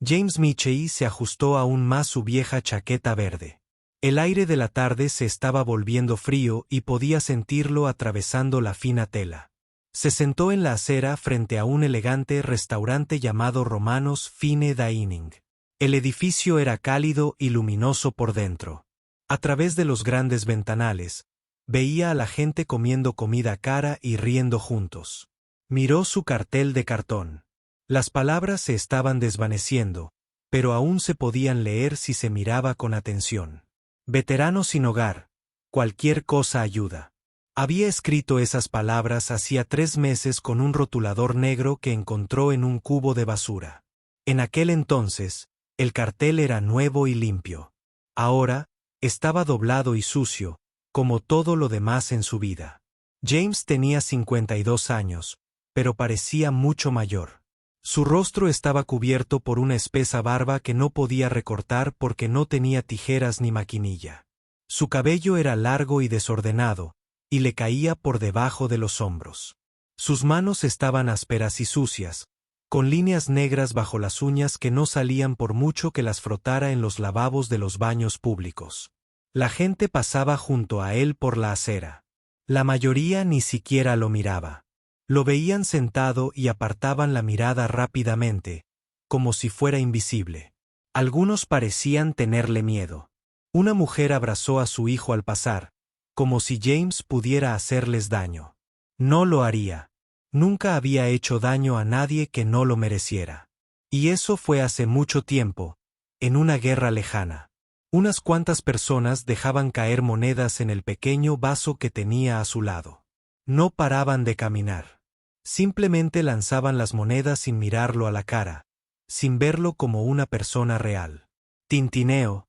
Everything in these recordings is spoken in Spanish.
James Michie se ajustó aún más su vieja chaqueta verde. El aire de la tarde se estaba volviendo frío y podía sentirlo atravesando la fina tela. Se sentó en la acera frente a un elegante restaurante llamado Romanos Fine Dining. El edificio era cálido y luminoso por dentro. A través de los grandes ventanales, veía a la gente comiendo comida cara y riendo juntos. Miró su cartel de cartón. Las palabras se estaban desvaneciendo, pero aún se podían leer si se miraba con atención. Veterano sin hogar, cualquier cosa ayuda. Había escrito esas palabras hacía 3 meses con un rotulador negro que encontró en un cubo de basura. En aquel entonces, el cartel era nuevo y limpio. Ahora, estaba doblado y sucio, como todo lo demás en su vida. James tenía 52 años, pero parecía mucho mayor. Su rostro estaba cubierto por una espesa barba que no podía recortar porque no tenía tijeras ni maquinilla. Su cabello era largo y desordenado, y le caía por debajo de los hombros. Sus manos estaban ásperas y sucias, con líneas negras bajo las uñas que no salían por mucho que las frotara en los lavabos de los baños públicos. La gente pasaba junto a él por la acera. La mayoría ni siquiera lo miraba. Lo veían sentado y apartaban la mirada rápidamente, como si fuera invisible. Algunos parecían tenerle miedo. Una mujer abrazó a su hijo al pasar, como si James pudiera hacerles daño. No lo haría. Nunca había hecho daño a nadie que no lo mereciera. Y eso fue hace mucho tiempo, en una guerra lejana. Unas cuantas personas dejaban caer monedas en el pequeño vaso que tenía a su lado. No paraban de caminar. Simplemente lanzaban las monedas sin mirarlo a la cara, sin verlo como una persona real. Tintineo,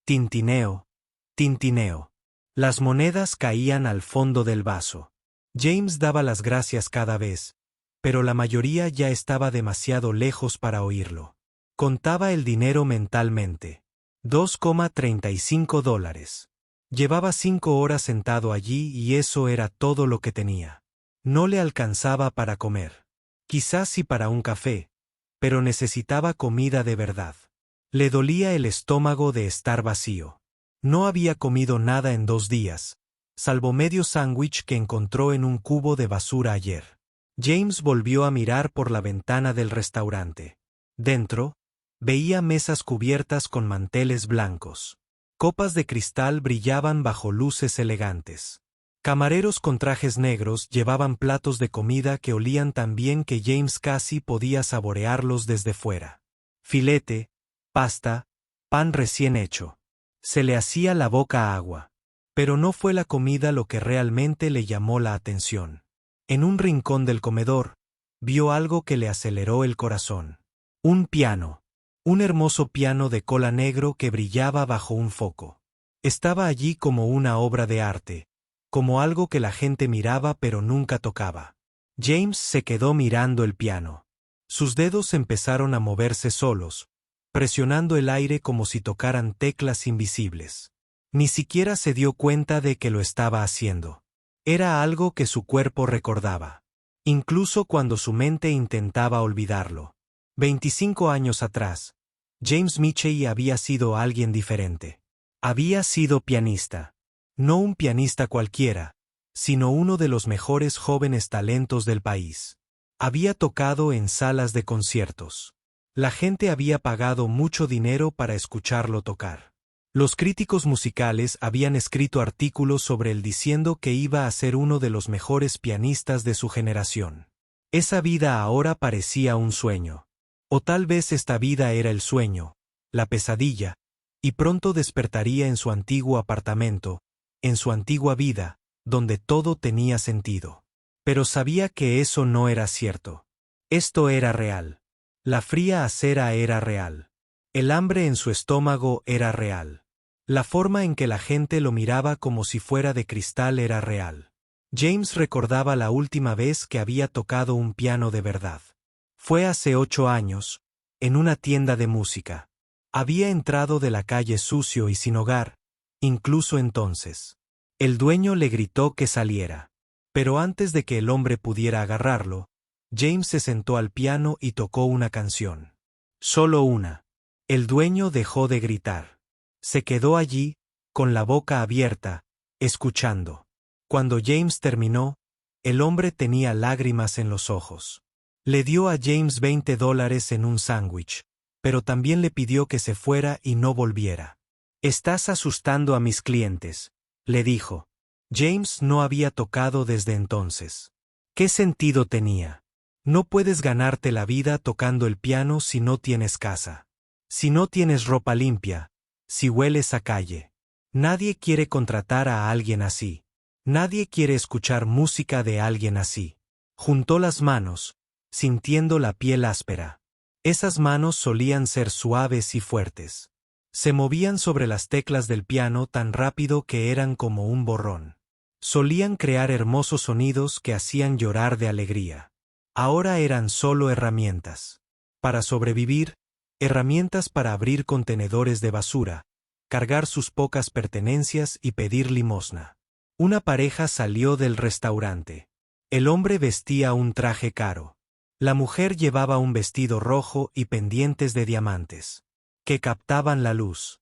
tintineo, tintineo. Las monedas caían al fondo del vaso. James daba las gracias cada vez, pero la mayoría ya estaba demasiado lejos para oírlo. Contaba el dinero mentalmente. $2,35. Llevaba 5 horas sentado allí y eso era todo lo que tenía. No le alcanzaba para comer. Quizás sí para un café, pero necesitaba comida de verdad. Le dolía el estómago de estar vacío. No había comido nada en 2 días, salvo medio sándwich que encontró en un cubo de basura ayer. James volvió a mirar por la ventana del restaurante. Dentro, veía mesas cubiertas con manteles blancos. Copas de cristal brillaban bajo luces elegantes. Camareros con trajes negros llevaban platos de comida que olían tan bien que James casi podía saborearlos desde fuera. Filete, pasta, pan recién hecho. Se le hacía la boca agua. Pero no fue la comida lo que realmente le llamó la atención. En un rincón del comedor, vio algo que le aceleró el corazón. Un piano. Un hermoso piano de cola negro que brillaba bajo un foco. Estaba allí como una obra de arte, como algo que la gente miraba pero nunca tocaba. James se quedó mirando el piano. Sus dedos empezaron a moverse solos, presionando el aire como si tocaran teclas invisibles. Ni siquiera se dio cuenta de que lo estaba haciendo. Era algo que su cuerpo recordaba, incluso cuando su mente intentaba olvidarlo. 25 años atrás, James Michie había sido alguien diferente. Había sido pianista. No un pianista cualquiera, sino uno de los mejores jóvenes talentos del país. Había tocado en salas de conciertos. La gente había pagado mucho dinero para escucharlo tocar. Los críticos musicales habían escrito artículos sobre él diciendo que iba a ser uno de los mejores pianistas de su generación. Esa vida ahora parecía un sueño. O tal vez esta vida era el sueño, la pesadilla, y pronto despertaría en su antiguo apartamento, en su antigua vida, donde todo tenía sentido. Pero sabía que eso no era cierto. Esto era real. La fría acera era real. El hambre en su estómago era real. La forma en que la gente lo miraba como si fuera de cristal era real. James recordaba la última vez que había tocado un piano de verdad. Fue hace 8 años, en una tienda de música. Había entrado de la calle sucio y sin hogar, incluso entonces. El dueño le gritó que saliera. Pero antes de que el hombre pudiera agarrarlo, James se sentó al piano y tocó una canción. Solo una. El dueño dejó de gritar. Se quedó allí, con la boca abierta, escuchando. Cuando James terminó, el hombre tenía lágrimas en los ojos. Le dio a James $20 en un sándwich, pero también le pidió que se fuera y no volviera. «Estás asustando a mis clientes», le dijo. James no había tocado desde entonces. ¿Qué sentido tenía? No puedes ganarte la vida tocando el piano si no tienes casa. Si no tienes ropa limpia, si hueles a calle. Nadie quiere contratar a alguien así. Nadie quiere escuchar música de alguien así. Juntó las manos, sintiendo la piel áspera. Esas manos solían ser suaves y fuertes. Se movían sobre las teclas del piano tan rápido que eran como un borrón. Solían crear hermosos sonidos que hacían llorar de alegría. Ahora eran solo herramientas. Para sobrevivir, herramientas para abrir contenedores de basura, cargar sus pocas pertenencias y pedir limosna. Una pareja salió del restaurante. El hombre vestía un traje caro. La mujer llevaba un vestido rojo y pendientes de diamantes, que captaban la luz.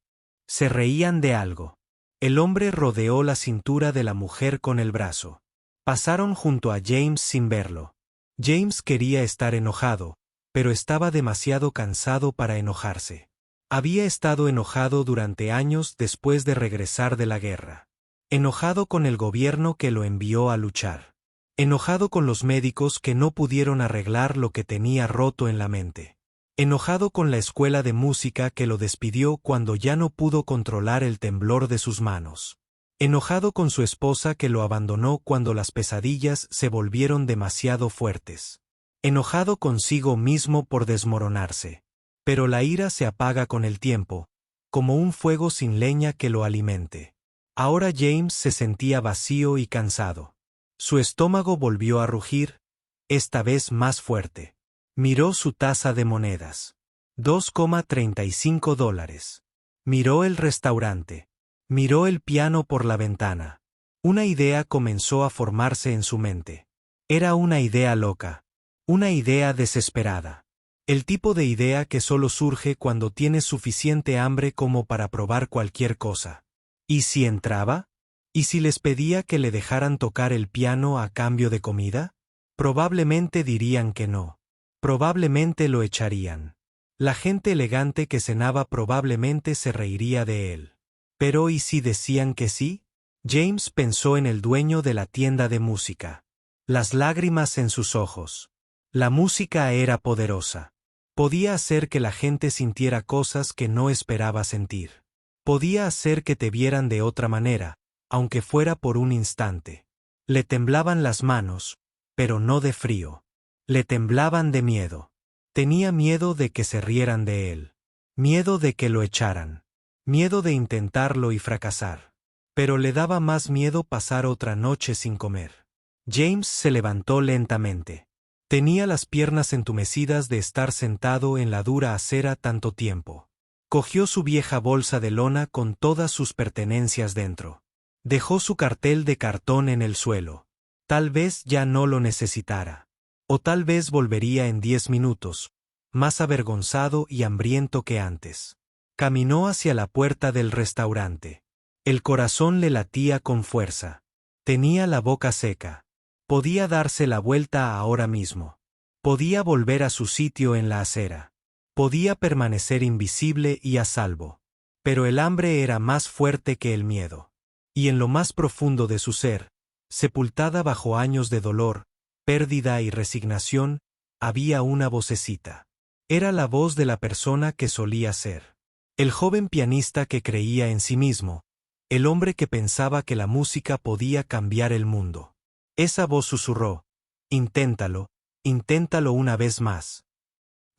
Se reían de algo. El hombre rodeó la cintura de la mujer con el brazo. Pasaron junto a James sin verlo. James quería estar enojado, pero estaba demasiado cansado para enojarse. Había estado enojado durante años después de regresar de la guerra. Enojado con el gobierno que lo envió a luchar. Enojado con los médicos que no pudieron arreglar lo que tenía roto en la mente. Enojado con la escuela de música que lo despidió cuando ya no pudo controlar el temblor de sus manos. Enojado con su esposa que lo abandonó cuando las pesadillas se volvieron demasiado fuertes. Enojado consigo mismo por desmoronarse. Pero la ira se apaga con el tiempo, como un fuego sin leña que lo alimente. Ahora James se sentía vacío y cansado. Su estómago volvió a rugir, esta vez más fuerte. Miró su taza de monedas. $2,35. Miró el restaurante. Miró el piano por la ventana. Una idea comenzó a formarse en su mente. Era una idea loca. Una idea desesperada. El tipo de idea que solo surge cuando tienes suficiente hambre como para probar cualquier cosa. ¿Y si entraba? ¿Y si les pedía que le dejaran tocar el piano a cambio de comida? Probablemente dirían que no. Probablemente lo echarían. La gente elegante que cenaba probablemente se reiría de él. Pero ¿y si decían que sí? James pensó en el dueño de la tienda de música. Las lágrimas en sus ojos. La música era poderosa. Podía hacer que la gente sintiera cosas que no esperaba sentir. Podía hacer que te vieran de otra manera, aunque fuera por un instante. Le temblaban las manos, pero no de frío. Le temblaban de miedo. Tenía miedo de que se rieran de él. Miedo de que lo echaran. Miedo de intentarlo y fracasar. Pero le daba más miedo pasar otra noche sin comer. James se levantó lentamente. Tenía las piernas entumecidas de estar sentado en la dura acera tanto tiempo. Cogió su vieja bolsa de lona con todas sus pertenencias dentro. Dejó su cartel de cartón en el suelo. Tal vez ya no lo necesitara. O tal vez volvería en 10 minutos, más avergonzado y hambriento que antes. Caminó hacia la puerta del restaurante. El corazón le latía con fuerza. Tenía la boca seca. Podía darse la vuelta ahora mismo. Podía volver a su sitio en la acera. Podía permanecer invisible y a salvo. Pero el hambre era más fuerte que el miedo. Y en lo más profundo de su ser, sepultada bajo años de dolor, pérdida y resignación, había una vocecita. Era la voz de la persona que solía ser. El joven pianista que creía en sí mismo, el hombre que pensaba que la música podía cambiar el mundo. Esa voz susurró: inténtalo, inténtalo una vez más.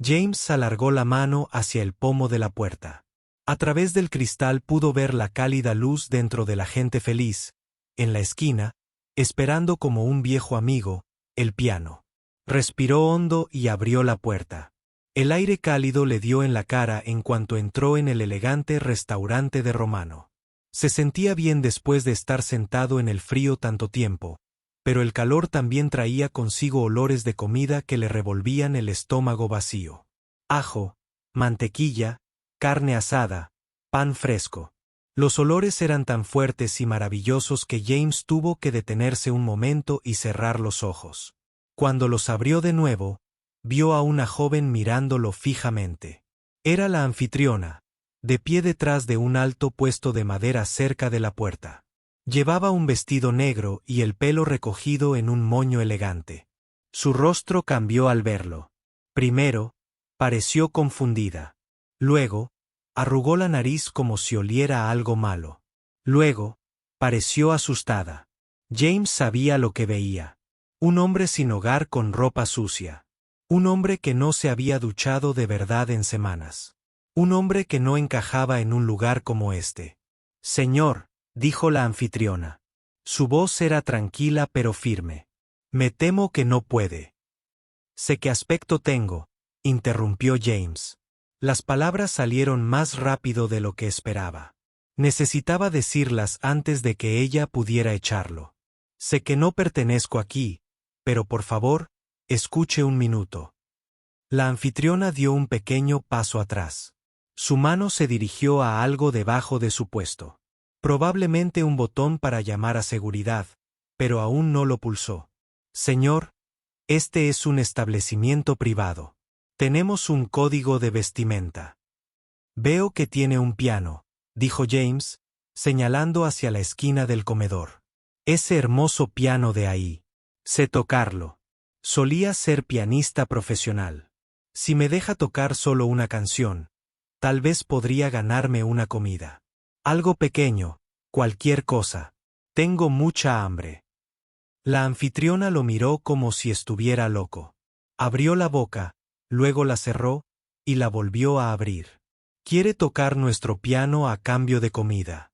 James alargó la mano hacia el pomo de la puerta. A través del cristal pudo ver la cálida luz dentro de la gente feliz, en la esquina, esperando como un viejo amigo, el piano. Respiró hondo y abrió la puerta. El aire cálido le dio en la cara en cuanto entró en el elegante restaurante de Romano. Se sentía bien después de estar sentado en el frío tanto tiempo, pero el calor también traía consigo olores de comida que le revolvían el estómago vacío. Ajo, mantequilla, carne asada, pan fresco. Los olores eran tan fuertes y maravillosos que James tuvo que detenerse un momento y cerrar los ojos. Cuando los abrió de nuevo, vio a una joven mirándolo fijamente. Era la anfitriona, de pie detrás de un alto puesto de madera cerca de la puerta. Llevaba un vestido negro y el pelo recogido en un moño elegante. Su rostro cambió al verlo. Primero, pareció confundida. Luego, arrugó la nariz como si oliera algo malo. Luego, pareció asustada. James sabía lo que veía. Un hombre sin hogar con ropa sucia. Un hombre que no se había duchado de verdad en semanas. Un hombre que no encajaba en un lugar como este. Señor, dijo la anfitriona. Su voz era tranquila pero firme. Me temo que no puede. Sé qué aspecto tengo, interrumpió James. Las palabras salieron más rápido de lo que esperaba. Necesitaba decirlas antes de que ella pudiera echarlo. Sé que no pertenezco aquí, pero por favor, escuche un minuto. La anfitriona dio un pequeño paso atrás. Su mano se dirigió a algo debajo de su puesto. Probablemente un botón para llamar a seguridad, pero aún no lo pulsó. Señor, este es un establecimiento privado. Tenemos un código de vestimenta. Veo que tiene un piano, dijo James, señalando hacia la esquina del comedor. Ese hermoso piano de ahí. Sé tocarlo. Solía ser pianista profesional. Si me deja tocar solo una canción, tal vez podría ganarme una comida. Algo pequeño, cualquier cosa. Tengo mucha hambre. La anfitriona lo miró como si estuviera loco. Abrió la boca, luego la cerró, y la volvió a abrir. ¿Quiere tocar nuestro piano a cambio de comida?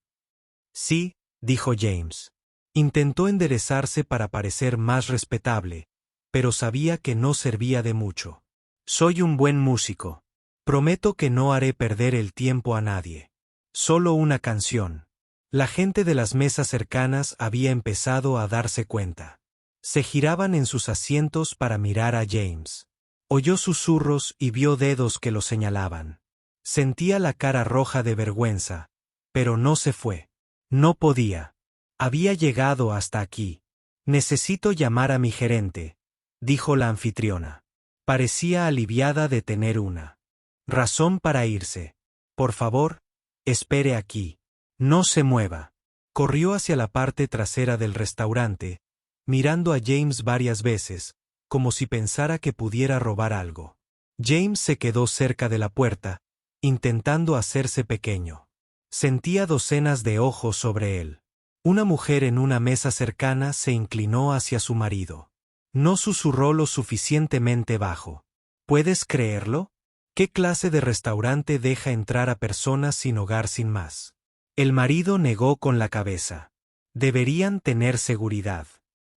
Sí, dijo James. Intentó enderezarse para parecer más respetable, pero sabía que no servía de mucho. Soy un buen músico. Prometo que no haré perder el tiempo a nadie. Solo una canción. La gente de las mesas cercanas había empezado a darse cuenta. Se giraban en sus asientos para mirar a James. Oyó susurros y vio dedos que lo señalaban. Sentía la cara roja de vergüenza, pero no se fue. No podía. Había llegado hasta aquí. Necesito llamar a mi gerente, dijo la anfitriona. Parecía aliviada de tener una razón para irse. Por favor, espere aquí. No se mueva. Corrió hacia la parte trasera del restaurante, mirando a James varias veces, como si pensara que pudiera robar algo. James se quedó cerca de la puerta, intentando hacerse pequeño. Sentía docenas de ojos sobre él. Una mujer en una mesa cercana se inclinó hacia su marido. No susurró lo suficientemente bajo. ¿Puedes creerlo? ¿Qué clase de restaurante deja entrar a personas sin hogar sin más? El marido negó con la cabeza. Deberían tener seguridad.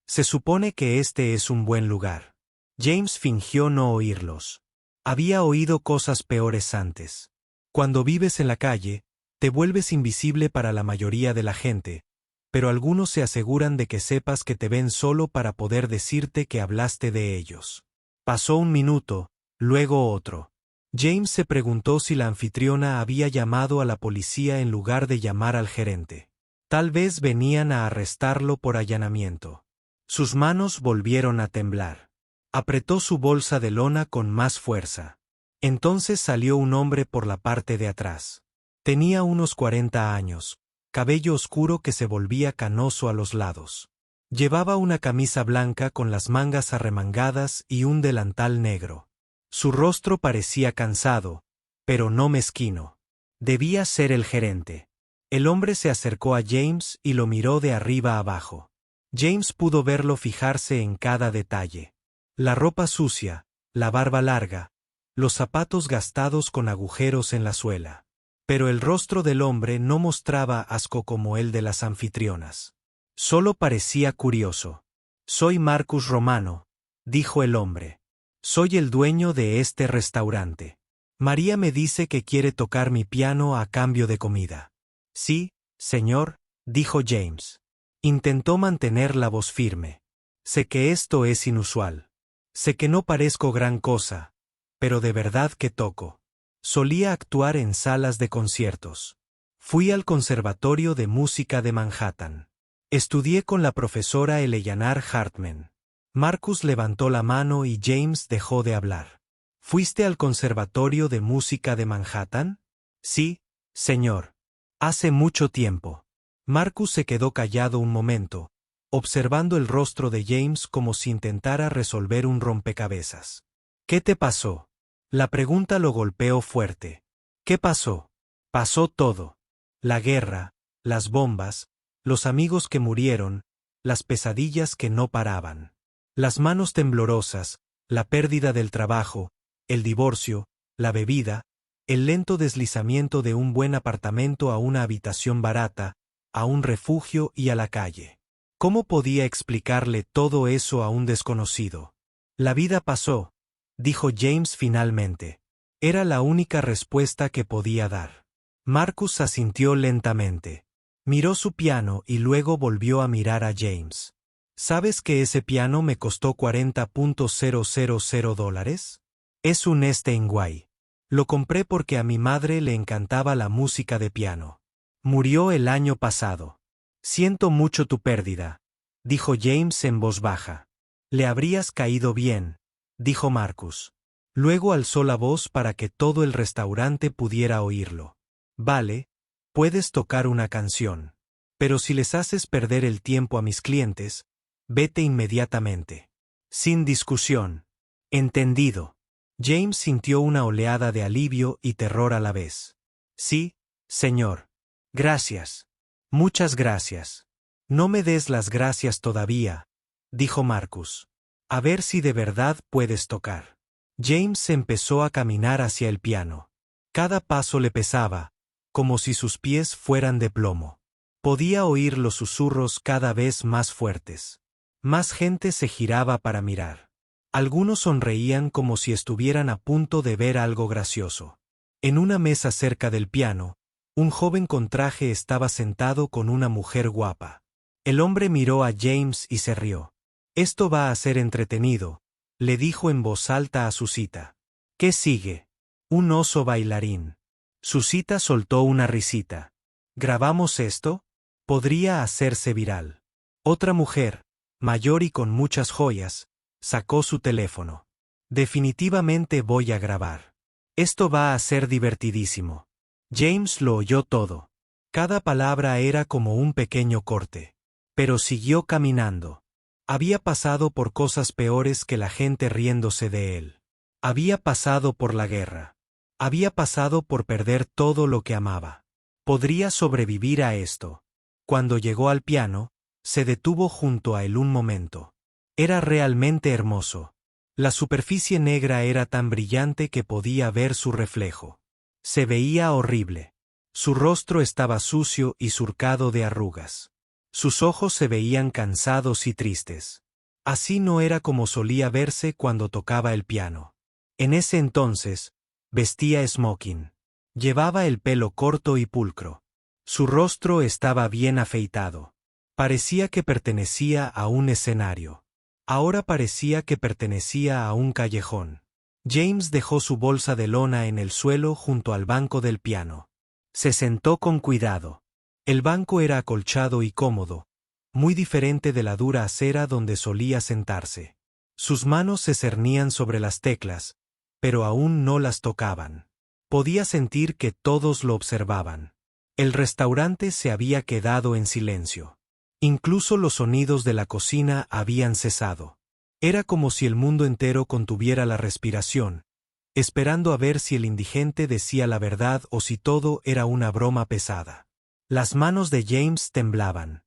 Se supone que este es un buen lugar. James fingió no oírlos. Había oído cosas peores antes. Cuando vives en la calle, te vuelves invisible para la mayoría de la gente, pero algunos se aseguran de que sepas que te ven solo para poder decirte que hablaste de ellos. Pasó un minuto, luego otro. James se preguntó si la anfitriona había llamado a la policía en lugar de llamar al gerente. Tal vez venían a arrestarlo por allanamiento. Sus manos volvieron a temblar. Apretó su bolsa de lona con más fuerza. Entonces salió un hombre por la parte de atrás. Tenía unos 40 años, cabello oscuro que se volvía canoso a los lados. Llevaba una camisa blanca con las mangas arremangadas y un delantal negro. Su rostro parecía cansado, pero no mezquino. Debía ser el gerente. El hombre se acercó a James y lo miró de arriba abajo. James pudo verlo fijarse en cada detalle. La ropa sucia, la barba larga, los zapatos gastados con agujeros en la suela. Pero el rostro del hombre no mostraba asco como el de las anfitrionas. Solo parecía curioso. Soy Marcus Romano, dijo el hombre. Soy el dueño de este restaurante. María me dice que quiere tocar mi piano a cambio de comida. Sí, señor, dijo James. Intentó mantener la voz firme. Sé que esto es inusual. Sé que no parezco gran cosa, pero de verdad que toco. Solía actuar en salas de conciertos. Fui al Conservatorio de Música de Manhattan. Estudié con la profesora Eleanor Hartman. Marcus levantó la mano y James dejó de hablar. ¿Fuiste al Conservatorio de Música de Manhattan? Sí, señor. Hace mucho tiempo. Marcus se quedó callado un momento, observando el rostro de James como si intentara resolver un rompecabezas. ¿Qué te pasó? La pregunta lo golpeó fuerte. ¿Qué pasó? Pasó todo. La guerra, las bombas, los amigos que murieron, las pesadillas que no paraban. Las manos temblorosas, la pérdida del trabajo, el divorcio, la bebida, el lento deslizamiento de un buen apartamento a una habitación barata, a un refugio y a la calle. ¿Cómo podía explicarle todo eso a un desconocido? La vida pasó, dijo James finalmente. Era la única respuesta que podía dar. Marcus asintió lentamente. Miró su piano y luego volvió a mirar a James. ¿Sabes que ese piano me costó $40,000? Es un Steinway. Lo compré porque a mi madre le encantaba la música de piano. Murió el año pasado. Siento mucho tu pérdida, dijo James en voz baja. Le habrías caído bien, dijo Marcus. Luego alzó la voz para que todo el restaurante pudiera oírlo. Vale, puedes tocar una canción. Pero si les haces perder el tiempo a mis clientes, vete inmediatamente. Sin discusión. Entendido. James sintió una oleada de alivio y terror a la vez. Sí, señor. Gracias. Muchas gracias. No me des las gracias todavía, dijo Marcus. A ver si de verdad puedes tocar. James empezó a caminar hacia el piano. Cada paso le pesaba, como si sus pies fueran de plomo. Podía oír los susurros cada vez más fuertes. Más gente se giraba para mirar. Algunos sonreían como si estuvieran a punto de ver algo gracioso. En una mesa cerca del piano, un joven con traje estaba sentado con una mujer guapa. El hombre miró a James y se rió. Esto va a ser entretenido, le dijo en voz alta a Susita. ¿Qué sigue? Un oso bailarín. Susita soltó una risita. ¿Grabamos esto? Podría hacerse viral. Otra mujer, mayor y con muchas joyas, sacó su teléfono. Definitivamente voy a grabar. Esto va a ser divertidísimo. James lo oyó todo. Cada palabra era como un pequeño corte. Pero siguió caminando. Había pasado por cosas peores que la gente riéndose de él. Había pasado por la guerra. Había pasado por perder todo lo que amaba. Podría sobrevivir a esto. Cuando llegó al piano, se detuvo junto a él un momento. Era realmente hermoso. La superficie negra era tan brillante que podía ver su reflejo. Se veía horrible. Su rostro estaba sucio y surcado de arrugas. Sus ojos se veían cansados y tristes. Así no era como solía verse cuando tocaba el piano. En ese entonces, vestía smoking. Llevaba el pelo corto y pulcro. Su rostro estaba bien afeitado. Parecía que pertenecía a un escenario. Ahora parecía que pertenecía a un callejón. James dejó su bolsa de lona en el suelo junto al banco del piano. Se sentó con cuidado. El banco era acolchado y cómodo, muy diferente de la dura acera donde solía sentarse. Sus manos se cernían sobre las teclas, pero aún no las tocaban. Podía sentir que todos lo observaban. El restaurante se había quedado en silencio. Incluso los sonidos de la cocina habían cesado. Era como si el mundo entero contuviera la respiración, esperando a ver si el indigente decía la verdad o si todo era una broma pesada. Las manos de James temblaban.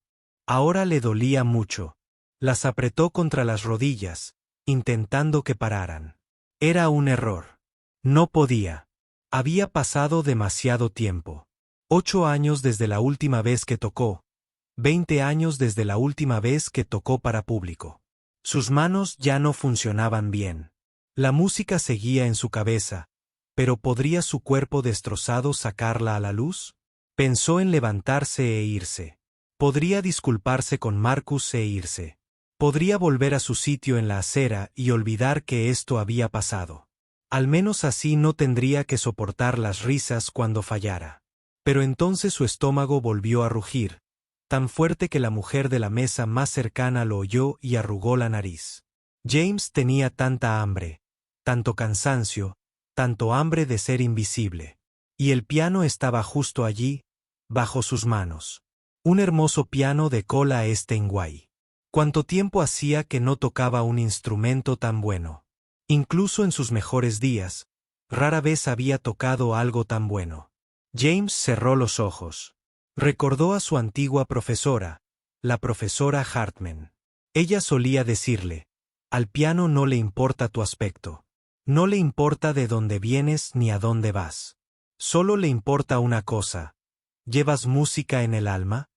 Ahora le dolía mucho. Las apretó contra las rodillas, intentando que pararan. Era un error. No podía. Había pasado demasiado tiempo. 8 años desde la última vez que tocó. 20 años desde la última vez que tocó para público. Sus manos ya no funcionaban bien. La música seguía en su cabeza, pero ¿podría su cuerpo destrozado sacarla a la luz? Pensó en levantarse e irse. Podría disculparse con Marcus e irse. Podría volver a su sitio en la acera y olvidar que esto había pasado. Al menos así no tendría que soportar las risas cuando fallara. Pero entonces su estómago volvió a rugir, tan fuerte que la mujer de la mesa más cercana lo oyó y arrugó la nariz. James tenía tanta hambre, tanto cansancio, tanto hambre de ser invisible. Y el piano estaba justo allí, bajo sus manos. Un hermoso piano de cola Steinway. ¿Cuánto tiempo hacía que no tocaba un instrumento tan bueno? Incluso en sus mejores días, rara vez había tocado algo tan bueno. James cerró los ojos. Recordó a su antigua profesora, la profesora Hartman. Ella solía decirle: al piano no le importa tu aspecto. No le importa de dónde vienes ni a dónde vas. Solo le importa una cosa: ¿llevas música en el alma?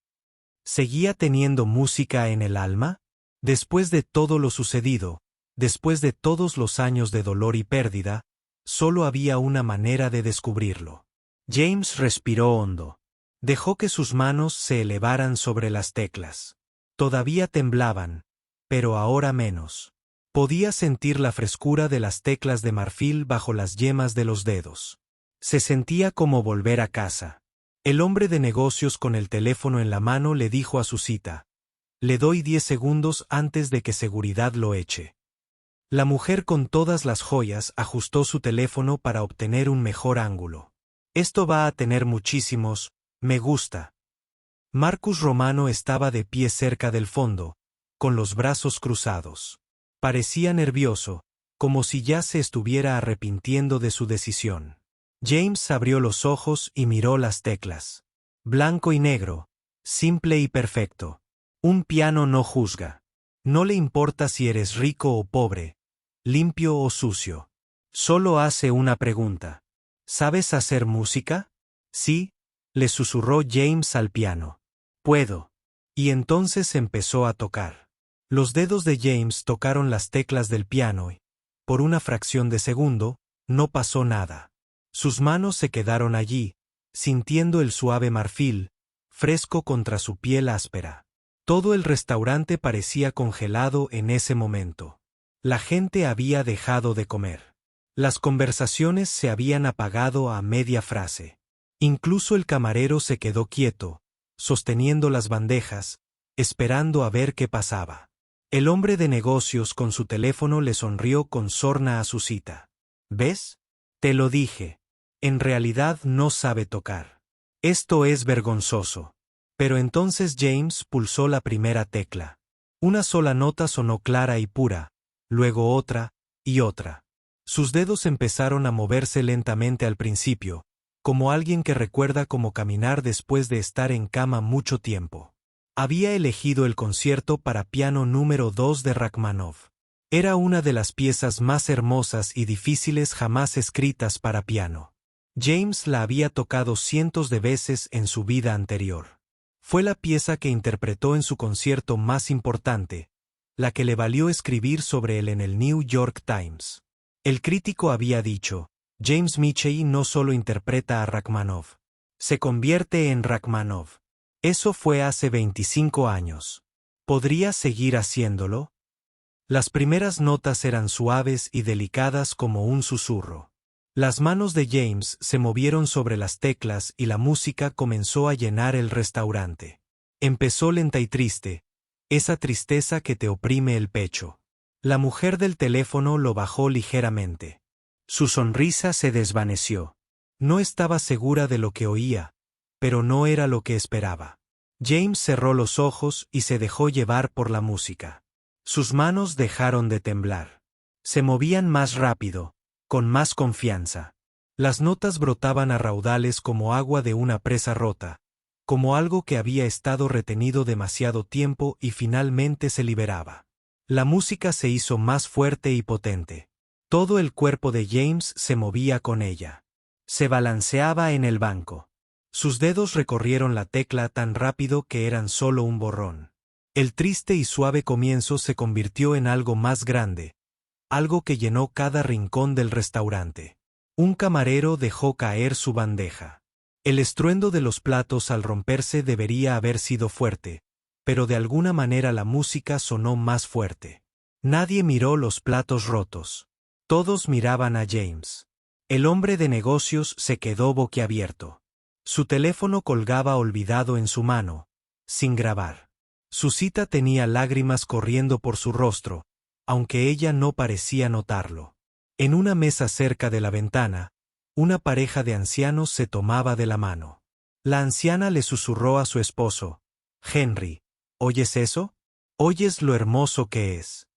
¿Seguía teniendo música en el alma? Después de todo lo sucedido, después de todos los años de dolor y pérdida, solo había una manera de descubrirlo. James respiró hondo. Dejó que sus manos se elevaran sobre las teclas. Todavía temblaban, pero ahora menos. Podía sentir la frescura de las teclas de marfil bajo las yemas de los dedos. Se sentía como volver a casa. El hombre de negocios con el teléfono en la mano le dijo a su cita: le doy 10 segundos antes de que seguridad lo eche. La mujer con todas las joyas ajustó su teléfono para obtener un mejor ángulo. Esto va a tener muchísimos me gusta. Marcus Romano estaba de pie cerca del fondo, con los brazos cruzados. Parecía nervioso, como si ya se estuviera arrepintiendo de su decisión. James abrió los ojos y miró las teclas. Blanco y negro, simple y perfecto. Un piano no juzga. No le importa si eres rico o pobre, limpio o sucio. Solo hace una pregunta. ¿Sabes hacer música? Sí, le susurró James al piano. Puedo. Y entonces empezó a tocar. Los dedos de James tocaron las teclas del piano y, por una fracción de segundo, no pasó nada. Sus manos se quedaron allí, sintiendo el suave marfil, fresco contra su piel áspera. Todo el restaurante parecía congelado en ese momento. La gente había dejado de comer. Las conversaciones se habían apagado a media frase. Incluso el camarero se quedó quieto, sosteniendo las bandejas, esperando a ver qué pasaba. El hombre de negocios con su teléfono le sonrió con sorna a su cita. ¿Ves? Te lo dije. En realidad no sabe tocar. Esto es vergonzoso. Pero entonces James pulsó la primera tecla. Una sola nota sonó clara y pura, luego otra, y otra. Sus dedos empezaron a moverse lentamente al principio, como alguien que recuerda cómo caminar después de estar en cama mucho tiempo. Había elegido el concierto para piano número 2 de Rachmaninoff. Era una de las piezas más hermosas y difíciles jamás escritas para piano. James la había tocado cientos de veces en su vida anterior. Fue la pieza que interpretó en su concierto más importante, la que le valió escribir sobre él en el New York Times. El crítico había dicho: James Michie no solo interpreta a Rachmaninoff, se convierte en Rachmaninoff. Eso fue hace 25 años. ¿Podría seguir haciéndolo? Las primeras notas eran suaves y delicadas como un susurro. Las manos de James se movieron sobre las teclas y la música comenzó a llenar el restaurante. Empezó lenta y triste, esa tristeza que te oprime el pecho. La mujer del teléfono lo bajó ligeramente. Su sonrisa se desvaneció. No estaba segura de lo que oía, pero no era lo que esperaba. James cerró los ojos y se dejó llevar por la música. Sus manos dejaron de temblar. Se movían más rápido, con más confianza. Las notas brotaban a raudales como agua de una presa rota, como algo que había estado retenido demasiado tiempo y finalmente se liberaba. La música se hizo más fuerte y potente. Todo el cuerpo de James se movía con ella. Se balanceaba en el banco. Sus dedos recorrieron la tecla tan rápido que eran solo un borrón. El triste y suave comienzo se convirtió en algo más grande, algo que llenó cada rincón del restaurante. Un camarero dejó caer su bandeja. El estruendo de los platos al romperse debería haber sido fuerte, pero de alguna manera la música sonó más fuerte. Nadie miró los platos rotos. Todos miraban a James. El hombre de negocios se quedó boquiabierto. Su teléfono colgaba olvidado en su mano, sin grabar. Su cita tenía lágrimas corriendo por su rostro, aunque ella no parecía notarlo. En una mesa cerca de la ventana, una pareja de ancianos se tomaba de la mano. La anciana le susurró a su esposo: «Henry, ¿oyes eso? ¿Oyes lo hermoso que es?»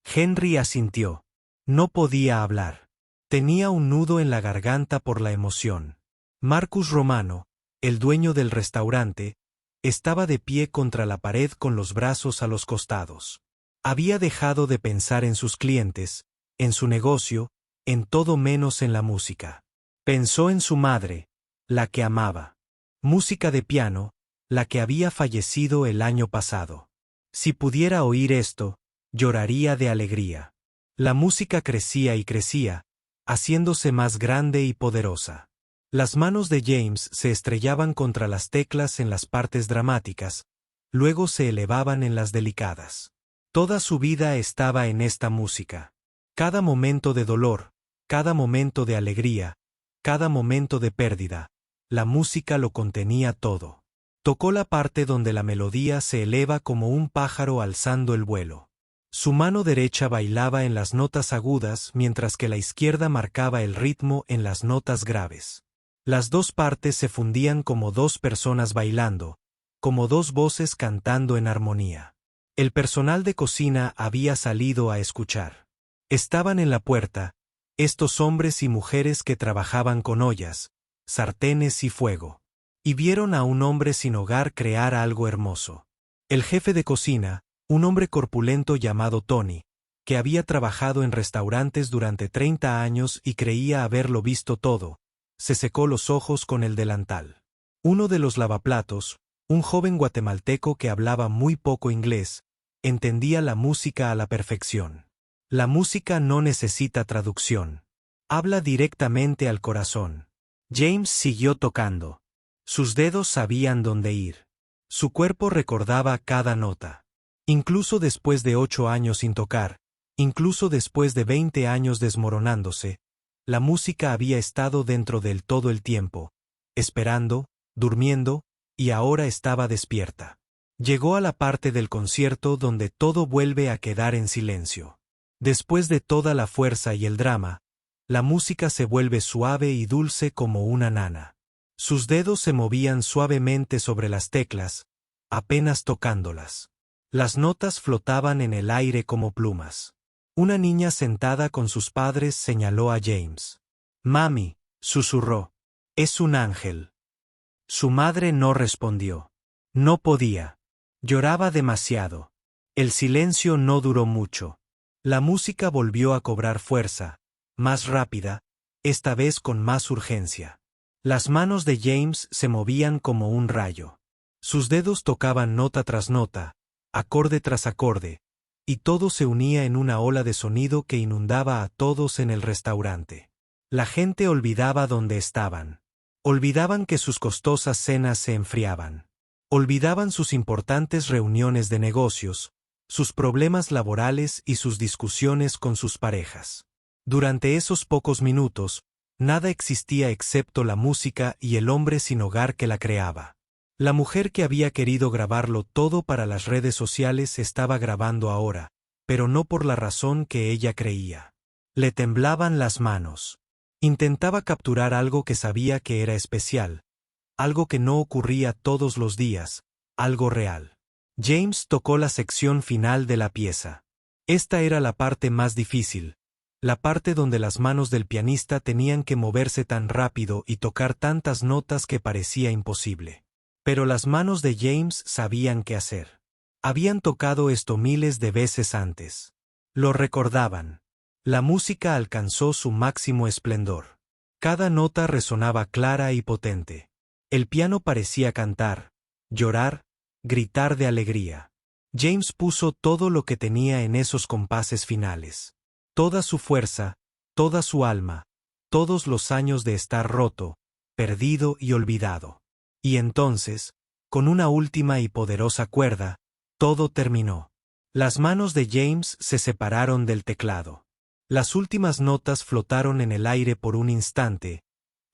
Henry asintió. No podía hablar. Tenía un nudo en la garganta por la emoción. Marcus Romano, el dueño del restaurante, estaba de pie contra la pared con los brazos a los costados. Había dejado de pensar en sus clientes, en su negocio, en todo menos en la música. Pensó en su madre, la que amaba. Música de piano, la que había fallecido el año pasado. Si pudiera oír esto, lloraría de alegría. La música crecía y crecía, haciéndose más grande y poderosa. Las manos de James se estrellaban contra las teclas en las partes dramáticas, luego se elevaban en las delicadas. Toda su vida estaba en esta música. Cada momento de dolor, cada momento de alegría, cada momento de pérdida, la música lo contenía todo. Tocó la parte donde la melodía se eleva como un pájaro alzando el vuelo. Su mano derecha bailaba en las notas agudas mientras que la izquierda marcaba el ritmo en las notas graves. Las dos partes se fundían como dos personas bailando, como dos voces cantando en armonía. El personal de cocina había salido a escuchar. Estaban en la puerta, estos hombres y mujeres que trabajaban con ollas, sartenes y fuego. Y vieron a un hombre sin hogar crear algo hermoso. El jefe de cocina, un hombre corpulento llamado Tony, que había trabajado en restaurantes durante 30 años y creía haberlo visto todo, se secó los ojos con el delantal. Uno de los lavaplatos, un joven guatemalteco que hablaba muy poco inglés, entendía la música a la perfección. La música no necesita traducción. Habla directamente al corazón. James siguió tocando. Sus dedos sabían dónde ir. Su cuerpo recordaba cada nota. Incluso después de 8 años sin tocar, incluso después de 20 años desmoronándose, la música había estado dentro de él todo el tiempo, esperando, durmiendo, y ahora estaba despierta. Llegó a la parte del concierto donde todo vuelve a quedar en silencio. Después de toda la fuerza y el drama, la música se vuelve suave y dulce como una nana. Sus dedos se movían suavemente sobre las teclas, apenas tocándolas. Las notas flotaban en el aire como plumas. Una niña sentada con sus padres señaló a James. «Mami», susurró, «es un ángel». Su madre no respondió. No podía. Lloraba demasiado. El silencio no duró mucho. La música volvió a cobrar fuerza, más rápida, esta vez con más urgencia. Las manos de James se movían como un rayo. Sus dedos tocaban nota tras nota, acorde tras acorde, y todo se unía en una ola de sonido que inundaba a todos en el restaurante. La gente olvidaba dónde estaban. Olvidaban que sus costosas cenas se enfriaban. Olvidaban sus importantes reuniones de negocios, sus problemas laborales y sus discusiones con sus parejas. Durante esos pocos minutos, nada existía excepto la música y el hombre sin hogar que la creaba. La mujer que había querido grabarlo todo para las redes sociales estaba grabando ahora, pero no por la razón que ella creía. Le temblaban las manos. Intentaba capturar algo que sabía que era especial, algo que no ocurría todos los días, algo real. James tocó la sección final de la pieza. Esta era la parte más difícil, la parte donde las manos del pianista tenían que moverse tan rápido y tocar tantas notas que parecía imposible. Pero las manos de James sabían qué hacer. Habían tocado esto miles de veces antes. Lo recordaban. La música alcanzó su máximo esplendor. Cada nota resonaba clara y potente. El piano parecía cantar, llorar, gritar de alegría. James puso todo lo que tenía en esos compases finales. Toda su fuerza, toda su alma, todos los años de estar roto, perdido y olvidado. Y entonces, con una última y poderosa cuerda, todo terminó. Las manos de James se separaron del teclado. Las últimas notas flotaron en el aire por un instante,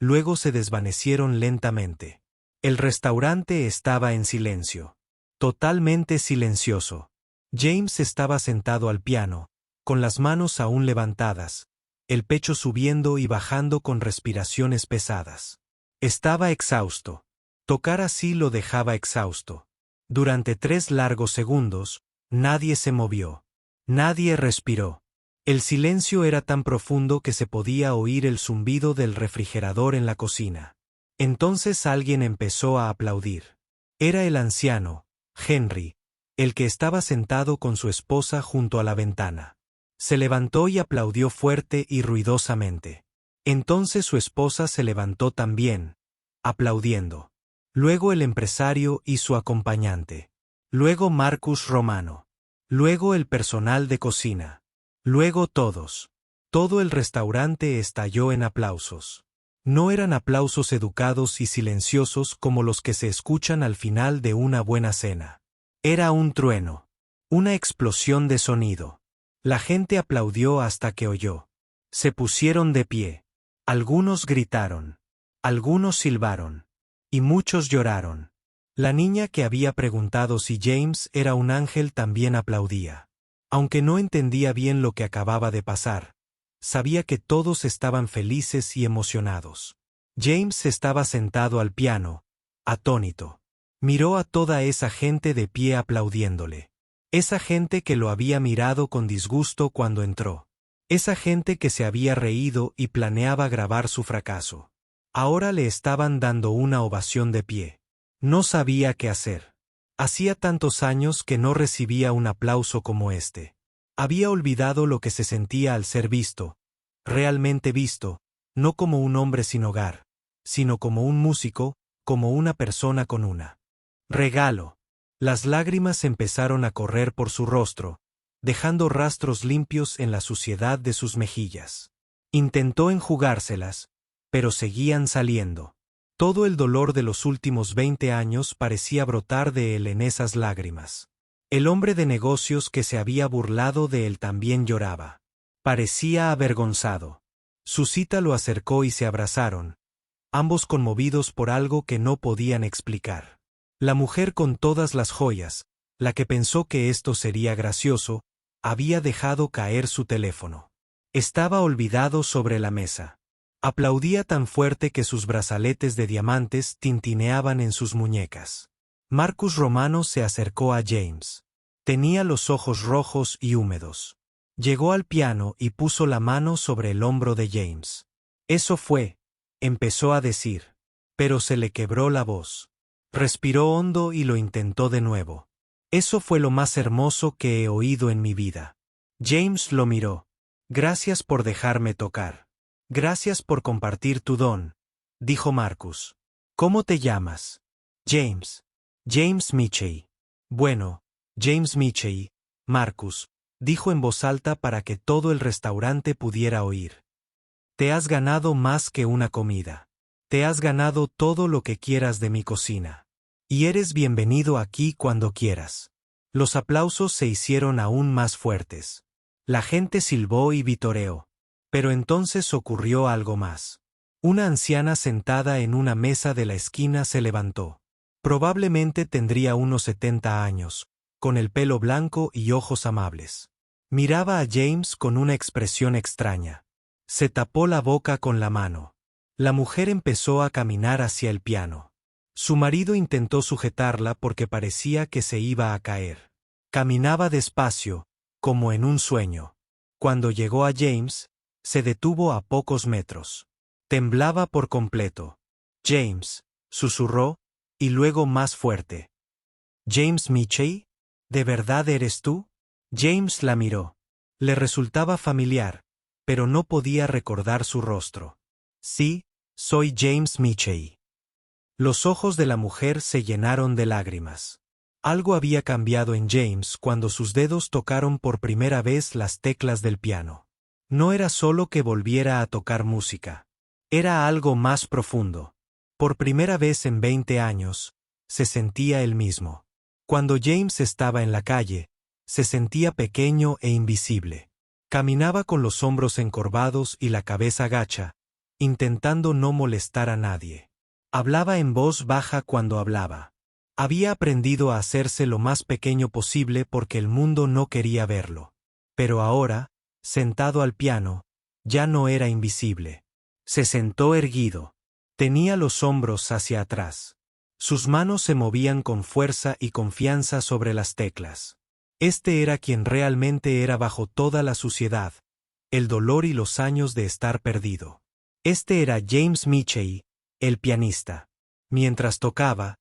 luego se desvanecieron lentamente. El restaurante estaba en silencio. Totalmente silencioso. James estaba sentado al piano, con las manos aún levantadas, el pecho subiendo y bajando con respiraciones pesadas. Estaba exhausto. Tocar así lo dejaba exhausto. Durante 3 largos segundos, nadie se movió. Nadie respiró. El silencio era tan profundo que se podía oír el zumbido del refrigerador en la cocina. Entonces alguien empezó a aplaudir. Era el anciano, Henry, el que estaba sentado con su esposa junto a la ventana. Se levantó y aplaudió fuerte y ruidosamente. Entonces su esposa se levantó también, aplaudiendo. Luego el empresario y su acompañante. Luego Marcus Romano. Luego el personal de cocina. Luego todos. Todo el restaurante estalló en aplausos. No eran aplausos educados y silenciosos como los que se escuchan al final de una buena cena. Era un trueno. Una explosión de sonido. La gente aplaudió hasta que oyó. Se pusieron de pie. Algunos gritaron. Algunos silbaron. Y muchos lloraron. La niña que había preguntado si James era un ángel también aplaudía. Aunque no entendía bien lo que acababa de pasar, sabía que todos estaban felices y emocionados. James estaba sentado al piano, atónito. Miró a toda esa gente de pie aplaudiéndole. Esa gente que lo había mirado con disgusto cuando entró. Esa gente que se había reído y planeaba grabar su fracaso. Ahora le estaban dando una ovación de pie. No sabía qué hacer. Hacía tantos años que no recibía un aplauso como este. Había olvidado lo que se sentía al ser visto, realmente visto, no como un hombre sin hogar, sino como un músico, como una persona con una regalo. Las lágrimas empezaron a correr por su rostro, dejando rastros limpios en la suciedad de sus mejillas. Intentó enjugárselas, pero seguían saliendo. Todo el dolor de los últimos 20 años parecía brotar de él en esas lágrimas. El hombre de negocios que se había burlado de él también lloraba. Parecía avergonzado. Su cita lo acercó y se abrazaron, ambos conmovidos por algo que no podían explicar. La mujer con todas las joyas, la que pensó que esto sería gracioso, había dejado caer su teléfono. Estaba olvidado sobre la mesa. Aplaudía tan fuerte que sus brazaletes de diamantes tintineaban en sus muñecas. Marcus Romano se acercó a James. Tenía los ojos rojos y húmedos. Llegó al piano y puso la mano sobre el hombro de James. Eso fue, empezó a decir, pero se le quebró la voz. Respiró hondo y lo intentó de nuevo. Eso fue lo más hermoso que he oído en mi vida. James lo miró. Gracias por dejarme tocar. Gracias por compartir tu don, dijo Marcus. ¿Cómo te llamas? James. James Michey. Bueno, James Michey, Marcus, dijo en voz alta para que todo el restaurante pudiera oír. Te has ganado más que una comida. Te has ganado todo lo que quieras de mi cocina. Y eres bienvenido aquí cuando quieras. Los aplausos se hicieron aún más fuertes. La gente silbó y vitoreó. Pero entonces ocurrió algo más. Una anciana sentada en una mesa de la esquina se levantó. Probablemente tendría unos 70 años, con el pelo blanco y ojos amables. Miraba a James con una expresión extraña. Se tapó la boca con la mano. La mujer empezó a caminar hacia el piano. Su marido intentó sujetarla porque parecía que se iba a caer. Caminaba despacio, como en un sueño. Cuando llegó a James, se detuvo a pocos metros. Temblaba por completo. James, susurró, y luego más fuerte. James Michey, ¿de verdad eres tú? James la miró. Le resultaba familiar, pero no podía recordar su rostro. Sí, soy James Michey. Los ojos de la mujer se llenaron de lágrimas. Algo había cambiado en James cuando sus dedos tocaron por primera vez las teclas del piano. No era solo que volviera a tocar música. Era algo más profundo. Por primera vez en 20 años, se sentía el mismo. Cuando James estaba en la calle, se sentía pequeño e invisible. Caminaba con los hombros encorvados y la cabeza gacha, intentando no molestar a nadie. Hablaba en voz baja cuando hablaba. Había aprendido a hacerse lo más pequeño posible porque el mundo no quería verlo. Pero ahora, sentado al piano, ya no era invisible. Se sentó erguido. Tenía los hombros hacia atrás. Sus manos se movían con fuerza y confianza sobre las teclas. Este era quien realmente era bajo toda la suciedad, el dolor y los años de estar perdido. Este era James Michie, el pianista. Mientras tocaba,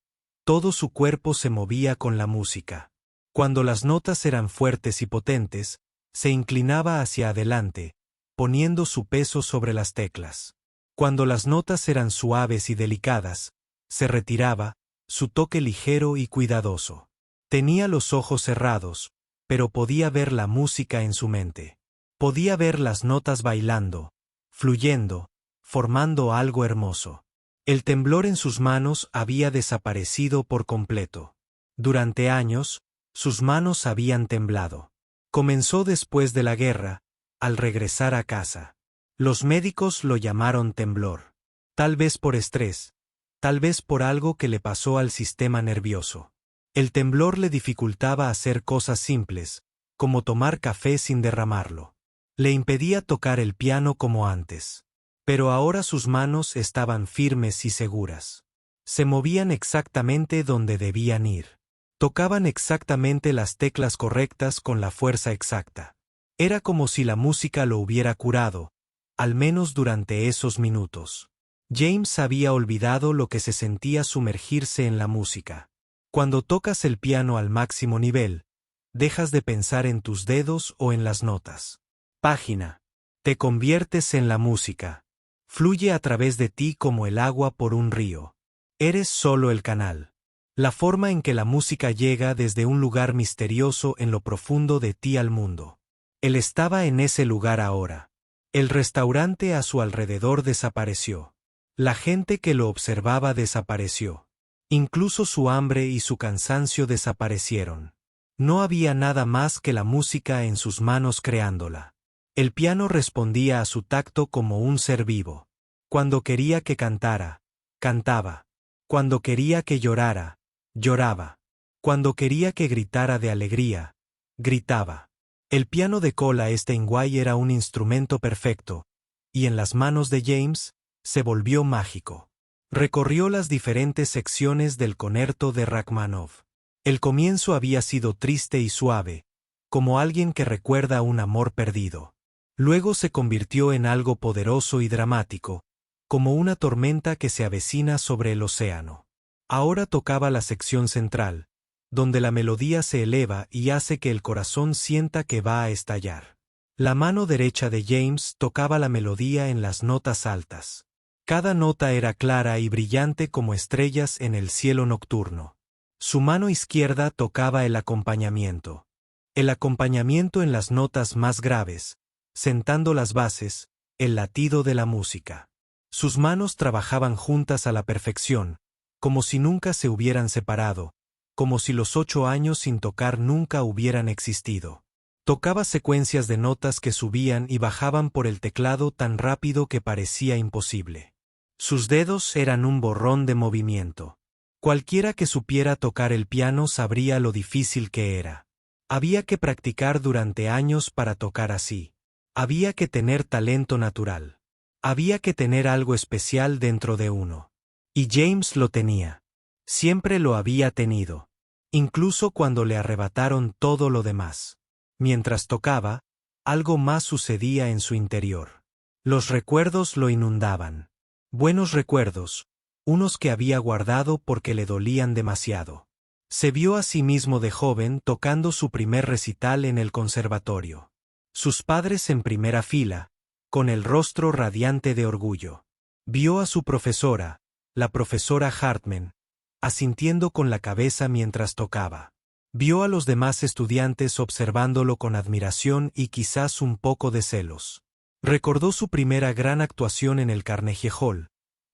todo su cuerpo se movía con la música. Cuando las notas eran fuertes y potentes, se inclinaba hacia adelante, poniendo su peso sobre las teclas. Cuando las notas eran suaves y delicadas, se retiraba, su toque ligero y cuidadoso. Tenía los ojos cerrados, pero podía ver la música en su mente. Podía ver las notas bailando, fluyendo, formando algo hermoso. El temblor en sus manos había desaparecido por completo. Durante años, sus manos habían temblado. Comenzó después de la guerra, al regresar a casa. Los médicos lo llamaron temblor. Tal vez por estrés, tal vez por algo que le pasó al sistema nervioso. El temblor le dificultaba hacer cosas simples, como tomar café sin derramarlo. Le impedía tocar el piano como antes. Pero ahora sus manos estaban firmes y seguras. Se movían exactamente donde debían ir. Tocaban exactamente las teclas correctas con la fuerza exacta. Era como si la música lo hubiera curado, al menos durante esos minutos. James había olvidado lo que se sentía sumergirse en la música. Cuando tocas el piano al máximo nivel, dejas de pensar en tus dedos o en las notas. Página. Te conviertes en la música. Fluye a través de ti como el agua por un río. Eres solo el canal. La forma en que la música llega desde un lugar misterioso en lo profundo de ti al mundo. Él estaba en ese lugar ahora. El restaurante a su alrededor desapareció. La gente que lo observaba desapareció. Incluso su hambre y su cansancio desaparecieron. No había nada más que la música en sus manos creándola. El piano respondía a su tacto como un ser vivo. Cuando quería que cantara, cantaba. Cuando quería que llorara, lloraba. Cuando quería que gritara de alegría, gritaba. El piano de cola Steinway era un instrumento perfecto, y en las manos de James, se volvió mágico. Recorrió las diferentes secciones del concerto de Rachmaninoff. El comienzo había sido triste y suave, como alguien que recuerda un amor perdido. Luego se convirtió en algo poderoso y dramático, como una tormenta que se avecina sobre el océano. Ahora tocaba la sección central, donde la melodía se eleva y hace que el corazón sienta que va a estallar. La mano derecha de James tocaba la melodía en las notas altas. Cada nota era clara y brillante como estrellas en el cielo nocturno. Su mano izquierda tocaba el acompañamiento. El acompañamiento en las notas más graves, sentando las bases, el latido de la música. Sus manos trabajaban juntas a la perfección, como si nunca se hubieran separado, como si los 8 años sin tocar nunca hubieran existido. Tocaba secuencias de notas que subían y bajaban por el teclado tan rápido que parecía imposible. Sus dedos eran un borrón de movimiento. Cualquiera que supiera tocar el piano sabría lo difícil que era. Había que practicar durante años para tocar así. Había que tener talento natural. Había que tener algo especial dentro de uno. Y James lo tenía. Siempre lo había tenido. Incluso cuando le arrebataron todo lo demás. Mientras tocaba, algo más sucedía en su interior. Los recuerdos lo inundaban. Buenos recuerdos, unos que había guardado porque le dolían demasiado. Se vio a sí mismo de joven tocando su primer recital en el conservatorio. Sus padres en primera fila, con el rostro radiante de orgullo. Vio a su profesora, la profesora Hartman, asintiendo con la cabeza mientras tocaba. Vio a los demás estudiantes observándolo con admiración y quizás un poco de celos. Recordó su primera gran actuación en el Carnegie Hall,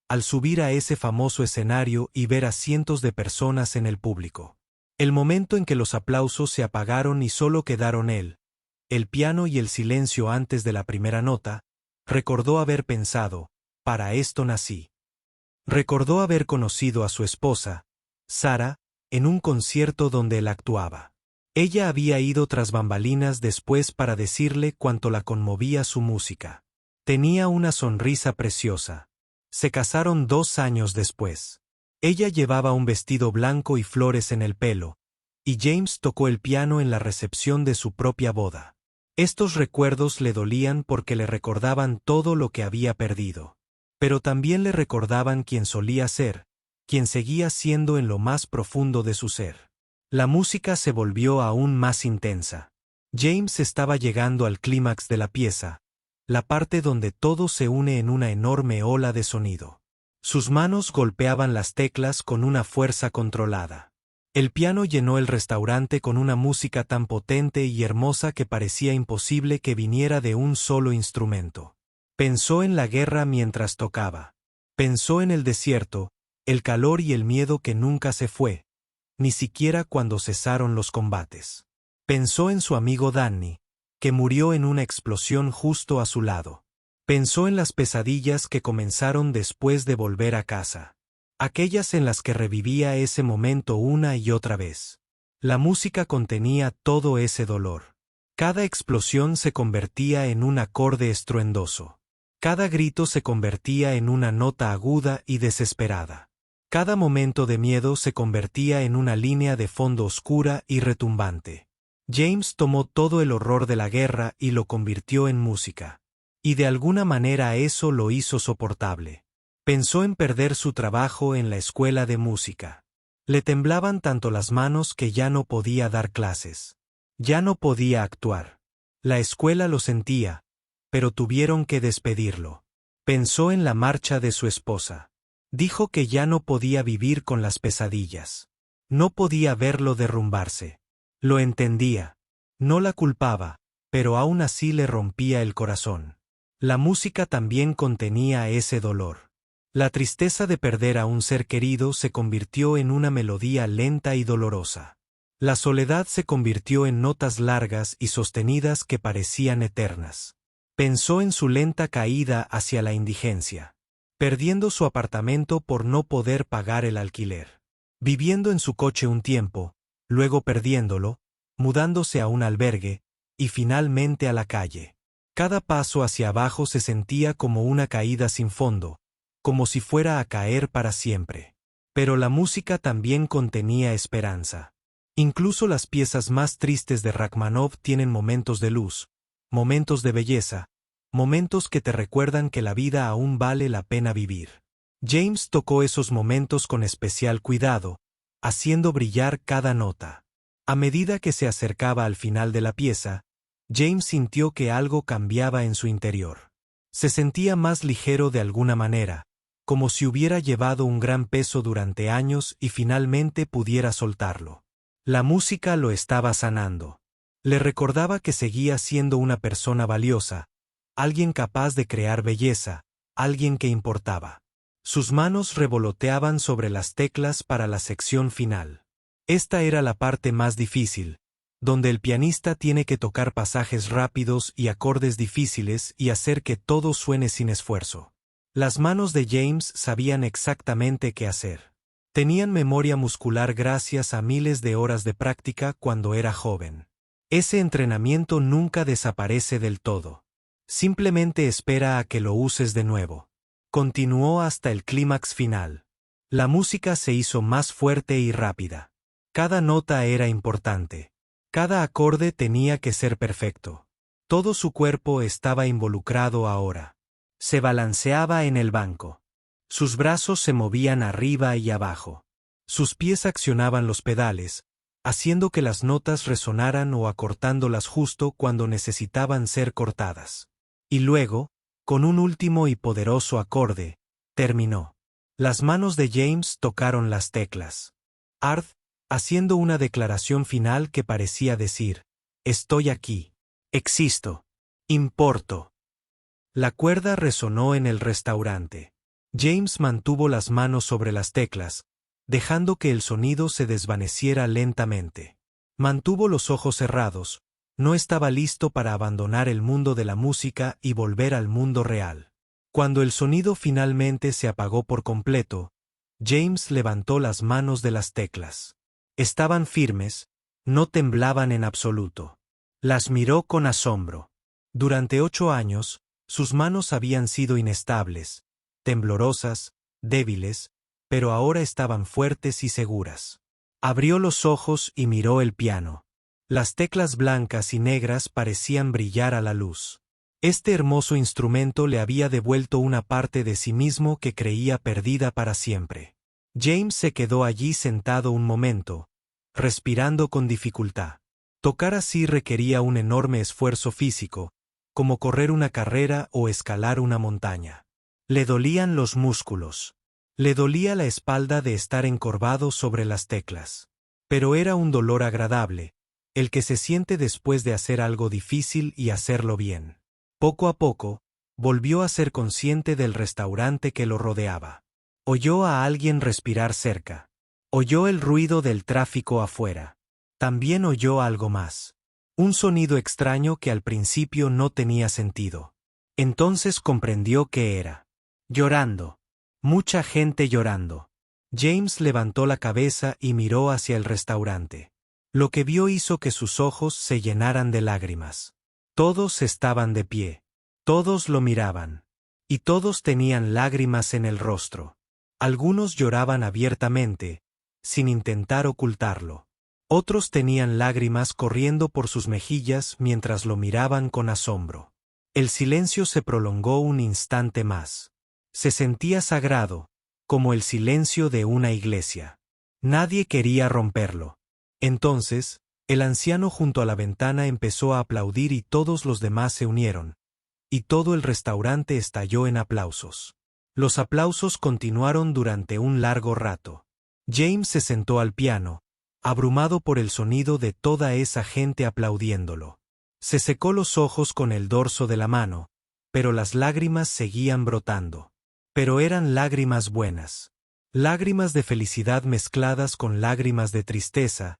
al subir a ese famoso escenario y ver a cientos de personas en el público. El momento en que los aplausos se apagaron y solo quedaron él, el piano y el silencio antes de la primera nota, recordó haber pensado, para esto nací. Recordó haber conocido a su esposa, Sara, en un concierto donde él actuaba. Ella había ido tras bambalinas después para decirle cuánto la conmovía su música. Tenía una sonrisa preciosa. Se casaron 2 años después. Ella llevaba un vestido blanco y flores en el pelo, y James tocó el piano en la recepción de su propia boda. Estos recuerdos le dolían porque le recordaban todo lo que había perdido. Pero también le recordaban quién solía ser, quien seguía siendo en lo más profundo de su ser. La música se volvió aún más intensa. James estaba llegando al clímax de la pieza, la parte donde todo se une en una enorme ola de sonido. Sus manos golpeaban las teclas con una fuerza controlada. El piano llenó el restaurante con una música tan potente y hermosa que parecía imposible que viniera de un solo instrumento. Pensó en la guerra mientras tocaba. Pensó en el desierto, el calor y el miedo que nunca se fue, ni siquiera cuando cesaron los combates. Pensó en su amigo Danny, que murió en una explosión justo a su lado. Pensó en las pesadillas que comenzaron después de volver a casa. Aquellas en las que revivía ese momento una y otra vez. La música contenía todo ese dolor. Cada explosión se convertía en un acorde estruendoso. Cada grito se convertía en una nota aguda y desesperada. Cada momento de miedo se convertía en una línea de fondo oscura y retumbante. James tomó todo el horror de la guerra y lo convirtió en música. Y de alguna manera eso lo hizo soportable. Pensó en perder su trabajo en la escuela de música. Le temblaban tanto las manos que ya no podía dar clases. Ya no podía actuar. La escuela lo sentía, pero tuvieron que despedirlo. Pensó en la marcha de su esposa. Dijo que ya no podía vivir con las pesadillas. No podía verlo derrumbarse. Lo entendía. No la culpaba, pero aún así le rompía el corazón. La música también contenía ese dolor. La tristeza de perder a un ser querido se convirtió en una melodía lenta y dolorosa. La soledad se convirtió en notas largas y sostenidas que parecían eternas. Pensó en su lenta caída hacia la indigencia. Perdiendo su apartamento por no poder pagar el alquiler. Viviendo en su coche un tiempo, luego perdiéndolo, mudándose a un albergue, y finalmente a la calle. Cada paso hacia abajo se sentía como una caída sin fondo, como si fuera a caer para siempre. Pero la música también contenía esperanza. Incluso las piezas más tristes de Rachmaninoff tienen momentos de luz, momentos de belleza, momentos que te recuerdan que la vida aún vale la pena vivir. James tocó esos momentos con especial cuidado, haciendo brillar cada nota. A medida que se acercaba al final de la pieza, James sintió que algo cambiaba en su interior. Se sentía más ligero de alguna manera, como si hubiera llevado un gran peso durante años y finalmente pudiera soltarlo. La música lo estaba sanando. Le recordaba que seguía siendo una persona valiosa, alguien capaz de crear belleza, alguien que importaba. Sus manos revoloteaban sobre las teclas para la sección final. Esta era la parte más difícil, donde el pianista tiene que tocar pasajes rápidos y acordes difíciles y hacer que todo suene sin esfuerzo. Las manos de James sabían exactamente qué hacer. Tenían memoria muscular gracias a miles de horas de práctica cuando era joven. Ese entrenamiento nunca desaparece del todo. Simplemente espera a que lo uses de nuevo. Continuó hasta el clímax final. La música se hizo más fuerte y rápida. Cada nota era importante. Cada acorde tenía que ser perfecto. Todo su cuerpo estaba involucrado ahora. Se balanceaba en el banco. Sus brazos se movían arriba y abajo. Sus pies accionaban los pedales, haciendo que las notas resonaran o acortándolas justo cuando necesitaban ser cortadas. Y luego, con un último y poderoso acorde, terminó. Las manos de James tocaron las teclas. Art, haciendo una declaración final que parecía decir, «Estoy aquí. Existo. Importo». La cuerda resonó en el restaurante. James mantuvo las manos sobre las teclas, dejando que el sonido se desvaneciera lentamente. Mantuvo los ojos cerrados, No estaba listo para abandonar el mundo de la música y volver al mundo real. Cuando el sonido finalmente se apagó por completo, James levantó las manos de las teclas. Estaban firmes, no temblaban en absoluto. Las miró con asombro. Durante 8 años, sus manos habían sido inestables, temblorosas, débiles, pero ahora estaban fuertes y seguras. Abrió los ojos y miró el piano. Las teclas blancas y negras parecían brillar a la luz. Este hermoso instrumento le había devuelto una parte de sí mismo que creía perdida para siempre. James se quedó allí sentado un momento, respirando con dificultad. Tocar así requería un enorme esfuerzo físico, como correr una carrera o escalar una montaña. Le dolían los músculos. Le dolía la espalda de estar encorvado sobre las teclas. Pero era un dolor agradable, el que se siente después de hacer algo difícil y hacerlo bien. Poco a poco, volvió a ser consciente del restaurante que lo rodeaba. Oyó a alguien respirar cerca. Oyó el ruido del tráfico afuera. También oyó algo más. Un sonido extraño que al principio no tenía sentido. Entonces comprendió qué era. Llorando. Mucha gente llorando. James levantó la cabeza y miró hacia el restaurante. Lo que vio hizo que sus ojos se llenaran de lágrimas. Todos estaban de pie. Todos lo miraban. Y todos tenían lágrimas en el rostro. Algunos lloraban abiertamente, sin intentar ocultarlo. Otros tenían lágrimas corriendo por sus mejillas mientras lo miraban con asombro. El silencio se prolongó un instante más. Se sentía sagrado, como el silencio de una iglesia. Nadie quería romperlo. Entonces, el anciano junto a la ventana empezó a aplaudir y todos los demás se unieron, y todo el restaurante estalló en aplausos. Los aplausos continuaron durante un largo rato. James se sentó al piano, abrumado por el sonido de toda esa gente aplaudiéndolo. Se secó los ojos con el dorso de la mano, pero las lágrimas seguían brotando. Pero eran lágrimas buenas. Lágrimas de felicidad mezcladas con lágrimas de tristeza,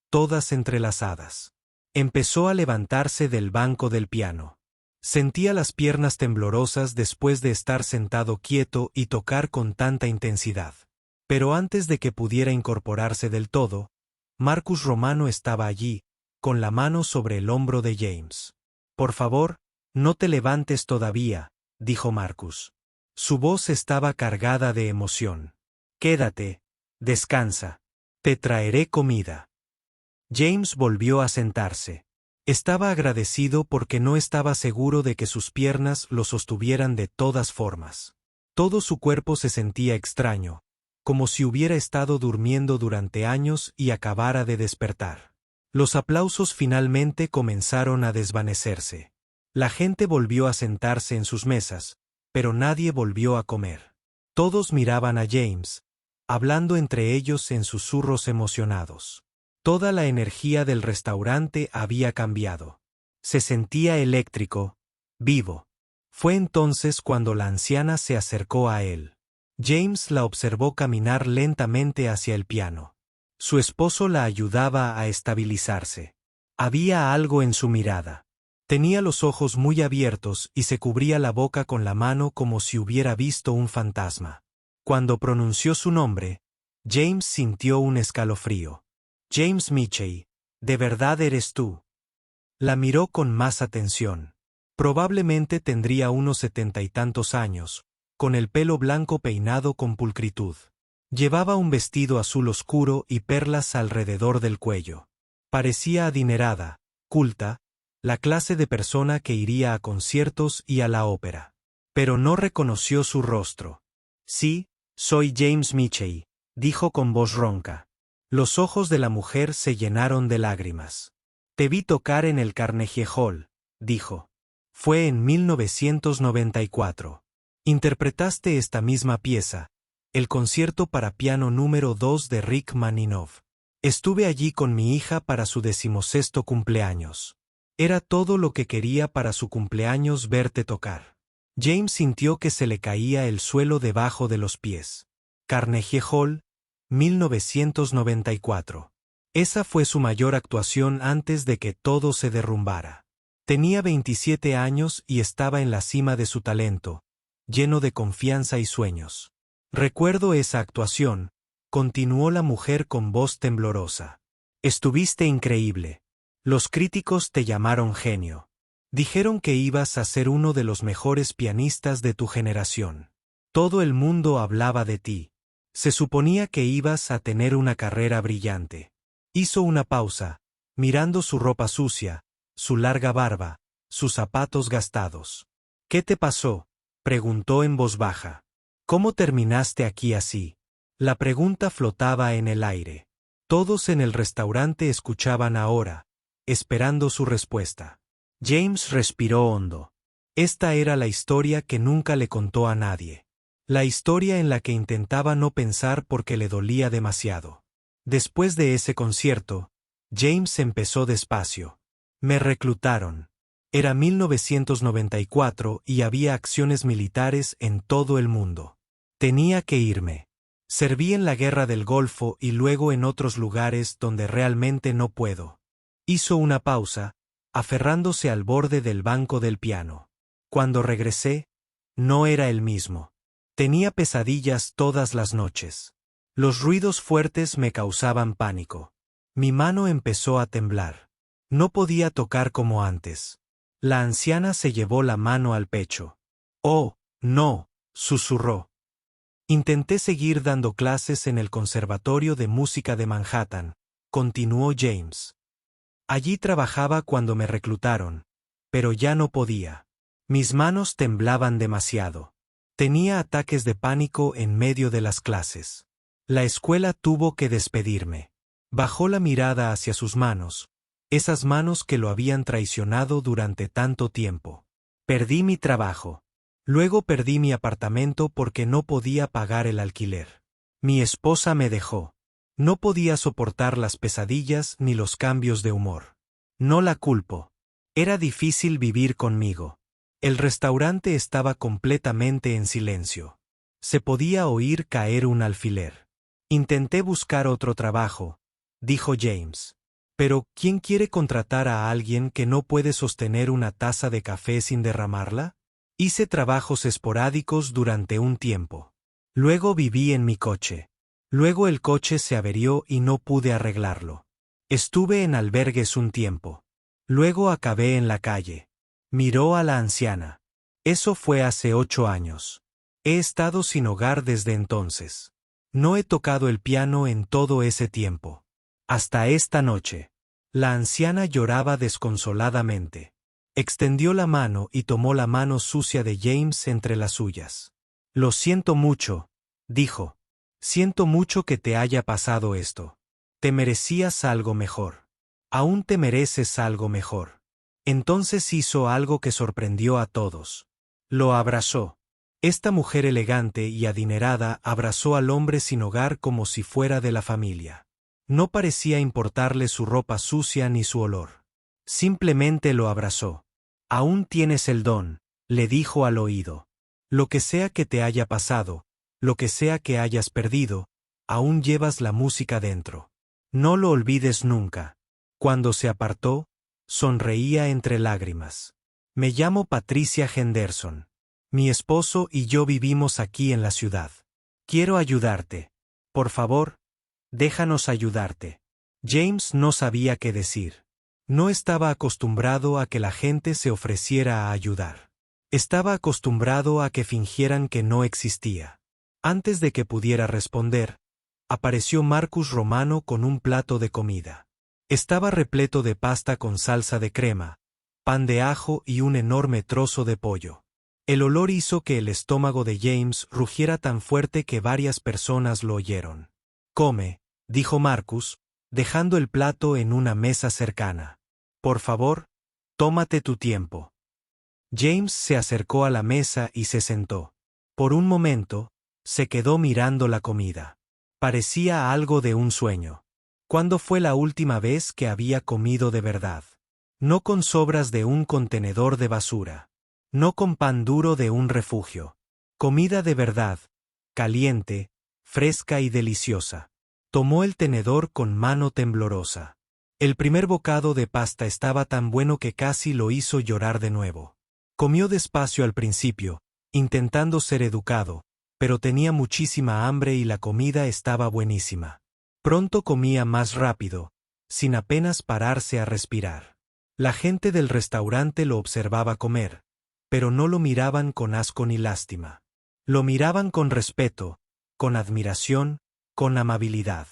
todas entrelazadas. Empezó a levantarse del banco del piano. Sentía las piernas temblorosas después de estar sentado quieto y tocar con tanta intensidad. Pero antes de que pudiera incorporarse del todo, Marcus Romano estaba allí, con la mano sobre el hombro de James. «Por favor, no te levantes todavía», dijo Marcus. Su voz estaba cargada de emoción. «Quédate, descansa. Te traeré comida». James volvió a sentarse. Estaba agradecido porque no estaba seguro de que sus piernas lo sostuvieran de todas formas. Todo su cuerpo se sentía extraño, como si hubiera estado durmiendo durante años y acabara de despertar. Los aplausos finalmente comenzaron a desvanecerse. La gente volvió a sentarse en sus mesas, pero nadie volvió a comer. Todos miraban a James, hablando entre ellos en susurros emocionados. Toda la energía del restaurante había cambiado. Se sentía eléctrico, vivo. Fue entonces cuando la anciana se acercó a él. James la observó caminar lentamente hacia el piano. Su esposo la ayudaba a estabilizarse. Había algo en su mirada. Tenía los ojos muy abiertos y se cubría la boca con la mano como si hubiera visto un fantasma. Cuando pronunció su nombre, James sintió un escalofrío. «James Michey, ¿de verdad eres tú?» La miró con más atención. Probablemente tendría unos 70 y tantos años, con el pelo blanco peinado con pulcritud. Llevaba un vestido azul oscuro y perlas alrededor del cuello. Parecía adinerada, culta, la clase de persona que iría a conciertos y a la ópera. Pero no reconoció su rostro. «Sí, soy James Michey», dijo con voz ronca. Los ojos de la mujer se llenaron de lágrimas. «Te vi tocar en el Carnegie Hall», dijo. «Fue en 1994. Interpretaste esta misma pieza, el concierto para piano número 2 de Rachmaninoff. Estuve allí con mi hija para su 16º cumpleaños. Era todo lo que quería para su cumpleaños verte tocar». James sintió que se le caía el suelo debajo de los pies. Carnegie Hall, 1994. Esa fue su mayor actuación antes de que todo se derrumbara. Tenía 27 años y estaba en la cima de su talento, lleno de confianza y sueños. Recuerdo esa actuación, continuó la mujer con voz temblorosa. Estuviste increíble. Los críticos te llamaron genio. Dijeron que ibas a ser uno de los mejores pianistas de tu generación. Todo el mundo hablaba de ti. Se suponía que ibas a tener una carrera brillante. Hizo una pausa, mirando su ropa sucia, su larga barba, sus zapatos gastados. ¿Qué te pasó?, preguntó en voz baja. ¿Cómo terminaste aquí así? La pregunta flotaba en el aire. Todos en el restaurante escuchaban ahora, esperando su respuesta. James respiró hondo. Esta era la historia que nunca le contó a nadie. La historia en la que intentaba no pensar porque le dolía demasiado. Después de ese concierto, James empezó despacio. Me reclutaron. Era 1994 y había acciones militares en todo el mundo. Tenía que irme. Serví en la Guerra del Golfo y luego en otros lugares donde realmente no puedo. Hizo una pausa, aferrándose al borde del banco del piano. Cuando regresé, no era el mismo. Tenía pesadillas todas las noches. Los ruidos fuertes me causaban pánico. Mi mano empezó a temblar. No podía tocar como antes. La anciana se llevó la mano al pecho. «Oh, no», susurró. Intenté seguir dando clases en el Conservatorio de Música de Manhattan, continuó James. Allí trabajaba cuando me reclutaron, pero ya no podía. Mis manos temblaban demasiado. Tenía ataques de pánico en medio de las clases. La escuela tuvo que despedirme. Bajó la mirada hacia sus manos, esas manos que lo habían traicionado durante tanto tiempo. Perdí mi trabajo. Luego perdí mi apartamento porque no podía pagar el alquiler. Mi esposa me dejó. No podía soportar las pesadillas ni los cambios de humor. No la culpo. Era difícil vivir conmigo. El restaurante estaba completamente en silencio. Se podía oír caer un alfiler. Intenté buscar otro trabajo, dijo James. Pero, ¿quién quiere contratar a alguien que no puede sostener una taza de café sin derramarla? Hice trabajos esporádicos durante un tiempo. Luego viví en mi coche. Luego el coche se averió y no pude arreglarlo. Estuve en albergues un tiempo. Luego acabé en la calle. Miró a la anciana. Eso fue hace 8 años. He estado sin hogar desde entonces. No he tocado el piano en todo ese tiempo. Hasta esta noche. La anciana lloraba desconsoladamente. Extendió la mano y tomó la mano sucia de James entre las suyas. Lo siento mucho, dijo. Siento mucho que te haya pasado esto. Te merecías algo mejor. Aún te mereces algo mejor. Entonces hizo algo que sorprendió a todos. Lo abrazó. Esta mujer elegante y adinerada abrazó al hombre sin hogar como si fuera de la familia. No parecía importarle su ropa sucia ni su olor. Simplemente lo abrazó. Aún tienes el don, le dijo al oído. Lo que sea que te haya pasado, lo que sea que hayas perdido, aún llevas la música dentro. No lo olvides nunca. Cuando se apartó, sonreía entre lágrimas. Me llamo Patricia Henderson. Mi esposo y yo vivimos aquí en la ciudad. Quiero ayudarte. Por favor, déjanos ayudarte. James no sabía qué decir. No estaba acostumbrado a que la gente se ofreciera a ayudar. Estaba acostumbrado a que fingieran que no existía. Antes de que pudiera responder, apareció Marcus Romano con un plato de comida. Estaba repleto de pasta con salsa de crema, pan de ajo y un enorme trozo de pollo. El olor hizo que el estómago de James rugiera tan fuerte que varias personas lo oyeron. «Come», dijo Marcus, dejando el plato en una mesa cercana. «Por favor, tómate tu tiempo». James se acercó a la mesa y se sentó. Por un momento, se quedó mirando la comida. Parecía algo de un sueño. ¿Cuándo fue la última vez que había comido de verdad? No con sobras de un contenedor de basura. No con pan duro de un refugio. Comida de verdad, caliente, fresca y deliciosa. Tomó el tenedor con mano temblorosa. El primer bocado de pasta estaba tan bueno que casi lo hizo llorar de nuevo. Comió despacio al principio, intentando ser educado, pero tenía muchísima hambre y la comida estaba buenísima. Pronto comía más rápido, sin apenas pararse a respirar. La gente del restaurante lo observaba comer, pero no lo miraban con asco ni lástima. Lo miraban con respeto, con admiración, con amabilidad.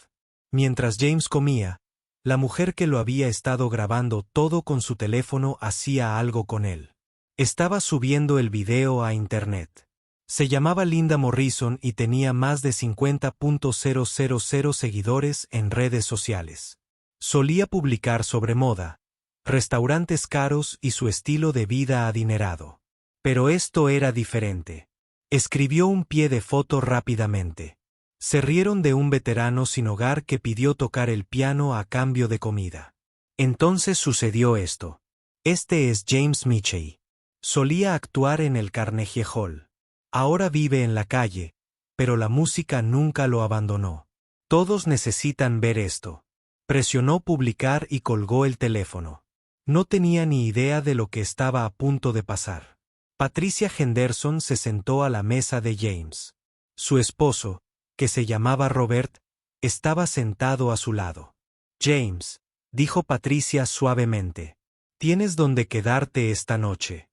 Mientras James comía, la mujer que lo había estado grabando todo con su teléfono hacía algo con él. Estaba subiendo el video a internet. Se llamaba Linda Morrison y tenía más de 50.000 seguidores en redes sociales. Solía publicar sobre moda, restaurantes caros y su estilo de vida adinerado. Pero esto era diferente. Escribió un pie de foto rápidamente. Se rieron de un veterano sin hogar que pidió tocar el piano a cambio de comida. Entonces sucedió esto. Este es James Michey. Solía actuar en el Carnegie Hall. Ahora vive en la calle, pero la música nunca lo abandonó. Todos necesitan ver esto. Presionó publicar y colgó el teléfono. No tenía ni idea de lo que estaba a punto de pasar. Patricia Henderson se sentó a la mesa de James. Su esposo, que se llamaba Robert, estaba sentado a su lado. James, dijo Patricia suavemente, tienes donde quedarte esta noche.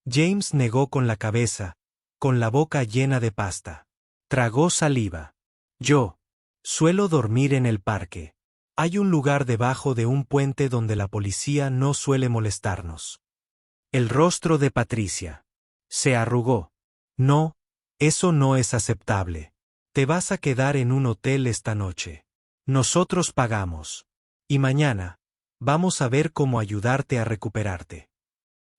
James negó con la cabeza, con la boca llena de pasta. Tragó saliva. Yo suelo dormir en el parque. Hay un lugar debajo de un puente donde la policía no suele molestarnos. El rostro de Patricia se arrugó. No, eso no es aceptable. Te vas a quedar en un hotel esta noche. Nosotros pagamos. Y mañana, vamos a ver cómo ayudarte a recuperarte.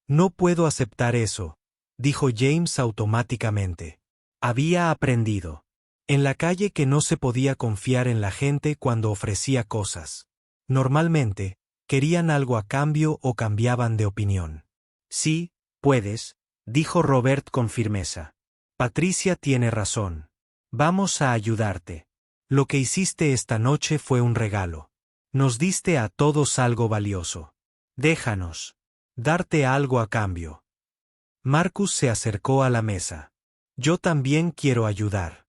No puedo aceptar eso, dijo James automáticamente. Había aprendido. En la calle que no se podía confiar en la gente cuando ofrecía cosas. Normalmente, querían algo a cambio o cambiaban de opinión. Sí, puedes, dijo Robert con firmeza. Patricia tiene razón. Vamos a ayudarte. Lo que hiciste esta noche fue un regalo. Nos diste a todos algo valioso. Déjanos darte algo a cambio. Marcus se acercó a la mesa. Yo también quiero ayudar.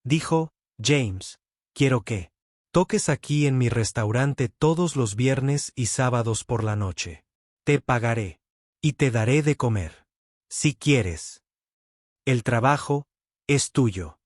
Dijo, James, quiero que toques aquí en mi restaurante todos los viernes y sábados por la noche. Te pagaré. Y te daré de comer. Si quieres. El trabajo es tuyo.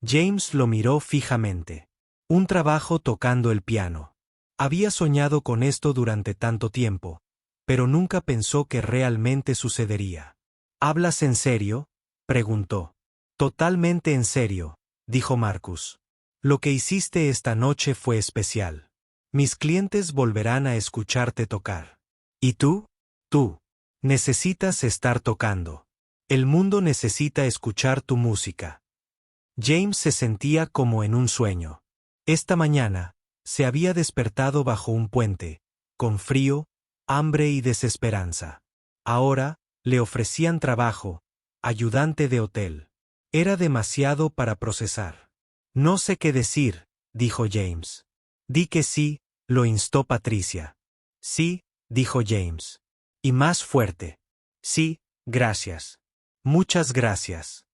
James lo miró fijamente. Un trabajo tocando el piano. Había soñado con esto durante tanto tiempo, pero nunca pensó que realmente sucedería. ¿Hablas en serio?, preguntó. Totalmente en serio, dijo Marcus. Lo que hiciste esta noche fue especial. Mis clientes volverán a escucharte tocar. ¿Y tú? Tú. Necesitas estar tocando. El mundo necesita escuchar tu música. James se sentía como en un sueño. Esta mañana, se había despertado bajo un puente, con frío, hambre y desesperanza. Ahora, le ofrecían trabajo, ayudante de hotel. Era demasiado para procesar. No sé qué decir, dijo James. Di que sí, lo instó Patricia. Sí, dijo James. Y más fuerte. Sí, gracias. Muchas gracias.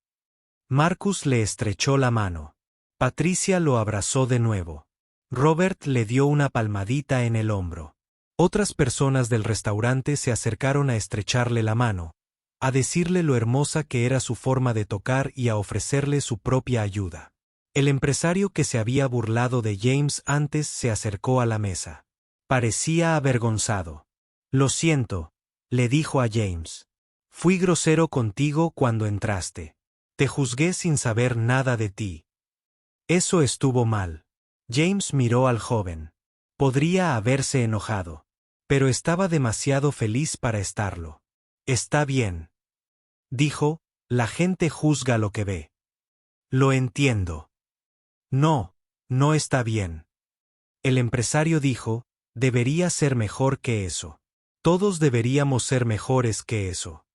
Marcus le estrechó la mano. Patricia lo abrazó de nuevo. Robert le dio una palmadita en el hombro. Otras personas del restaurante se acercaron a estrecharle la mano, a decirle lo hermosa que era su forma de tocar y a ofrecerle su propia ayuda. El empresario que se había burlado de James antes se acercó a la mesa. Parecía avergonzado. Lo siento, le dijo a James. Fui grosero contigo cuando entraste. Te juzgué sin saber nada de ti. Eso estuvo mal. James miró al joven. Podría haberse enojado, pero estaba demasiado feliz para estarlo. Está bien. Dijo, la gente juzga lo que ve. Lo entiendo. No, no está bien. El empresario dijo, debería ser mejor que eso. Todos deberíamos ser mejores que eso.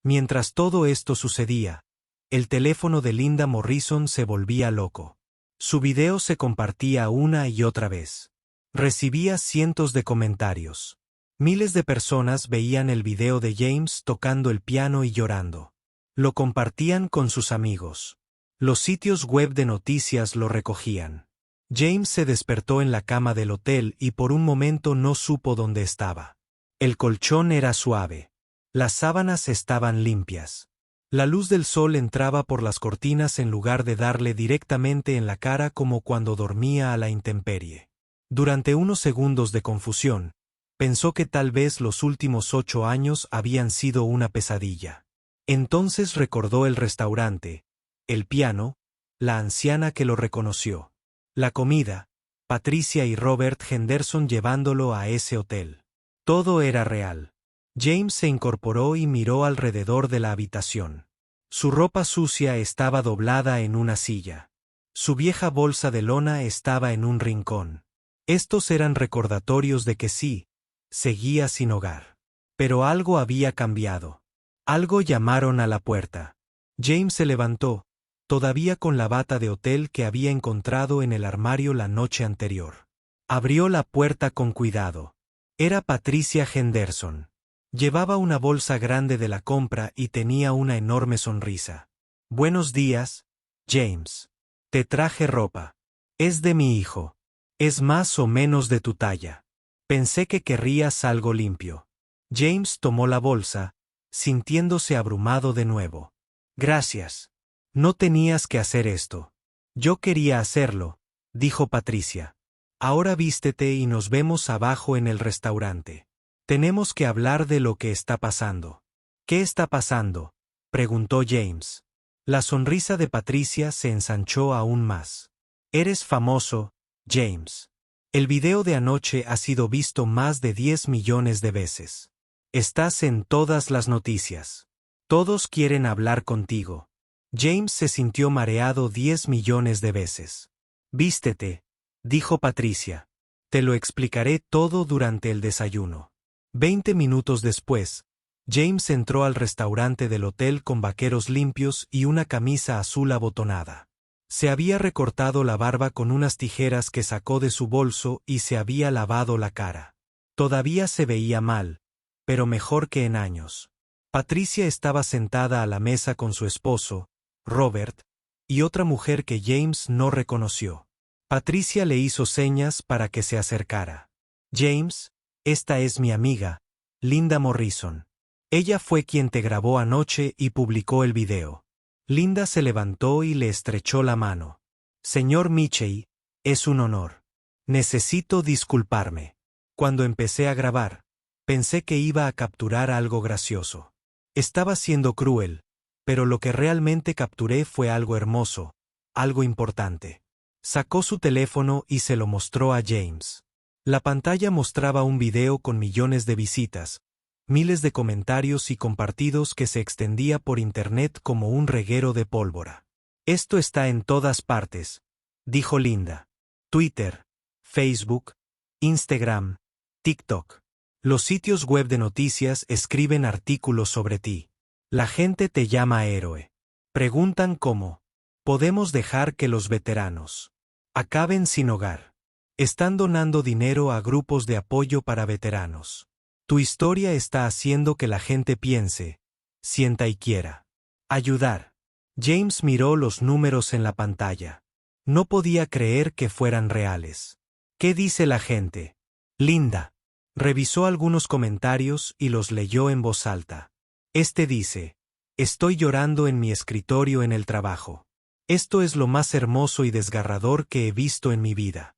Mientras todo esto sucedía, el teléfono de Linda Morrison se volvía loco. Su video se compartía una y otra vez. Recibía cientos de comentarios. Miles de personas veían el video de James tocando el piano y llorando. Lo compartían con sus amigos. Los sitios web de noticias lo recogían. James se despertó en la cama del hotel y por un momento no supo dónde estaba. El colchón era suave. Las sábanas estaban limpias. La luz del sol entraba por las cortinas en lugar de darle directamente en la cara como cuando dormía a la intemperie. Durante unos segundos de confusión, pensó que tal vez los últimos 8 años habían sido una pesadilla. Entonces recordó el restaurante, el piano, la anciana que lo reconoció. La comida, Patricia y Robert Henderson llevándolo a ese hotel. Todo era real. James se incorporó y miró alrededor de la habitación. Su ropa sucia estaba doblada en una silla. Su vieja bolsa de lona estaba en un rincón. Estos eran recordatorios de que sí, seguía sin hogar. Pero algo había cambiado. Algo llamaron a la puerta. James se levantó, todavía con la bata de hotel que había encontrado en el armario la noche anterior. Abrió la puerta con cuidado. Era Patricia Henderson. Llevaba una bolsa grande de la compra y tenía una enorme sonrisa. Buenos días, James. Te traje ropa. Es de mi hijo. Es más o menos de tu talla. Pensé que querrías algo limpio. James tomó la bolsa, sintiéndose abrumado de nuevo. Gracias. No tenías que hacer esto. Yo quería hacerlo, dijo Patricia. Ahora vístete y nos vemos abajo en el restaurante. Tenemos que hablar de lo que está pasando. ¿Qué está pasando?, preguntó James. La sonrisa de Patricia se ensanchó aún más. Eres famoso, James. El video de anoche ha sido visto más de 10 millones de veces. Estás en todas las noticias. Todos quieren hablar contigo. James se sintió mareado 10 millones de veces. Vístete, dijo Patricia. Te lo explicaré todo durante el desayuno. 20 minutos después, James entró al restaurante del hotel con vaqueros limpios y una camisa azul abotonada. Se había recortado la barba con unas tijeras que sacó de su bolso y se había lavado la cara. Todavía se veía mal, pero mejor que en años. Patricia estaba sentada a la mesa con su esposo, Robert, y otra mujer que James no reconoció. Patricia le hizo señas para que se acercara. James, esta es mi amiga, Linda Morrison. Ella fue quien te grabó anoche y publicó el video. Linda se levantó y le estrechó la mano. Señor Mitchell, es un honor. Necesito disculparme. Cuando empecé a grabar, pensé que iba a capturar algo gracioso. Estaba siendo cruel, pero lo que realmente capturé fue algo hermoso, algo importante. Sacó su teléfono y se lo mostró a James. La pantalla mostraba un video con millones de visitas, miles de comentarios y compartidos que se extendía por internet como un reguero de pólvora. Esto está en todas partes, dijo Linda. Twitter, Facebook, Instagram, TikTok. Los sitios web de noticias escriben artículos sobre ti. La gente te llama héroe. Preguntan cómo podemos dejar que los veteranos acaben sin hogar. Están donando dinero a grupos de apoyo para veteranos. Tu historia está haciendo que la gente piense, sienta y quiera ayudar. James miró los números en la pantalla. No podía creer que fueran reales. ¿Qué dice la gente? Linda. Revisó algunos comentarios y los leyó en voz alta. Este dice: estoy llorando en mi escritorio en el trabajo. Esto es lo más hermoso y desgarrador que he visto en mi vida.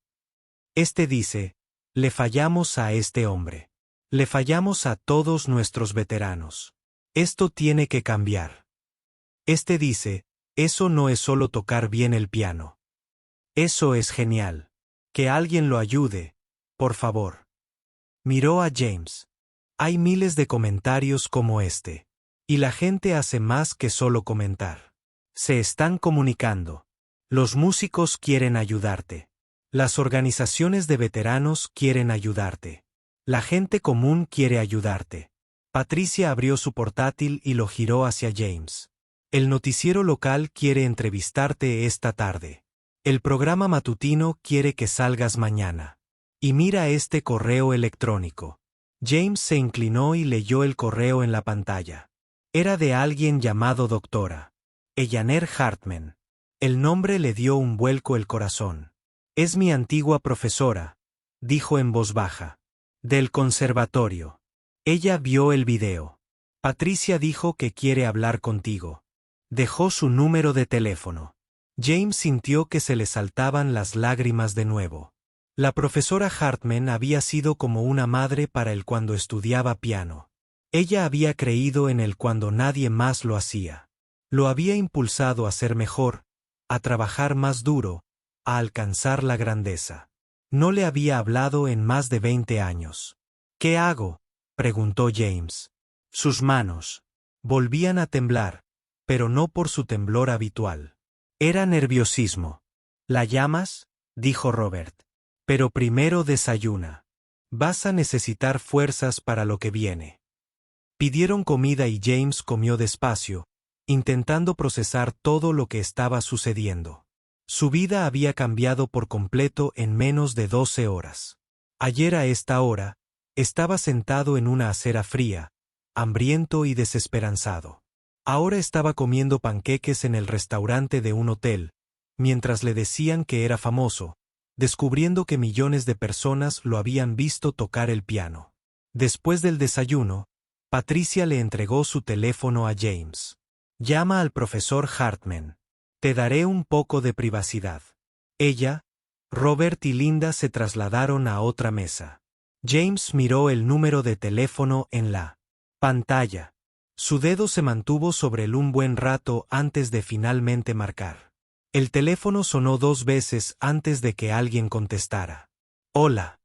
Este dice: le fallamos a este hombre. Le fallamos a todos nuestros veteranos. Esto tiene que cambiar. Este dice: eso no es solo tocar bien el piano. Eso es genial. Que alguien lo ayude, por favor. Miró a James. Hay miles de comentarios como este. Y la gente hace más que solo comentar. Se están comunicando. Los músicos quieren ayudarte. Las organizaciones de veteranos quieren ayudarte. La gente común quiere ayudarte. Patricia abrió su portátil y lo giró hacia James. El noticiero local quiere entrevistarte esta tarde. El programa matutino quiere que salgas mañana. Y mira este correo electrónico. James se inclinó y leyó el correo en la pantalla. Era de alguien llamado doctora Eleanor Hartman. El nombre le dio un vuelco el corazón. Es mi antigua profesora, dijo en voz baja. Del conservatorio. Ella vio el video. Patricia dijo que quiere hablar contigo. Dejó su número de teléfono. James sintió que se le saltaban las lágrimas de nuevo. La profesora Hartman había sido como una madre para él cuando estudiaba piano. Ella había creído en él cuando nadie más lo hacía. Lo había impulsado a ser mejor, a trabajar más duro, a alcanzar la grandeza. No le había hablado en más de 20 años. ¿Qué hago?, preguntó James. Sus manos volvían a temblar, pero no por su temblor habitual. Era nerviosismo. ¿La llamas?, dijo Robert. Pero primero desayuna. Vas a necesitar fuerzas para lo que viene. Pidieron comida y James comió despacio, intentando procesar todo lo que estaba sucediendo. Su vida había cambiado por completo en menos de 12 horas. Ayer a esta hora, estaba sentado en una acera fría, hambriento y desesperanzado. Ahora estaba comiendo panqueques en el restaurante de un hotel, mientras le decían que era famoso, descubriendo que millones de personas lo habían visto tocar el piano. Después del desayuno, Patricia le entregó su teléfono a James. Llama al profesor Hartman. Te daré un poco de privacidad. Ella, Robert y Linda se trasladaron a otra mesa. James miró el número de teléfono en la pantalla. Su dedo se mantuvo sobre él un buen rato antes de finalmente marcar. El teléfono sonó 2 veces antes de que alguien contestara. Hola.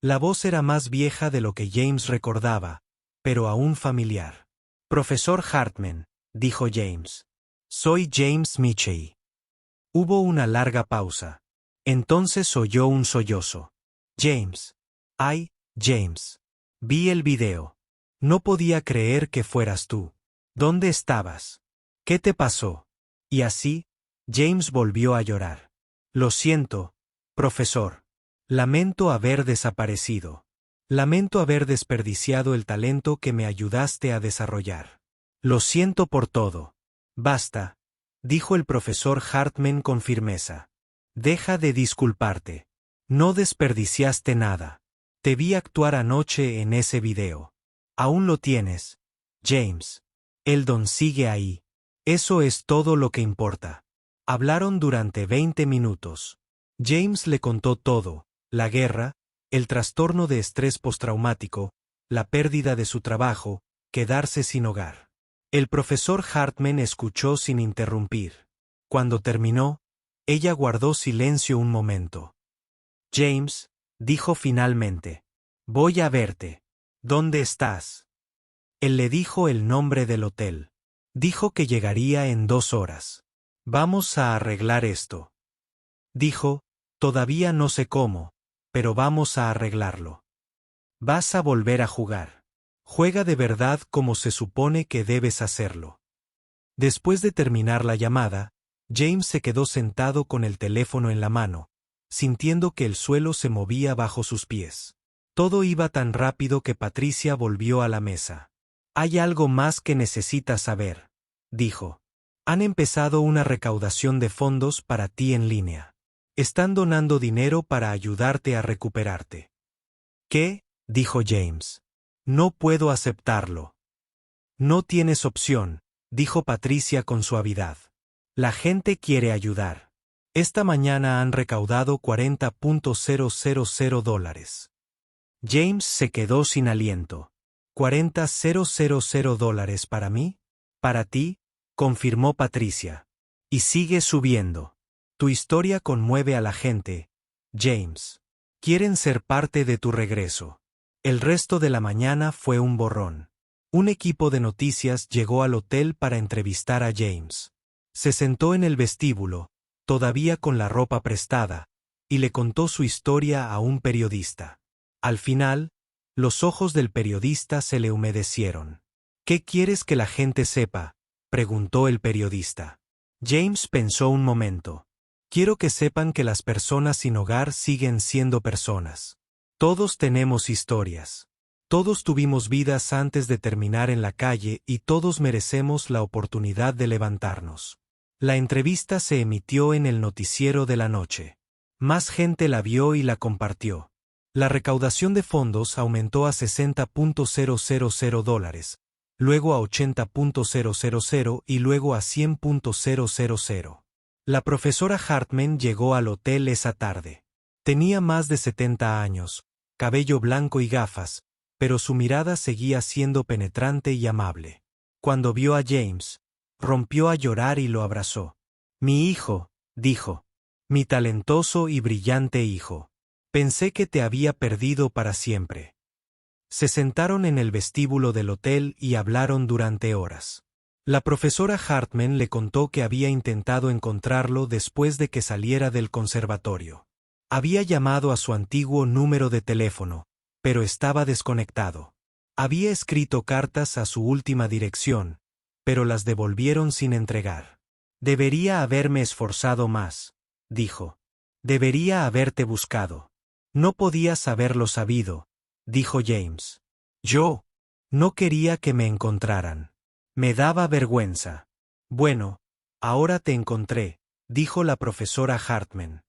La voz era más vieja de lo que James recordaba, pero aún familiar. Profesor Hartman, dijo James. Soy James Mitchell. Hubo una larga pausa. Entonces oyó un sollozo. James. Ay, James. Vi el video. No podía creer que fueras tú. ¿Dónde estabas? ¿Qué te pasó? Y así, James volvió a llorar. Lo siento, profesor. Lamento haber desaparecido. Lamento haber desperdiciado el talento que me ayudaste a desarrollar. Lo siento por todo. Basta, dijo el profesor Hartman con firmeza. Deja de disculparte. No desperdiciaste nada. Te vi actuar anoche en ese video. Aún lo tienes, James. El don sigue ahí. Eso es todo lo que importa. Hablaron durante 20 minutos. James le contó todo: la guerra, el trastorno de estrés postraumático, la pérdida de su trabajo, quedarse sin hogar. El profesor Hartman escuchó sin interrumpir. Cuando terminó, ella guardó silencio un momento. James, dijo finalmente, voy a verte. ¿Dónde estás? Él le dijo el nombre del hotel. Dijo que llegaría en 2 horas. Vamos a arreglar esto. Dijo, todavía no sé cómo, pero vamos a arreglarlo. Vas a volver a jugar. Juega de verdad como se supone que debes hacerlo. Después de terminar la llamada, James se quedó sentado con el teléfono en la mano, sintiendo que el suelo se movía bajo sus pies. Todo iba tan rápido que Patricia volvió a la mesa. Hay algo más que necesitas saber, dijo. Han empezado una recaudación de fondos para ti en línea. Están donando dinero para ayudarte a recuperarte. ¿Qué?, dijo James. No puedo aceptarlo. No tienes opción, dijo Patricia con suavidad. La gente quiere ayudar. Esta mañana han recaudado $40,000. James se quedó sin aliento. $40,000 para mí, para ti, confirmó Patricia. Y sigue subiendo. Tu historia conmueve a la gente, James. Quieren ser parte de tu regreso. El resto de la mañana fue un borrón. Un equipo de noticias llegó al hotel para entrevistar a James. Se sentó en el vestíbulo, todavía con la ropa prestada, y le contó su historia a un periodista. Al final, los ojos del periodista se le humedecieron. ¿Qué quieres que la gente sepa?, preguntó el periodista. James pensó un momento. Quiero que sepan que las personas sin hogar siguen siendo personas. Todos tenemos historias. Todos tuvimos vidas antes de terminar en la calle y todos merecemos la oportunidad de levantarnos. La entrevista se emitió en el noticiero de la noche. Más gente la vio y la compartió. La recaudación de fondos aumentó a $60.000, luego a $80.000 y luego a $100.000. La profesora Hartman llegó al hotel esa tarde. Tenía más de 70 años, cabello blanco y gafas, pero su mirada seguía siendo penetrante y amable. Cuando vio a James, rompió a llorar y lo abrazó. «Mi hijo», dijo. «Mi talentoso y brillante hijo. Pensé que te había perdido para siempre». Se sentaron en el vestíbulo del hotel y hablaron durante horas. La profesora Hartman le contó que había intentado encontrarlo después de que saliera del conservatorio. Había llamado a su antiguo número de teléfono, pero estaba desconectado. Había escrito cartas a su última dirección, pero las devolvieron sin entregar. «Debería haberme esforzado más», dijo. «Debería haberte buscado». «No podías haberlo sabido», dijo James. «Yo no quería que me encontraran. Me daba vergüenza». «Bueno, ahora te encontré», dijo la profesora Hartman.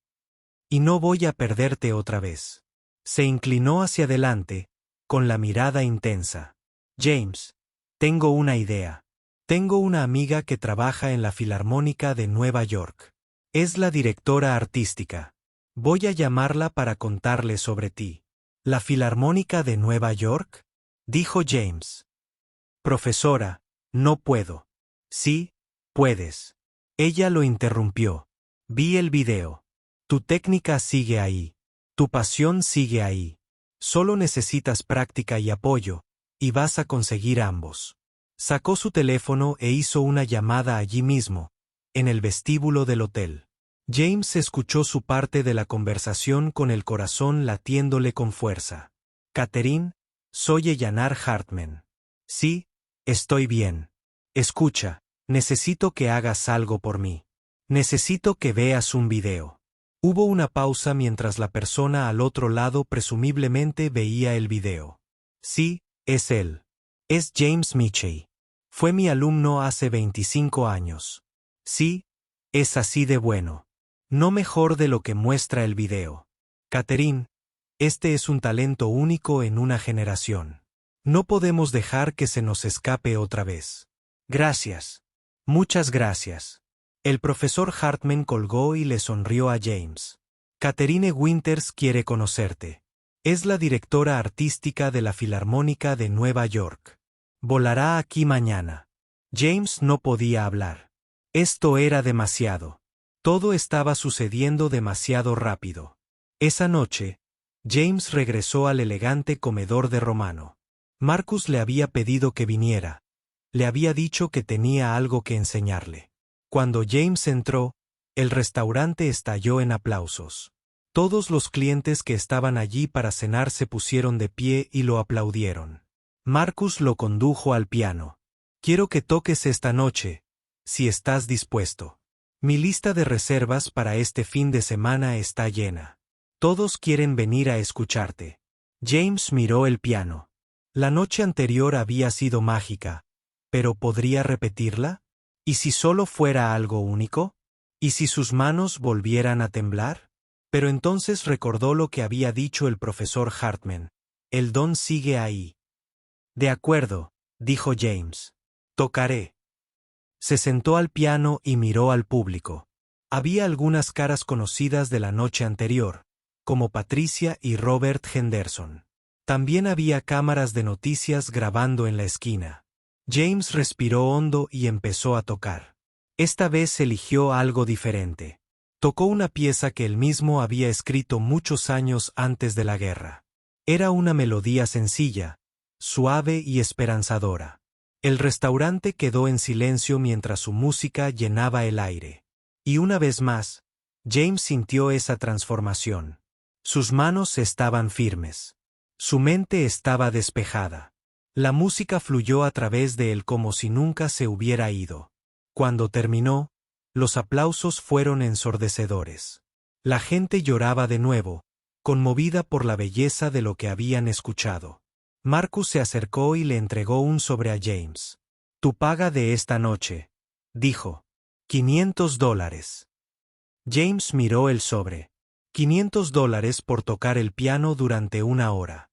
«Y no voy a perderte otra vez». Se inclinó hacia adelante, con la mirada intensa. «James, tengo una idea. Tengo una amiga que trabaja en la Filarmónica de Nueva York. Es la directora artística. Voy a llamarla para contarle sobre ti». «¿La Filarmónica de Nueva York?», dijo James. «Profesora, no puedo». «Sí, puedes». Ella lo interrumpió. «Vi el video. Tu técnica sigue ahí. Tu pasión sigue ahí. Solo necesitas práctica y apoyo, y vas a conseguir ambos». Sacó su teléfono e hizo una llamada allí mismo, en el vestíbulo del hotel. James escuchó su parte de la conversación con el corazón latiéndole con fuerza. «Catherine, soy Eleanor Hartman». «Sí, estoy bien. Escucha, necesito que hagas algo por mí. Necesito que veas un video». Hubo una pausa mientras la persona al otro lado presumiblemente veía el video. «Sí, es él. Es James Michie. Fue mi alumno hace 25 años. Sí, es así de bueno. No mejor de lo que muestra el video. Catherine, este es un talento único en una generación. No podemos dejar que se nos escape otra vez». «Gracias. Muchas gracias». El profesor Hartman colgó y le sonrió a James. «Catherine Winters quiere conocerte. Es la directora artística de la Filarmónica de Nueva York. Volará aquí mañana». James no podía hablar. Esto era demasiado. Todo estaba sucediendo demasiado rápido. Esa noche, James regresó al elegante comedor de Romano. Marcus le había pedido que viniera. Le había dicho que tenía algo que enseñarle. Cuando James entró, el restaurante estalló en aplausos. Todos los clientes que estaban allí para cenar se pusieron de pie y lo aplaudieron. Marcus lo condujo al piano. «Quiero que toques esta noche, si estás dispuesto. Mi lista de reservas para este fin de semana está llena. Todos quieren venir a escucharte». James miró el piano. La noche anterior había sido mágica, pero ¿podría repetirla? ¿Y si solo fuera algo único? ¿Y si sus manos volvieran a temblar? Pero entonces recordó lo que había dicho el profesor Hartman. «El don sigue ahí». «De acuerdo», dijo James. «Tocaré». Se sentó al piano y miró al público. Había algunas caras conocidas de la noche anterior, como Patricia y Robert Henderson. También había cámaras de noticias grabando en la esquina. James respiró hondo y empezó a tocar. Esta vez eligió algo diferente. Tocó una pieza que él mismo había escrito muchos años antes de la guerra. Era una melodía sencilla, suave y esperanzadora. El restaurante quedó en silencio mientras su música llenaba el aire. Y una vez más, James sintió esa transformación. Sus manos estaban firmes. Su mente estaba despejada. La música fluyó a través de él como si nunca se hubiera ido. Cuando terminó, Los aplausos fueron ensordecedores. La gente lloraba de nuevo, conmovida por la belleza de lo que habían escuchado. Marcus se acercó y le entregó un sobre a James. Tu paga de esta noche, dijo. $500. James miró el sobre. $500 por tocar el piano durante 1 hora.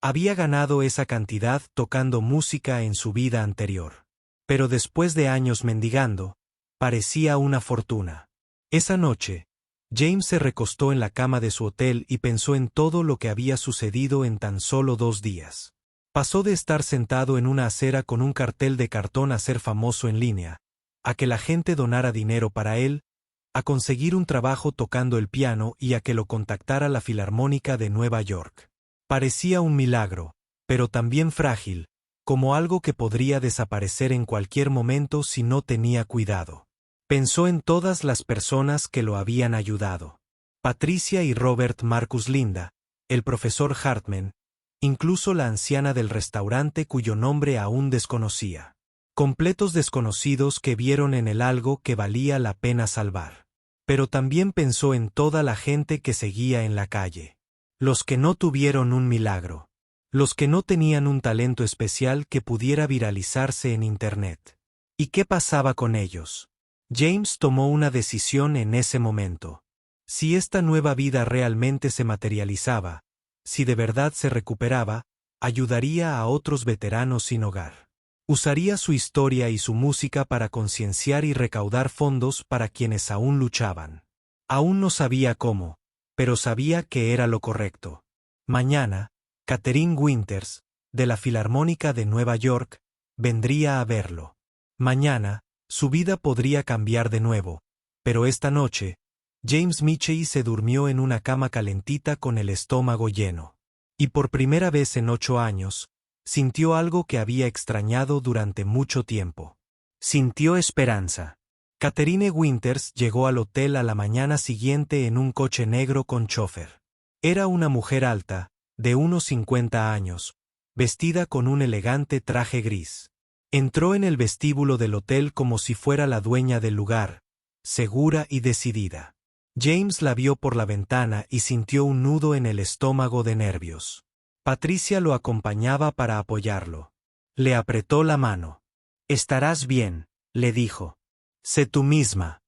Había ganado esa cantidad tocando música en su vida anterior. Pero después de años mendigando, parecía una fortuna. Esa noche, James se recostó en la cama de su hotel y pensó en todo lo que había sucedido en tan solo 2 días. Pasó de estar sentado en una acera con un cartel de cartón a ser famoso en línea, a que la gente donara dinero para él, a conseguir un trabajo tocando el piano y a que lo contactara la Filarmónica de Nueva York. Parecía un milagro, pero también frágil, como algo que podría desaparecer en cualquier momento si no tenía cuidado. Pensó en todas las personas que lo habían ayudado. Patricia y Robert Marcus Linda, el profesor Hartman, incluso la anciana del restaurante cuyo nombre aún desconocía. Completos desconocidos que vieron en él algo que valía la pena salvar. Pero también pensó en toda la gente que seguía en la calle. Los que no tuvieron un milagro. Los que no tenían un talento especial que pudiera viralizarse en Internet. ¿Y qué pasaba con ellos? James tomó una decisión en ese momento. Si esta nueva vida realmente se materializaba, si de verdad se recuperaba, ayudaría a otros veteranos sin hogar. Usaría su historia y su música para concienciar y recaudar fondos para quienes aún luchaban. Aún no sabía cómo, pero sabía que era lo correcto. Mañana, Catherine Winters, de la Filarmónica de Nueva York, vendría a verlo. Mañana, su vida podría cambiar de nuevo, pero esta noche, James Michie se durmió en una cama calentita con el estómago lleno. Y por primera vez en 8 años, sintió algo que había extrañado durante mucho tiempo. Sintió esperanza. Catherine Winters llegó al hotel a la mañana siguiente en un coche negro con chofer. Era una mujer alta, de unos 50 años, vestida con un elegante traje gris. Entró en el vestíbulo del hotel como si fuera la dueña del lugar, segura y decidida. James la vio por la ventana y sintió un nudo en el estómago de nervios. Patricia lo acompañaba para apoyarlo. Le apretó la mano. «Estarás bien», le dijo. «Sé tú misma».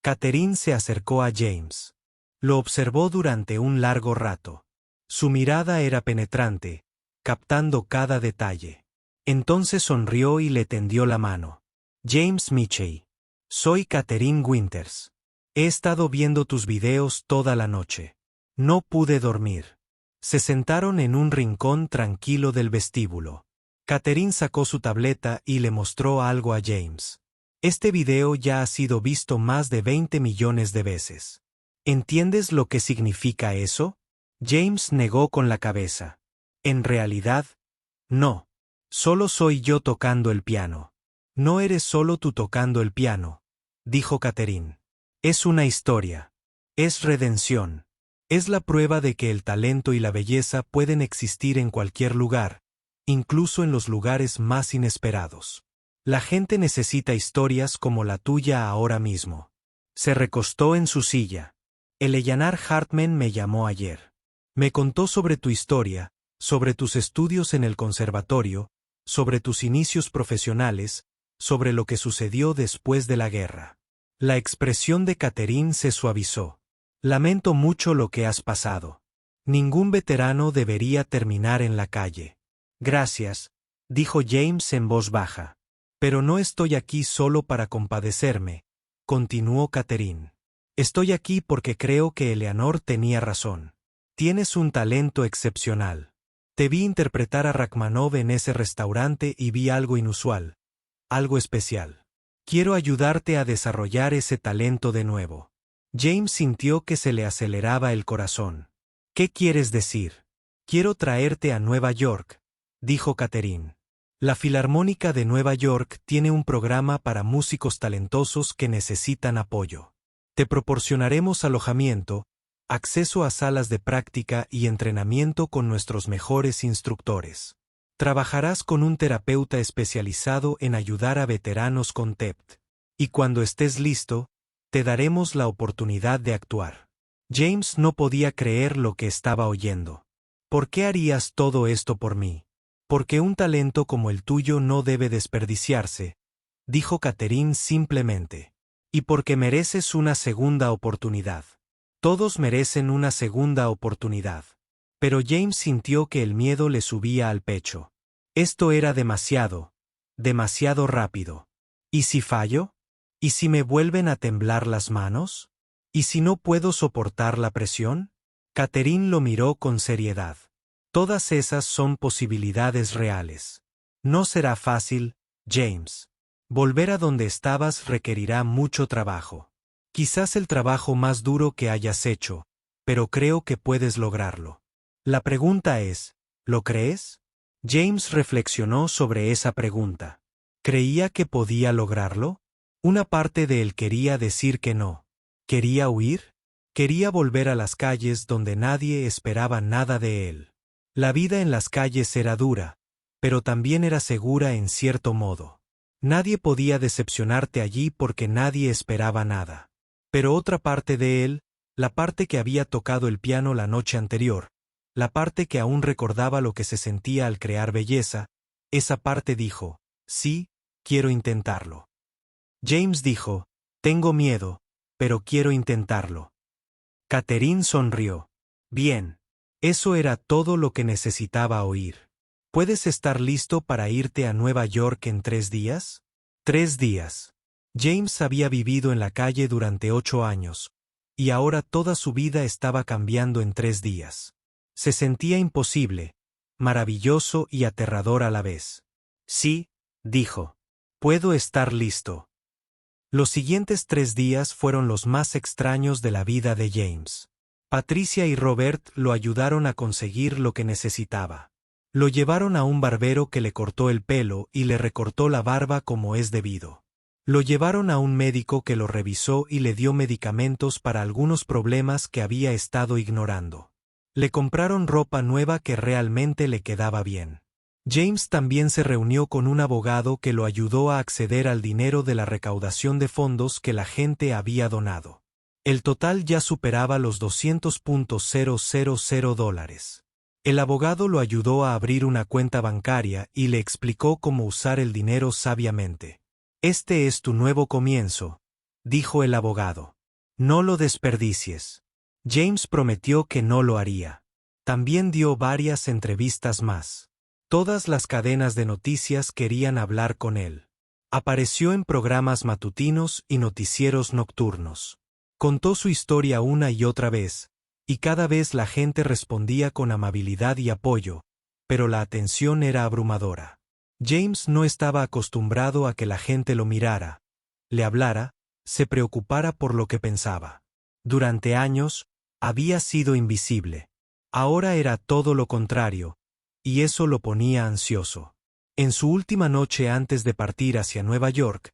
Catherine se acercó a James. Lo observó durante un largo rato. Su mirada era penetrante, captando cada detalle. Entonces sonrió y le tendió la mano. «James Michie. Soy Catherine Winters. He estado viendo tus videos toda la noche. No pude dormir». Se sentaron en un rincón tranquilo del vestíbulo. Catherine sacó su tableta y le mostró algo a James. «Este video ya ha sido visto más de 20 millones de veces. ¿Entiendes lo que significa eso?» James negó con la cabeza. «En realidad, no. Solo soy yo tocando el piano». «No eres solo tú tocando el piano», dijo Catherine. «Es una historia. Es redención. Es la prueba de que el talento y la belleza pueden existir en cualquier lugar, incluso en los lugares más inesperados. La gente necesita historias como la tuya ahora mismo». Se recostó en su silla. «Eleanor Hartman me llamó ayer. Me contó sobre tu historia, sobre tus estudios en el conservatorio, sobre tus inicios profesionales, sobre lo que sucedió después de la guerra». La expresión de Catherine se suavizó. «Lamento mucho lo que has pasado. Ningún veterano debería terminar en la calle». «Gracias», dijo James en voz baja. «Pero no estoy aquí solo para compadecerme», continuó Catherine. «Estoy aquí porque creo que Eleanor tenía razón. Tienes un talento excepcional. Te vi interpretar a Rachmaninoff en ese restaurante y vi algo inusual, algo especial. Quiero ayudarte a desarrollar ese talento de nuevo». James sintió que se le aceleraba el corazón. «¿Qué quieres decir?» «Quiero traerte a Nueva York», dijo Catherine. «La Filarmónica de Nueva York tiene un programa para músicos talentosos que necesitan apoyo. Te proporcionaremos alojamiento, acceso a salas de práctica y entrenamiento con nuestros mejores instructores. Trabajarás con un terapeuta especializado en ayudar a veteranos con TEPT. Y cuando estés listo, te daremos la oportunidad de actuar. James no podía creer lo que estaba oyendo. ¿Por qué harías todo esto por mí? Porque un talento como el tuyo no debe desperdiciarse, dijo Catherine simplemente. Y porque mereces una segunda oportunidad. Todos merecen una segunda oportunidad. Pero James sintió que el miedo le subía al pecho. Esto era demasiado rápido. ¿Y si fallo? ¿Y si me vuelven a temblar las manos? ¿Y si no puedo soportar la presión? Catherine lo miró con seriedad. Todas esas son posibilidades reales. No será fácil, James. Volver a donde estabas requerirá mucho trabajo. Quizás el trabajo más duro que hayas hecho, pero creo que puedes lograrlo. La pregunta es, ¿lo crees? James reflexionó sobre esa pregunta. ¿Creía que podía lograrlo? Una parte de él quería decir que no. ¿Quería huir? Quería volver a las calles donde nadie esperaba nada de él. La vida en las calles era dura, pero también era segura en cierto modo. Nadie podía decepcionarte allí porque nadie esperaba nada. Pero otra parte de él, la parte que había tocado el piano la noche anterior, la parte que aún recordaba lo que se sentía al crear belleza, esa parte dijo, sí, quiero intentarlo. James dijo, tengo miedo, pero quiero intentarlo. Catherine sonrió. Bien. Eso era todo lo que necesitaba oír. ¿Puedes estar listo para irte a Nueva York en 3 días? 3 días. James había vivido en la calle durante 8 años, y ahora toda su vida estaba cambiando en 3 días. Se sentía imposible, maravilloso y aterrador a la vez. Sí, dijo. Puedo estar listo. Los siguientes 3 días fueron los más extraños de la vida de James. Patricia y Robert lo ayudaron a conseguir lo que necesitaba. Lo llevaron a un barbero que le cortó el pelo y le recortó la barba como es debido. Lo llevaron a un médico que lo revisó y le dio medicamentos para algunos problemas que había estado ignorando. Le compraron ropa nueva que realmente le quedaba bien. James también se reunió con un abogado que lo ayudó a acceder al dinero de la recaudación de fondos que la gente había donado. El total ya superaba los $200,000. El abogado lo ayudó a abrir una cuenta bancaria y le explicó cómo usar el dinero sabiamente. Este es tu nuevo comienzo, dijo el abogado. No lo desperdicies. James prometió que no lo haría. También dio varias entrevistas más. Todas las cadenas de noticias querían hablar con él. Apareció en programas matutinos y noticieros nocturnos. Contó su historia una y otra vez, y cada vez la gente respondía con amabilidad y apoyo, pero la atención era abrumadora. James no estaba acostumbrado a que la gente lo mirara, le hablara, se preocupara por lo que pensaba. Durante años, había sido invisible. Ahora era todo lo contrario, y eso lo ponía ansioso. En su última noche antes de partir hacia Nueva York,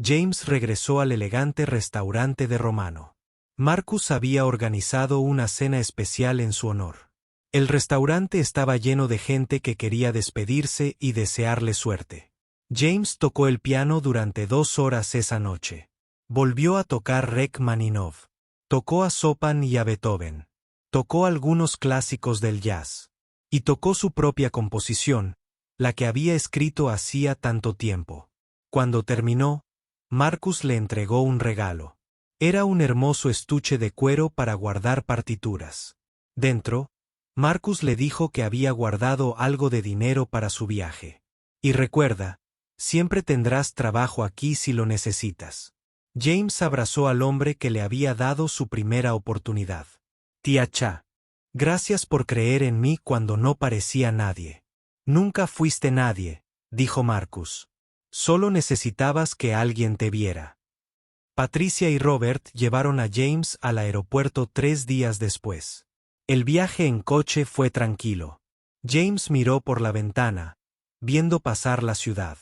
James regresó al elegante restaurante de Romano. Marcus había organizado una cena especial en su honor. El restaurante estaba lleno de gente que quería despedirse y desearle suerte. James tocó el piano durante 2 horas esa noche. Volvió a tocar Rachmaninoff. Tocó a Chopin y a Beethoven. Tocó algunos clásicos del jazz. Y tocó su propia composición, la que había escrito hacía tanto tiempo. Cuando terminó, Marcus le entregó un regalo. Era un hermoso estuche de cuero para guardar partituras. Dentro, Marcus le dijo que había guardado algo de dinero para su viaje. Y recuerda, siempre tendrás trabajo aquí si lo necesitas. James abrazó al hombre que le había dado su primera oportunidad. Tía Cha. Gracias por creer en mí cuando no parecía nadie. Nunca fuiste nadie, dijo Marcus. Solo necesitabas que alguien te viera. Patricia y Robert llevaron a James al aeropuerto 3 días después. El viaje en coche fue tranquilo. James miró por la ventana, viendo pasar la ciudad.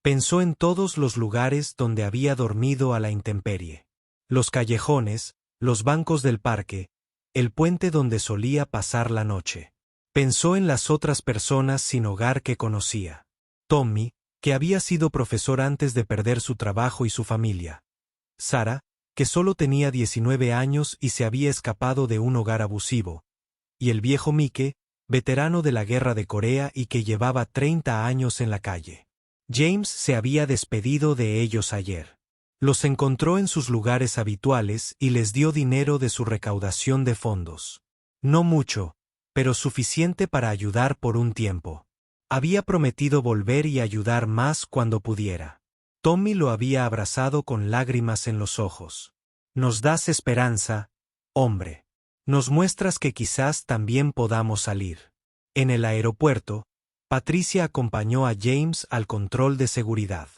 Pensó en todos los lugares donde había dormido a la intemperie. Los callejones, los bancos del parque, el puente donde solía pasar la noche. Pensó en las otras personas sin hogar que conocía. Tommy, que había sido profesor antes de perder su trabajo y su familia. Sarah, que solo tenía 19 años y se había escapado de un hogar abusivo. Y el viejo Mike, veterano de la guerra de Corea y que llevaba 30 años en la calle. James se había despedido de ellos ayer. Los encontró en sus lugares habituales y les dio dinero de su recaudación de fondos. No mucho, pero suficiente para ayudar por un tiempo. Había prometido volver y ayudar más cuando pudiera. Tommy lo había abrazado con lágrimas en los ojos. Nos das esperanza, hombre. Nos muestras que quizás también podamos salir. En el aeropuerto, Patricia acompañó a James al control de seguridad.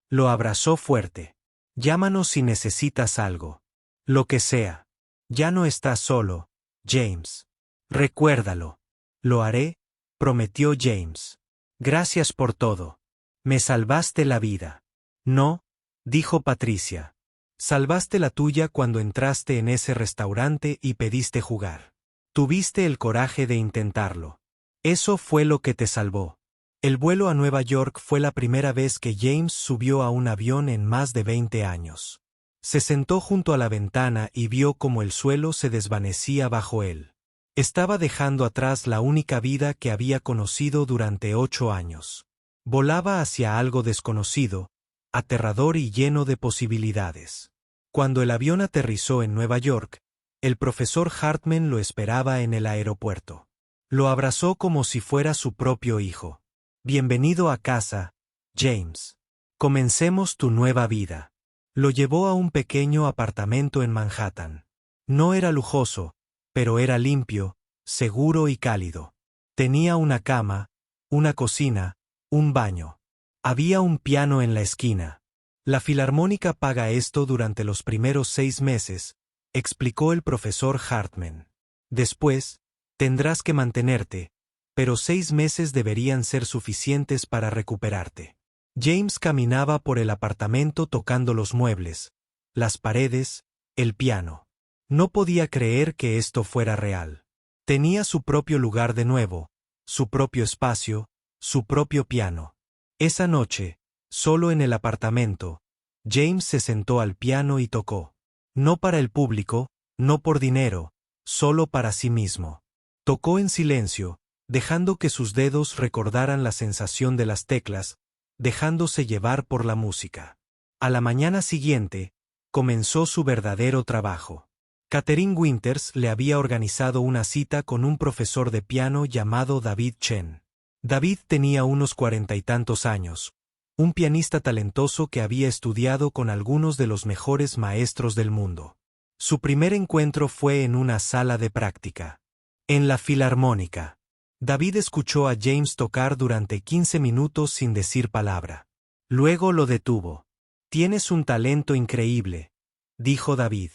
Lo abrazó fuerte. Llámanos si necesitas algo. Lo que sea. Ya no estás solo, James. Recuérdalo. Lo haré, prometió James. Gracias por todo. Me salvaste la vida. No, dijo Patricia. Salvaste la tuya cuando entraste en ese restaurante y pediste jugar. Tuviste el coraje de intentarlo. Eso fue lo que te salvó. El vuelo a Nueva York fue la primera vez que James subió a un avión en más de 20 años. Se sentó junto a la ventana y vio cómo el suelo se desvanecía bajo él. Estaba dejando atrás la única vida que había conocido durante 8 años. Volaba hacia algo desconocido, aterrador y lleno de posibilidades. Cuando el avión aterrizó en Nueva York, el profesor Hartman lo esperaba en el aeropuerto. Lo abrazó como si fuera su propio hijo. Bienvenido a casa, James. Comencemos tu nueva vida. Lo llevó a un pequeño apartamento en Manhattan. No era lujoso, pero era limpio, seguro y cálido. Tenía una cama, una cocina, un baño. Había un piano en la esquina. La Filarmónica paga esto durante los primeros 6 meses, explicó el profesor Hartman. Después, tendrás que mantenerte, pero 6 meses deberían ser suficientes para recuperarte. James caminaba por el apartamento tocando los muebles, las paredes, el piano. No podía creer que esto fuera real. Tenía su propio lugar de nuevo, su propio espacio, su propio piano. Esa noche, solo en el apartamento, James se sentó al piano y tocó. No para el público, no por dinero, solo para sí mismo. Tocó en silencio, dejando que sus dedos recordaran la sensación de las teclas, dejándose llevar por la música. A la mañana siguiente, comenzó su verdadero trabajo. Catherine Winters le había organizado una cita con un profesor de piano llamado David Chen. David tenía unos 40 y tantos años, un pianista talentoso que había estudiado con algunos de los mejores maestros del mundo. Su primer encuentro fue en una sala de práctica. En la Filarmónica. David escuchó a James tocar durante 15 minutos sin decir palabra. Luego lo detuvo. Tienes un talento increíble, dijo David.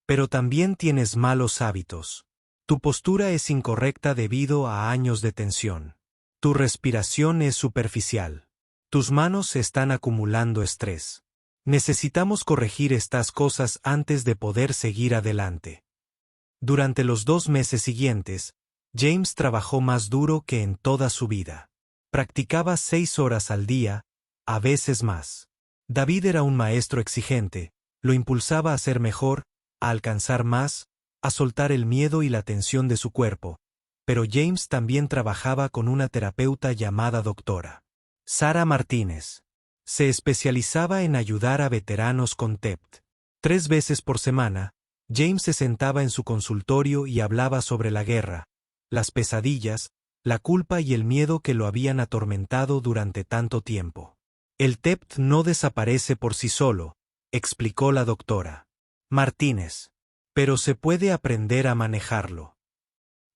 Pero también tienes malos hábitos. Tu postura es incorrecta debido a años de tensión. Tu respiración es superficial. Tus manos están acumulando estrés. Necesitamos corregir estas cosas antes de poder seguir adelante. Durante los 2 meses siguientes, James trabajó más duro que en toda su vida. Practicaba 6 horas al día, a veces más. David era un maestro exigente, lo impulsaba a ser mejor, a alcanzar más, a soltar el miedo y la tensión de su cuerpo, pero James también trabajaba con una terapeuta llamada doctora Sarah Martínez. Se especializaba en ayudar a veteranos con TEPT. 3 veces por semana, James se sentaba en su consultorio y hablaba sobre la guerra, las pesadillas, la culpa y el miedo que lo habían atormentado durante tanto tiempo. El TEPT no desaparece por sí solo, explicó la doctora Martínez, pero se puede aprender a manejarlo.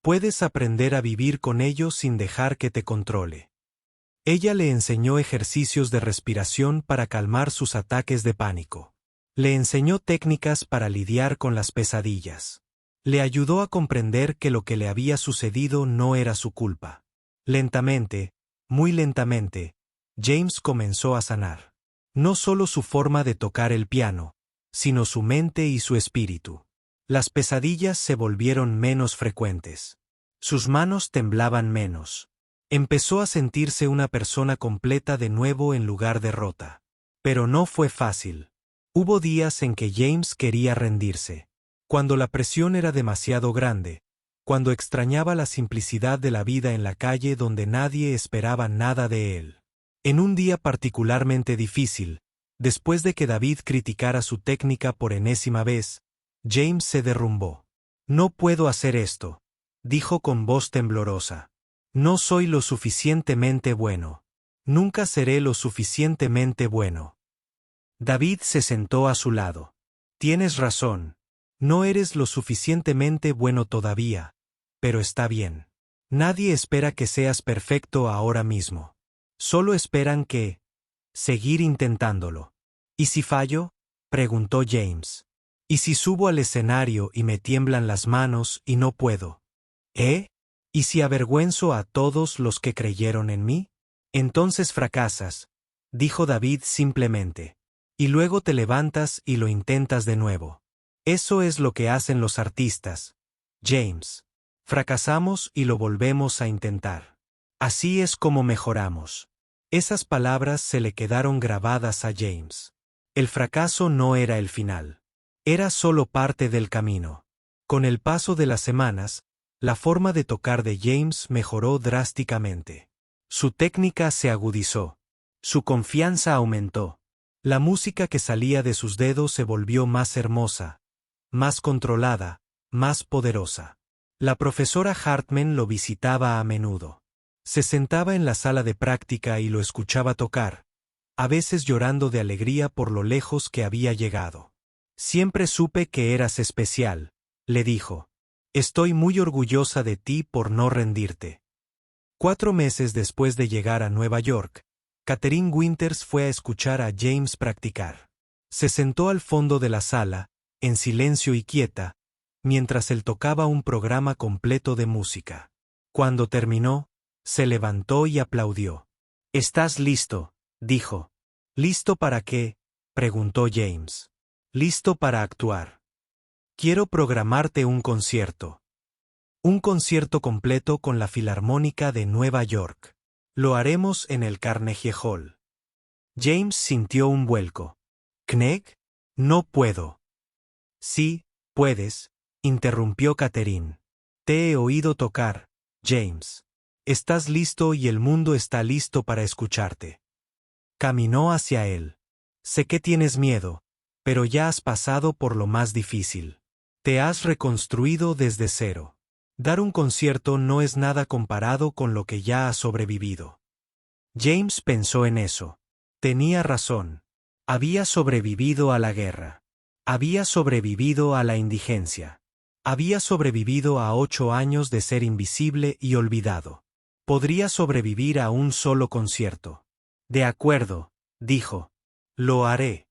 Puedes aprender a vivir con ello sin dejar que te controle. Ella le enseñó ejercicios de respiración para calmar sus ataques de pánico. Le enseñó técnicas para lidiar con las pesadillas. Le ayudó a comprender que lo que le había sucedido no era su culpa. Lentamente, muy lentamente, James comenzó a sanar. No solo su forma de tocar el piano, sino su mente y su espíritu. Las pesadillas se volvieron menos frecuentes. Sus manos temblaban menos. Empezó a sentirse una persona completa de nuevo en lugar de rota. Pero no fue fácil. Hubo días en que James quería rendirse. Cuando la presión era demasiado grande. Cuando extrañaba la simplicidad de la vida en la calle donde nadie esperaba nada de él. En un día particularmente difícil, después de que David criticara su técnica por enésima vez, James se derrumbó. No puedo hacer esto, dijo con voz temblorosa. No soy lo suficientemente bueno. Nunca seré lo suficientemente bueno. David se sentó a su lado. Tienes razón. No eres lo suficientemente bueno todavía, pero está bien. Nadie espera que seas perfecto ahora mismo. Solo esperan que... seguir intentándolo. ¿Y si fallo? Preguntó James. ¿Y si subo al escenario y me tiemblan las manos y no puedo? ¿Eh? ¿Y si avergüenzo a todos los que creyeron en mí? Entonces fracasas, dijo David simplemente. Y luego te levantas y lo intentas de nuevo. Eso es lo que hacen los artistas, James. Fracasamos y lo volvemos a intentar. Así es como mejoramos. Esas palabras se le quedaron grabadas a James. El fracaso no era el final. Era solo parte del camino. Con el paso de las semanas, la forma de tocar de James mejoró drásticamente. Su técnica se agudizó. Su confianza aumentó. La música que salía de sus dedos se volvió más hermosa, más controlada, más poderosa. La profesora Hartman lo visitaba a menudo. Se sentaba en la sala de práctica y lo escuchaba tocar, a veces llorando de alegría por lo lejos que había llegado. Siempre supe que eras especial, le dijo. Estoy muy orgullosa de ti por no rendirte. 4 meses después de llegar a Nueva York, Catherine Winters fue a escuchar a James practicar. Se sentó al fondo de la sala, en silencio y quieta, mientras él tocaba un programa completo de música. Cuando terminó, se levantó y aplaudió. «¿Estás listo?», dijo. «¿Listo para qué?», preguntó James. «Listo para actuar. Quiero programarte un concierto. Un concierto completo con la Filarmónica de Nueva York. Lo haremos en el Carnegie Hall». James sintió un vuelco. «¿Kneg? No puedo». «Sí, puedes», interrumpió Catherine. «Te he oído tocar, James. Estás listo y el mundo está listo para escucharte». Caminó hacia él. «Sé que tienes miedo, pero ya has pasado por lo más difícil. Te has reconstruido desde cero. Dar un concierto no es nada comparado con lo que ya has sobrevivido». James pensó en eso. Tenía razón. Había sobrevivido a la guerra. Había sobrevivido a la indigencia. Había sobrevivido a 8 años de ser invisible y olvidado. Podría sobrevivir a un solo concierto. «De acuerdo», dijo. «Lo haré».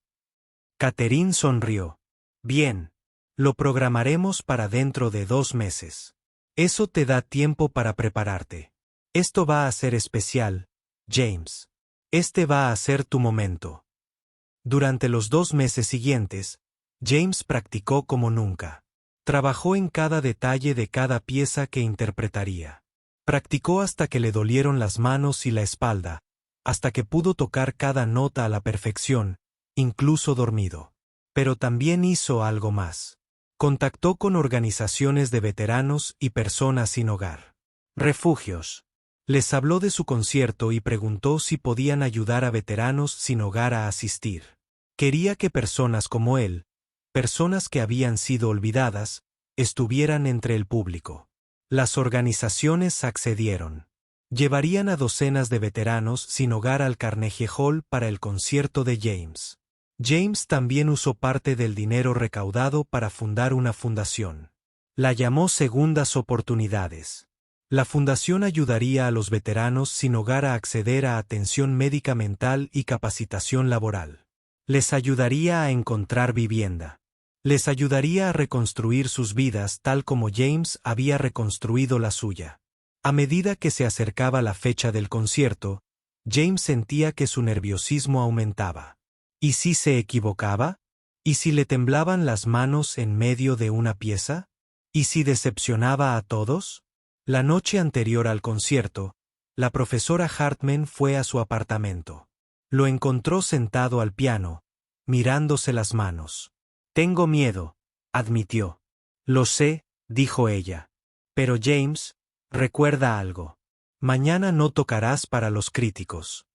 Catherine sonrió. «Bien. Lo programaremos para dentro de 2 meses. Eso te da tiempo para prepararte. Esto va a ser especial, James. Este va a ser tu momento». Durante los 2 meses siguientes, James practicó como nunca. Trabajó en cada detalle de cada pieza que interpretaría. Practicó hasta que le dolieron las manos y la espalda, hasta que pudo tocar cada nota a la perfección, incluso dormido. Pero también hizo algo más. Contactó con organizaciones de veteranos y personas sin hogar. Refugios. Les habló de su concierto y preguntó si podían ayudar a veteranos sin hogar a asistir. Quería que personas como él, personas que habían sido olvidadas, estuvieran entre el público. Las organizaciones accedieron. Llevarían a docenas de veteranos sin hogar al Carnegie Hall para el concierto de James. James también usó parte del dinero recaudado para fundar una fundación. La llamó Segundas Oportunidades. La fundación ayudaría a los veteranos sin hogar a acceder a atención médica mental y capacitación laboral. Les ayudaría a encontrar vivienda. Les ayudaría a reconstruir sus vidas tal como James había reconstruido la suya. A medida que se acercaba la fecha del concierto, James sentía que su nerviosismo aumentaba. ¿Y si se equivocaba? ¿Y si le temblaban las manos en medio de una pieza? ¿Y si decepcionaba a todos? La noche anterior al concierto, la profesora Hartman fue a su apartamento. Lo encontró sentado al piano, mirándose las manos. Tengo miedo, admitió. Lo sé, dijo ella. Pero James, recuerda algo. Mañana no tocarás para los críticos.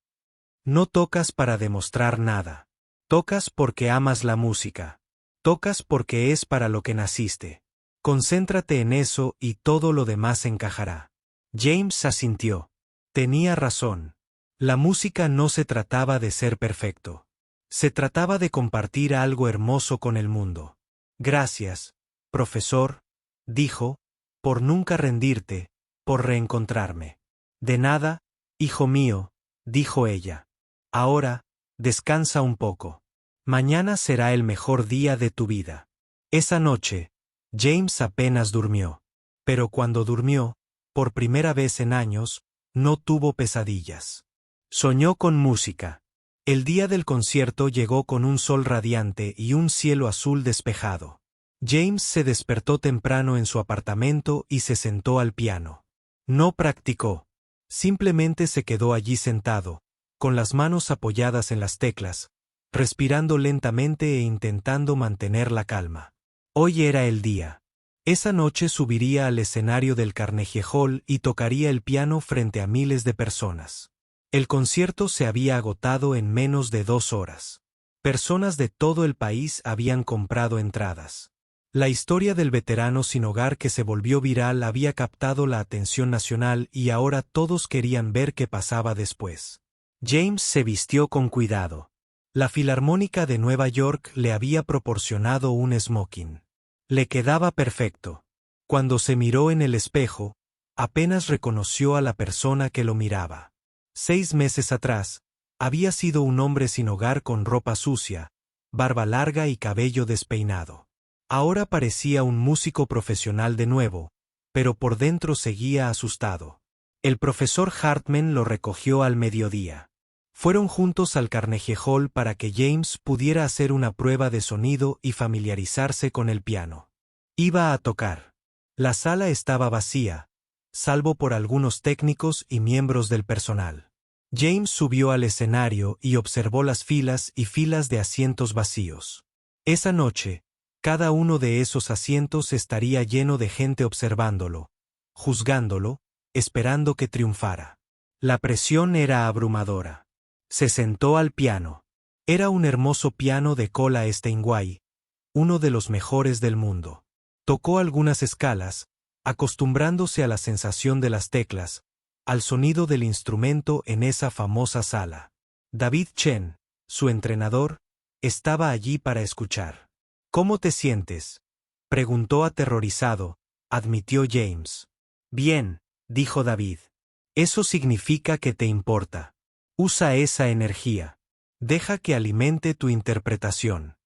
No tocas para demostrar nada. Tocas porque amas la música. Tocas porque es para lo que naciste. Concéntrate en eso y todo lo demás encajará. James asintió. Tenía razón. La música no se trataba de ser perfecto. Se trataba de compartir algo hermoso con el mundo. Gracias, profesor, dijo, por nunca rendirte, por reencontrarme. De nada, hijo mío, dijo ella. Ahora, descansa un poco. Mañana será el mejor día de tu vida. Esa noche, James apenas durmió. Pero cuando durmió, por primera vez en años, no tuvo pesadillas. Soñó con música. El día del concierto llegó con un sol radiante y un cielo azul despejado. James se despertó temprano en su apartamento y se sentó al piano. No practicó. Simplemente se quedó allí sentado, con las manos apoyadas en las teclas, respirando lentamente e intentando mantener la calma. Hoy era el día. Esa noche subiría al escenario del Carnegie Hall y tocaría el piano frente a miles de personas. El concierto se había agotado en menos de 2 horas. Personas de todo el país habían comprado entradas. La historia del veterano sin hogar que se volvió viral había captado la atención nacional y ahora todos querían ver qué pasaba después. James se vistió con cuidado. La Filarmónica de Nueva York le había proporcionado un smoking. Le quedaba perfecto. Cuando se miró en el espejo, apenas reconoció a la persona que lo miraba. 6 meses atrás, había sido un hombre sin hogar con ropa sucia, barba larga y cabello despeinado. Ahora parecía un músico profesional de nuevo, pero por dentro seguía asustado. El profesor Hartman lo recogió al mediodía. Fueron juntos al Carnegie Hall para que James pudiera hacer una prueba de sonido y familiarizarse con el piano. Iba a tocar. La sala estaba vacía, salvo por algunos técnicos y miembros del personal. James subió al escenario y observó las filas y filas de asientos vacíos. Esa noche, cada uno de esos asientos estaría lleno de gente observándolo, juzgándolo, esperando que triunfara. La presión era abrumadora. Se sentó al piano. Era un hermoso piano de cola Steinway, uno de los mejores del mundo. Tocó algunas escalas, acostumbrándose a la sensación de las teclas, al sonido del instrumento en esa famosa sala. David Chen, su entrenador, estaba allí para escuchar. ¿Cómo te sientes?, preguntó aterrorizado, admitió James. Bien, dijo David. Eso significa que te importa. Usa esa energía. Deja que alimente tu interpretación.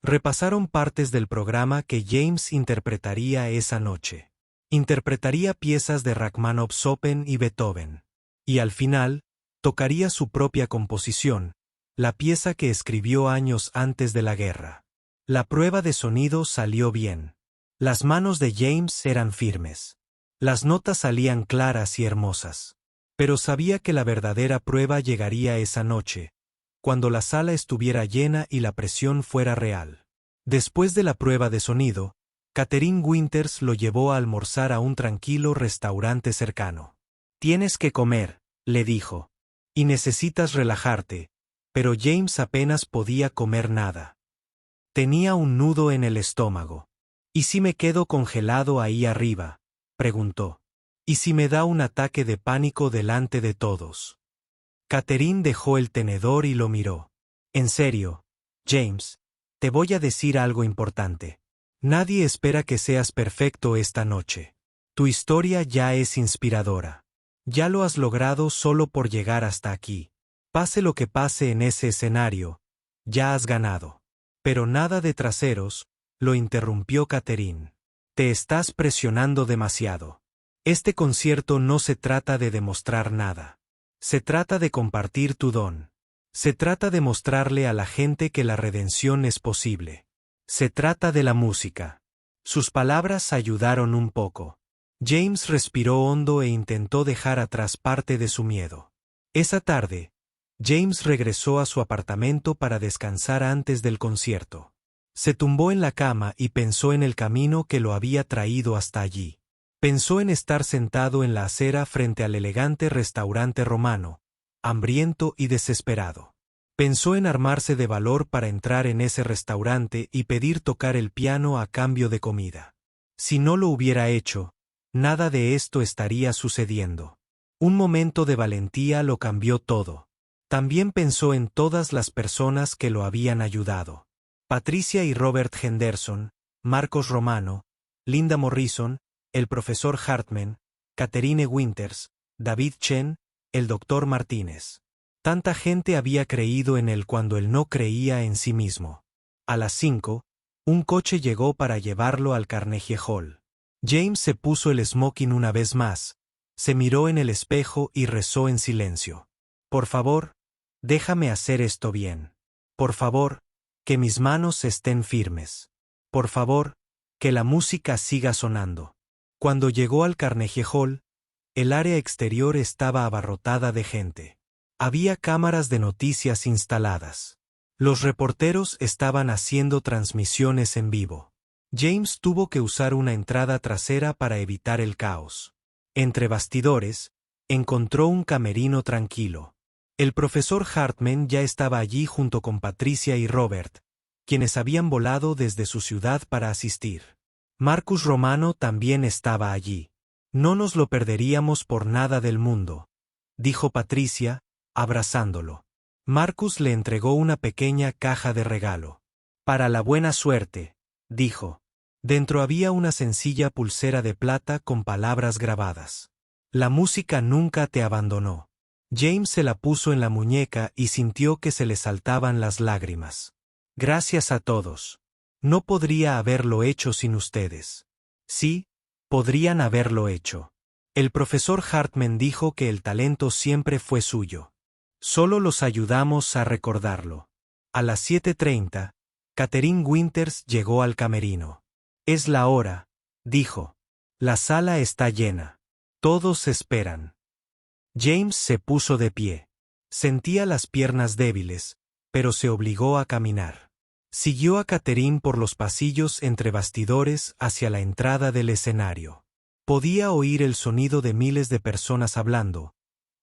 Repasaron partes del programa que James interpretaría esa noche. Interpretaría piezas de Rachmaninoff, Chopin y Beethoven. Y al final, tocaría su propia composición, la pieza que escribió años antes de la guerra. La prueba de sonido salió bien. Las manos de James eran firmes. Las notas salían claras y hermosas. Pero sabía que la verdadera prueba llegaría esa noche, cuando la sala estuviera llena y la presión fuera real. Después de la prueba de sonido, Catherine Winters lo llevó a almorzar a un tranquilo restaurante cercano. Tienes que comer, le dijo. Y necesitas relajarte, pero James apenas podía comer nada. Tenía un nudo en el estómago. ¿Y si me quedo congelado ahí arriba?, preguntó. ¿Y si me da un ataque de pánico delante de todos? Catherine dejó el tenedor y lo miró. En serio, James, te voy a decir algo importante. Nadie espera que seas perfecto esta noche. Tu historia ya es inspiradora. Ya lo has logrado solo por llegar hasta aquí. Pase lo que pase en ese escenario, ya has ganado. Pero nada de traseros, lo interrumpió Catherine. Te estás presionando demasiado. Este concierto no se trata de demostrar nada. Se trata de compartir tu don. Se trata de mostrarle a la gente que la redención es posible. Se trata de la música. Sus palabras ayudaron un poco. James respiró hondo e intentó dejar atrás parte de su miedo. Esa tarde, James regresó a su apartamento para descansar antes del concierto. Se tumbó en la cama y pensó en el camino que lo había traído hasta allí. Pensó en estar sentado en la acera frente al elegante restaurante romano, hambriento y desesperado. Pensó en armarse de valor para entrar en ese restaurante y pedir tocar el piano a cambio de comida. Si no lo hubiera hecho, nada de esto estaría sucediendo. Un momento de valentía lo cambió todo. También pensó en todas las personas que lo habían ayudado. Patricia y Robert Henderson, Marcos Romano, Linda Morrison, el profesor Hartman, Catherine Winters, David Chen, el doctor Martínez. Tanta gente había creído en él cuando él no creía en sí mismo. A las 5, un coche llegó para llevarlo al Carnegie Hall. James se puso el smoking una vez más, se miró en el espejo y rezó en silencio. Por favor, déjame hacer esto bien. Por favor, que mis manos estén firmes. Por favor, que la música siga sonando. Cuando llegó al Carnegie Hall, el área exterior estaba abarrotada de gente. Había cámaras de noticias instaladas. Los reporteros estaban haciendo transmisiones en vivo. James tuvo que usar una entrada trasera para evitar el caos. Entre bastidores, encontró un camerino tranquilo. El profesor Hartman ya estaba allí junto con Patricia y Robert, quienes habían volado desde su ciudad para asistir. Marcus Romano también estaba allí. No nos lo perderíamos por nada del mundo, dijo Patricia, abrazándolo. Marcus le entregó una pequeña caja de regalo. Para la buena suerte, dijo. Dentro había una sencilla pulsera de plata con palabras grabadas. La música nunca te abandonó. James se la puso en la muñeca y sintió que se le saltaban las lágrimas. Gracias a todos. No podría haberlo hecho sin ustedes. Sí, podrían haberlo hecho. El profesor Hartman dijo que el talento siempre fue suyo. Solo los ayudamos a recordarlo. A las 7:30, Catherine Winters llegó al camerino. Es la hora, dijo. La sala está llena. Todos esperan. James se puso de pie. Sentía las piernas débiles, pero se obligó a caminar. Siguió a Catherine por los pasillos entre bastidores hacia la entrada del escenario. Podía oír el sonido de miles de personas hablando,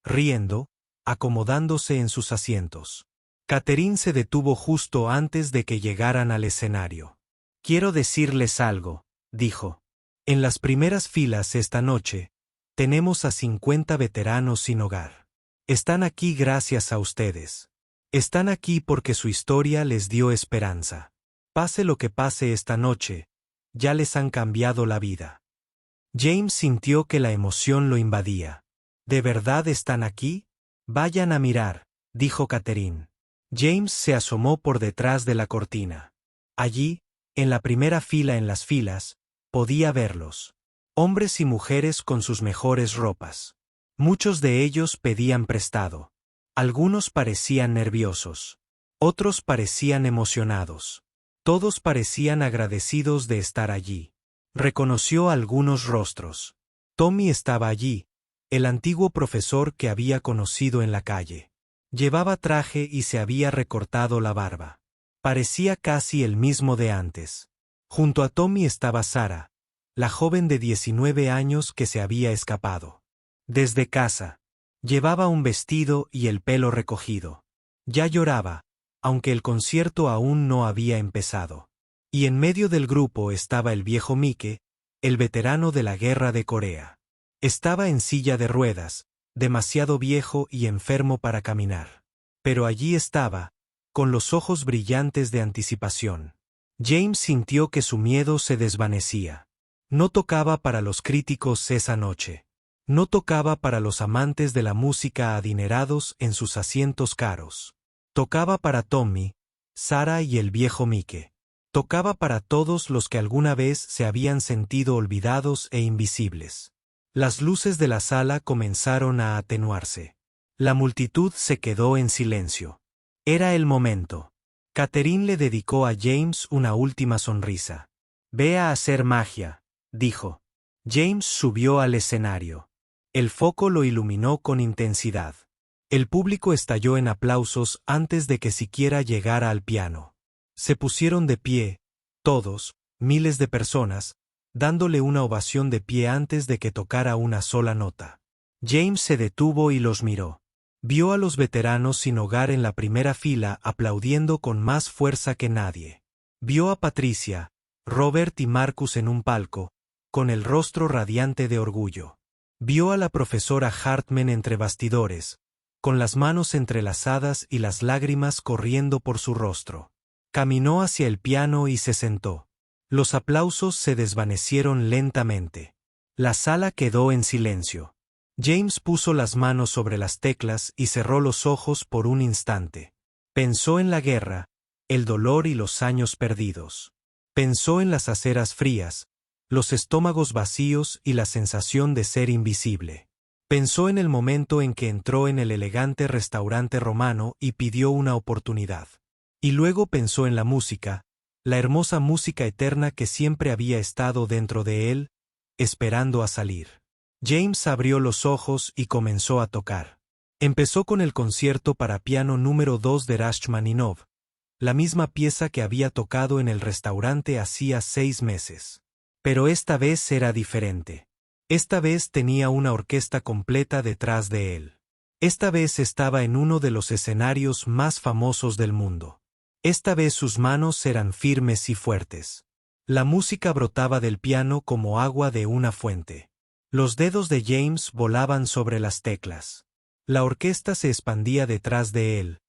riendo, acomodándose en sus asientos. Catherine se detuvo justo antes de que llegaran al escenario. Quiero decirles algo, dijo. En las primeras filas esta noche, tenemos a 50 veteranos sin hogar. Están aquí gracias a ustedes. Están aquí porque su historia les dio esperanza. Pase lo que pase esta noche, ya les han cambiado la vida. James sintió que la emoción lo invadía. ¿De verdad están aquí? Vayan a mirar, dijo Catherine. James se asomó por detrás de la cortina. Allí, en la primera fila en las filas, podía verlos. Hombres y mujeres con sus mejores ropas. Muchos de ellos pedían prestado. Algunos parecían nerviosos. Otros parecían emocionados. Todos parecían agradecidos de estar allí. Reconoció algunos rostros. Tommy estaba allí, el antiguo profesor que había conocido en la calle. Llevaba traje y se había recortado la barba. Parecía casi el mismo de antes. Junto a Tommy estaba Sara, la joven de 19 años que se había escapado. Desde casa. Llevaba un vestido y el pelo recogido. Ya lloraba, aunque el concierto aún no había empezado. Y en medio del grupo estaba el viejo Mike, el veterano de la guerra de Corea. Estaba en silla de ruedas, demasiado viejo y enfermo para caminar. Pero allí estaba, con los ojos brillantes de anticipación. James sintió que su miedo se desvanecía. No tocaba para los críticos esa noche. No tocaba para los amantes de la música adinerados en sus asientos caros. Tocaba para Tommy, Sara y el viejo Mike. Tocaba para todos los que alguna vez se habían sentido olvidados e invisibles. Las luces de la sala comenzaron a atenuarse. La multitud se quedó en silencio. Era el momento. Catherine le dedicó a James una última sonrisa. Ve a hacer magia, dijo. James subió al escenario. El foco lo iluminó con intensidad. El público estalló en aplausos antes de que siquiera llegara al piano. Se pusieron de pie, todos, miles de personas, dándole una ovación de pie antes de que tocara una sola nota. James se detuvo y los miró. Vio a los veteranos sin hogar en la primera fila aplaudiendo con más fuerza que nadie. Vio a Patricia, Robert y Marcus en un palco, con el rostro radiante de orgullo. Vio a la profesora Hartman entre bastidores, con las manos entrelazadas y las lágrimas corriendo por su rostro. Caminó hacia el piano y se sentó. Los aplausos se desvanecieron lentamente. La sala quedó en silencio. James puso las manos sobre las teclas y cerró los ojos por un instante. Pensó en la guerra, el dolor y los años perdidos. Pensó en las aceras frías, los estómagos vacíos y la sensación de ser invisible. Pensó en el momento en que entró en el elegante restaurante romano y pidió una oportunidad. Y luego pensó en la música, la hermosa música eterna que siempre había estado dentro de él, esperando a salir. James abrió los ojos y comenzó a tocar. Empezó con el concierto para piano número 2 de Rachmaninoff, la misma pieza que había tocado en el restaurante hacía 6 meses. Pero esta vez era diferente. Esta vez tenía una orquesta completa detrás de él. Esta vez estaba en uno de los escenarios más famosos del mundo. Esta vez sus manos eran firmes y fuertes. La música brotaba del piano como agua de una fuente. Los dedos de James volaban sobre las teclas. La orquesta se expandía detrás de él,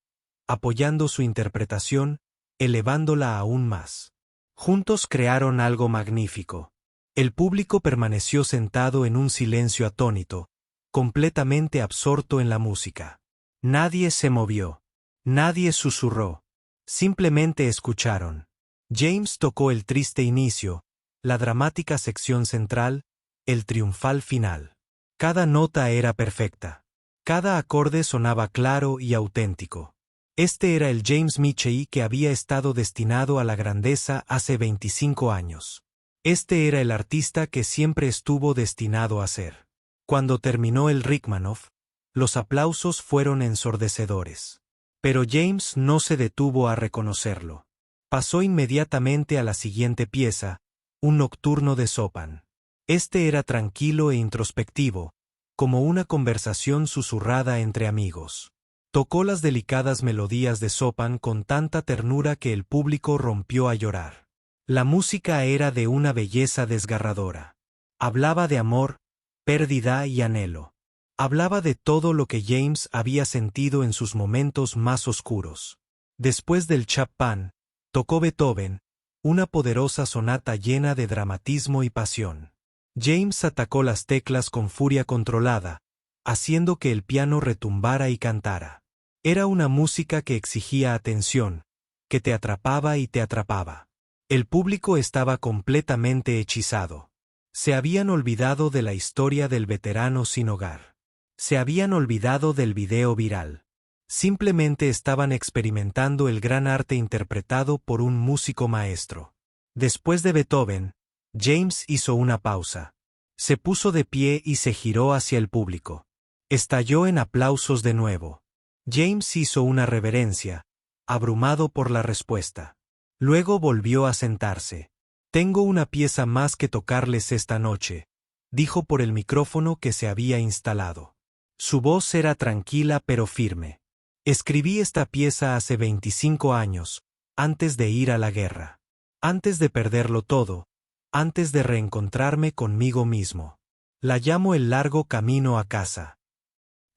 apoyando su interpretación, elevándola aún más. Juntos crearon algo magnífico. El público permaneció sentado en un silencio atónito, completamente absorto en la música. Nadie se movió. Nadie susurró. Simplemente escucharon. James tocó el triste inicio, la dramática sección central, el triunfal final. Cada nota era perfecta. Cada acorde sonaba claro y auténtico. Este era el James Michie que había estado destinado a la grandeza hace 25 años. Este era el artista que siempre estuvo destinado a ser. Cuando terminó el Rachmaninoff, los aplausos fueron ensordecedores. Pero James no se detuvo a reconocerlo. Pasó inmediatamente a la siguiente pieza, un nocturno de Chopin. Este era tranquilo e introspectivo, como una conversación susurrada entre amigos. Tocó las delicadas melodías de Chopin con tanta ternura que el público rompió a llorar. La música era de una belleza desgarradora. Hablaba de amor, pérdida y anhelo. Hablaba de todo lo que James había sentido en sus momentos más oscuros. Después del Chopin, tocó Beethoven, una poderosa sonata llena de dramatismo y pasión. James atacó las teclas con furia controlada, haciendo que el piano retumbara y cantara. Era una música que exigía atención, que te atrapaba y te atrapaba. El público estaba completamente hechizado. Se habían olvidado de la historia del veterano sin hogar. Se habían olvidado del video viral. Simplemente estaban experimentando el gran arte interpretado por un músico maestro. Después de Beethoven, James hizo una pausa. Se puso de pie y se giró hacia el público. Estalló en aplausos de nuevo. James hizo una reverencia, abrumado por la respuesta. Luego volvió a sentarse. «Tengo una pieza más que tocarles esta noche», dijo por el micrófono que se había instalado. Su voz era tranquila pero firme. «Escribí esta pieza hace 25 años, antes de ir a la guerra. Antes de perderlo todo, antes de reencontrarme conmigo mismo. La llamo el largo camino a casa».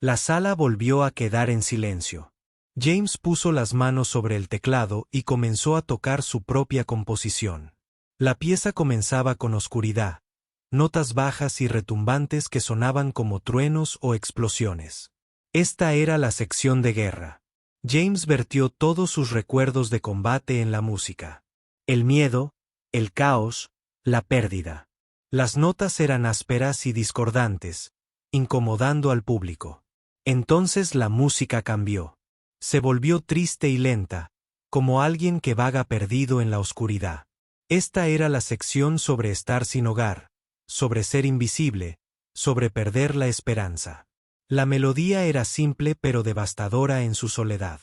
La sala volvió a quedar en silencio. James puso las manos sobre el teclado y comenzó a tocar su propia composición. La pieza comenzaba con oscuridad, notas bajas y retumbantes que sonaban como truenos o explosiones. Esta era la sección de guerra. James vertió todos sus recuerdos de combate en la música. El miedo, el caos, la pérdida. Las notas eran ásperas y discordantes, incomodando al público. Entonces la música cambió. Se volvió triste y lenta, como alguien que vaga perdido en la oscuridad. Esta era la sección sobre estar sin hogar, sobre ser invisible, sobre perder la esperanza. La melodía era simple pero devastadora en su soledad.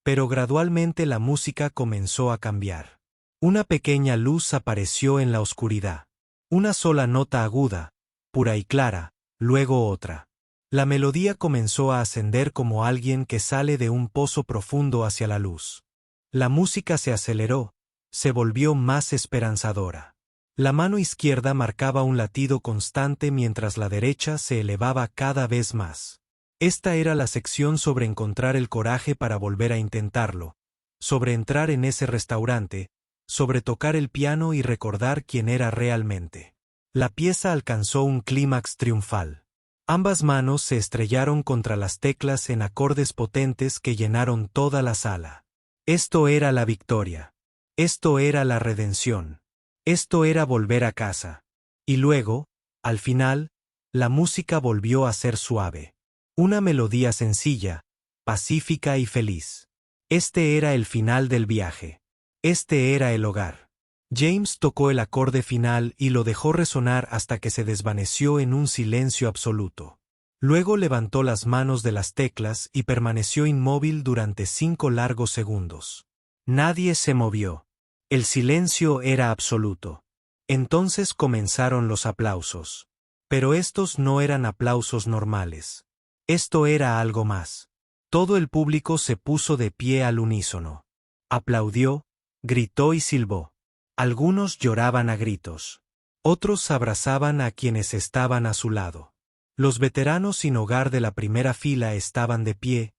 Pero gradualmente la música comenzó a cambiar. Una pequeña luz apareció en la oscuridad. Una sola nota aguda, pura y clara, luego otra. La melodía comenzó a ascender como alguien que sale de un pozo profundo hacia la luz. La música se aceleró, se volvió más esperanzadora. La mano izquierda marcaba un latido constante mientras la derecha se elevaba cada vez más. Esta era la sección sobre encontrar el coraje para volver a intentarlo, sobre entrar en ese restaurante, sobre tocar el piano y recordar quién era realmente. La pieza alcanzó un clímax triunfal. Ambas manos se estrellaron contra las teclas en acordes potentes que llenaron toda la sala. Esto era la victoria. Esto era la redención. Esto era volver a casa. Y luego, al final, la música volvió a ser suave. Una melodía sencilla, pacífica y feliz. Este era el final del viaje. Este era el hogar. James tocó el acorde final y lo dejó resonar hasta que se desvaneció en un silencio absoluto. Luego levantó las manos de las teclas y permaneció inmóvil durante 5 largos segundos. Nadie se movió. El silencio era absoluto. Entonces comenzaron los aplausos. Pero estos no eran aplausos normales. Esto era algo más. Todo el público se puso de pie al unísono. Aplaudió, gritó y silbó. Algunos lloraban a gritos. Otros abrazaban a quienes estaban a su lado. Los veteranos sin hogar de la primera fila estaban de pie,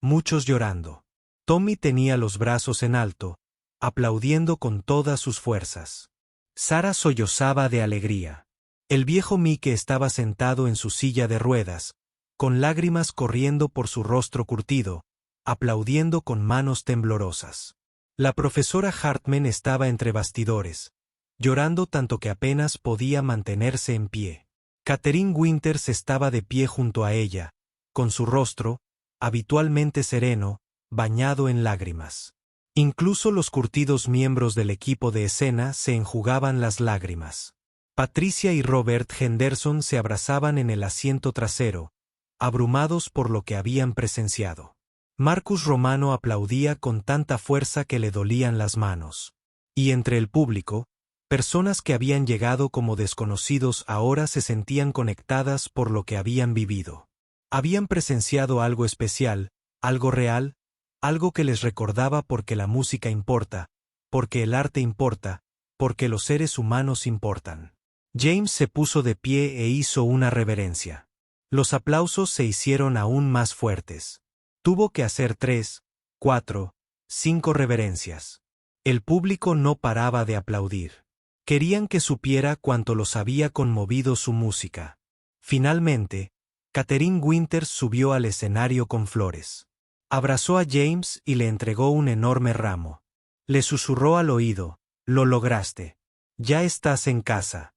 muchos llorando. Tommy tenía los brazos en alto, aplaudiendo con todas sus fuerzas. Sarah sollozaba de alegría. El viejo Mike estaba sentado en su silla de ruedas, con lágrimas corriendo por su rostro curtido, aplaudiendo con manos temblorosas. La profesora Hartman estaba entre bastidores, llorando tanto que apenas podía mantenerse en pie. Catherine Winters estaba de pie junto a ella, con su rostro, habitualmente sereno, bañado en lágrimas. Incluso los curtidos miembros del equipo de escena se enjugaban las lágrimas. Patricia y Robert Henderson se abrazaban en el asiento trasero, abrumados por lo que habían presenciado. Marcus Romano aplaudía con tanta fuerza que le dolían las manos. Y entre el público, personas que habían llegado como desconocidos ahora se sentían conectadas por lo que habían vivido. Habían presenciado algo especial, algo real, algo que les recordaba porque la música importa, porque el arte importa, porque los seres humanos importan. James se puso de pie e hizo una reverencia. Los aplausos se hicieron aún más fuertes. Tuvo que hacer 3, 4, 5 reverencias. El público no paraba de aplaudir. Querían que supiera cuánto los había conmovido su música. Finalmente, Catherine Winters subió al escenario con flores. Abrazó a James y le entregó un enorme ramo. Le susurró al oído, «Lo lograste. Ya estás en casa».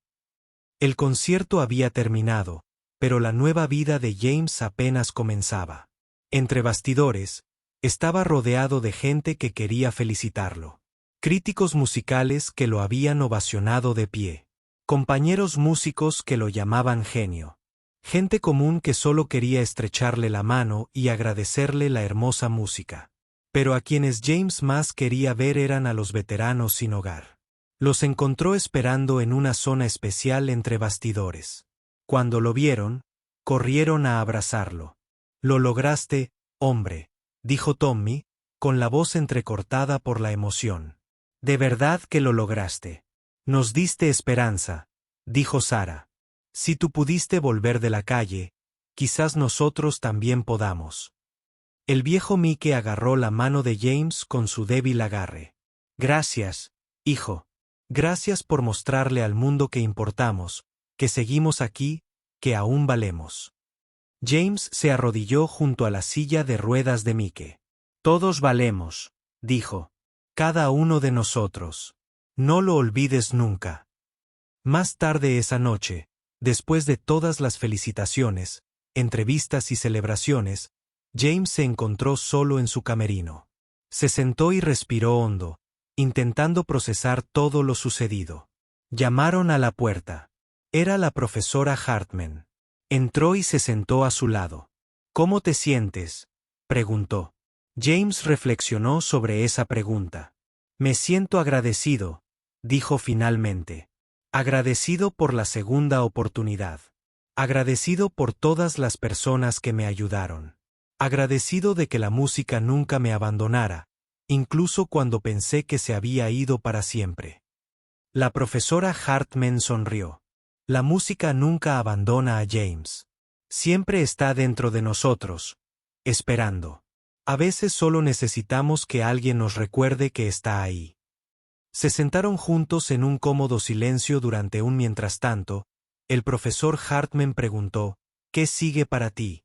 El concierto había terminado, pero la nueva vida de James apenas comenzaba. Entre bastidores, estaba rodeado de gente que quería felicitarlo. Críticos musicales que lo habían ovacionado de pie. Compañeros músicos que lo llamaban genio. Gente común que solo quería estrecharle la mano y agradecerle la hermosa música. Pero a quienes James más quería ver eran a los veteranos sin hogar. Los encontró esperando en una zona especial entre bastidores. Cuando lo vieron, corrieron a abrazarlo. «Lo lograste, hombre», dijo Tommy, con la voz entrecortada por la emoción. «De verdad que lo lograste. Nos diste esperanza», dijo Sarah. «Si tú pudiste volver de la calle, quizás nosotros también podamos». El viejo Mike agarró la mano de James con su débil agarre. «Gracias, hijo. Gracias por mostrarle al mundo que importamos, que seguimos aquí, que aún valemos». James se arrodilló junto a la silla de ruedas de Mike. «Todos valemos», dijo. «Cada uno de nosotros. No lo olvides nunca». Más tarde esa noche, después de todas las felicitaciones, entrevistas y celebraciones, James se encontró solo en su camerino. Se sentó y respiró hondo, intentando procesar todo lo sucedido. Llamaron a la puerta. Era la profesora Hartman. Entró y se sentó a su lado. ¿Cómo te sientes?, preguntó. James reflexionó sobre esa pregunta. Me siento agradecido, dijo finalmente. Agradecido por la segunda oportunidad. Agradecido por todas las personas que me ayudaron. Agradecido de que la música nunca me abandonara, incluso cuando pensé que se había ido para siempre. La profesora Hartman sonrió. La música nunca abandona a James. Siempre está dentro de nosotros, esperando. A veces solo necesitamos que alguien nos recuerde que está ahí. Se sentaron juntos en un cómodo silencio durante un mientras tanto. El profesor Hartman preguntó, ¿qué sigue para ti?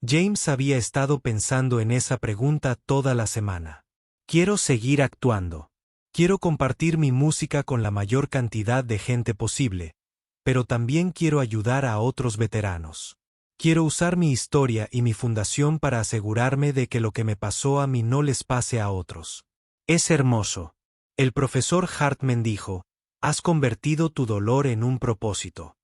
James había estado pensando en esa pregunta toda la semana. Quiero seguir actuando. Quiero compartir mi música con la mayor cantidad de gente posible, pero también quiero ayudar a otros veteranos. Quiero usar mi historia y mi fundación para asegurarme de que lo que me pasó a mí no les pase a otros. Es hermoso. El profesor Hartman dijo, has convertido tu dolor en un propósito.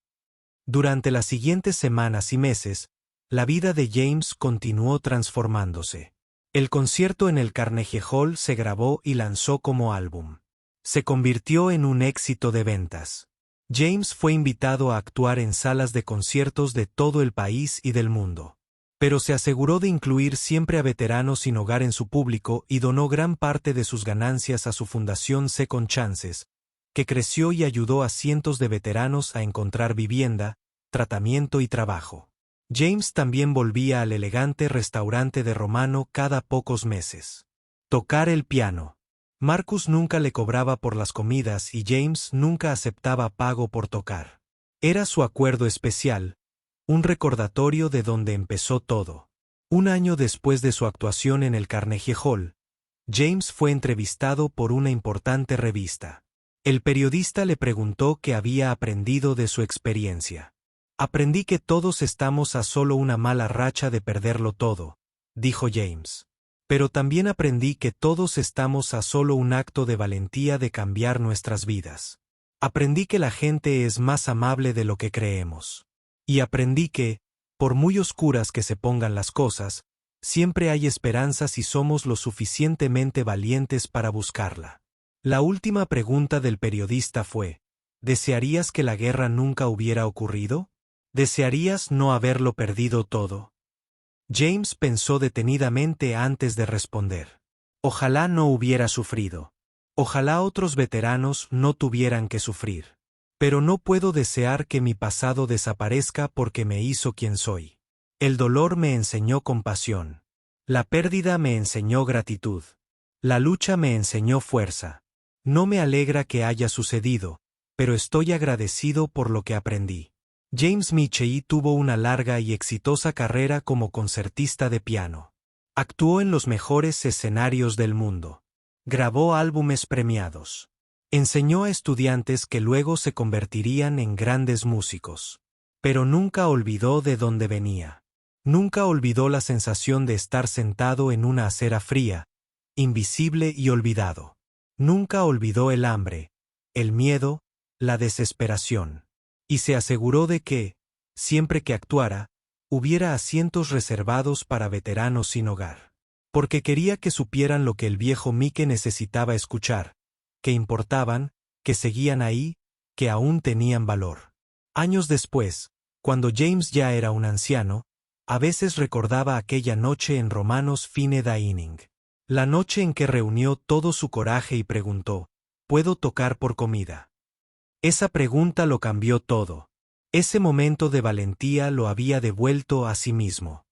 Durante las siguientes semanas y meses, la vida de James continuó transformándose. El concierto en el Carnegie Hall se grabó y lanzó como álbum. Se convirtió en un éxito de ventas. James fue invitado a actuar en salas de conciertos de todo el país y del mundo. Pero se aseguró de incluir siempre a veteranos sin hogar en su público y donó gran parte de sus ganancias a su fundación Second Chances, que creció y ayudó a cientos de veteranos a encontrar vivienda, tratamiento y trabajo. James también volvía al elegante restaurante de Romano cada pocos meses. Tocar el piano. Marcus nunca le cobraba por las comidas y James nunca aceptaba pago por tocar. Era su acuerdo especial, un recordatorio de donde empezó todo. Un año después de su actuación en el Carnegie Hall, James fue entrevistado por una importante revista. El periodista le preguntó qué había aprendido de su experiencia. Aprendí que todos estamos a solo una mala racha de perderlo todo, dijo James. Pero también aprendí que todos estamos a solo un acto de valentía de cambiar nuestras vidas. Aprendí que la gente es más amable de lo que creemos. Y aprendí que, por muy oscuras que se pongan las cosas, siempre hay esperanza si somos lo suficientemente valientes para buscarla. La última pregunta del periodista fue, ¿desearías que la guerra nunca hubiera ocurrido? ¿Desearías no haberlo perdido todo? James pensó detenidamente antes de responder. Ojalá no hubiera sufrido. Ojalá otros veteranos no tuvieran que sufrir. Pero no puedo desear que mi pasado desaparezca porque me hizo quien soy. El dolor me enseñó compasión. La pérdida me enseñó gratitud. La lucha me enseñó fuerza. No me alegra que haya sucedido, pero estoy agradecido por lo que aprendí. James Michie tuvo una larga y exitosa carrera como concertista de piano. Actuó en los mejores escenarios del mundo. Grabó álbumes premiados. Enseñó a estudiantes que luego se convertirían en grandes músicos. Pero nunca olvidó de dónde venía. Nunca olvidó la sensación de estar sentado en una acera fría, invisible y olvidado. Nunca olvidó el hambre, el miedo, la desesperación. Y se aseguró de que, siempre que actuara, hubiera asientos reservados para veteranos sin hogar. Porque quería que supieran lo que el viejo Mike necesitaba escuchar, que importaban, que seguían ahí, que aún tenían valor. Años después, cuando James ya era un anciano, a veces recordaba aquella noche en Romanos Fine Dining. La noche en que reunió todo su coraje y preguntó, ¿puedo tocar por comida? Esa pregunta lo cambió todo. Ese momento de valentía lo había devuelto a sí mismo.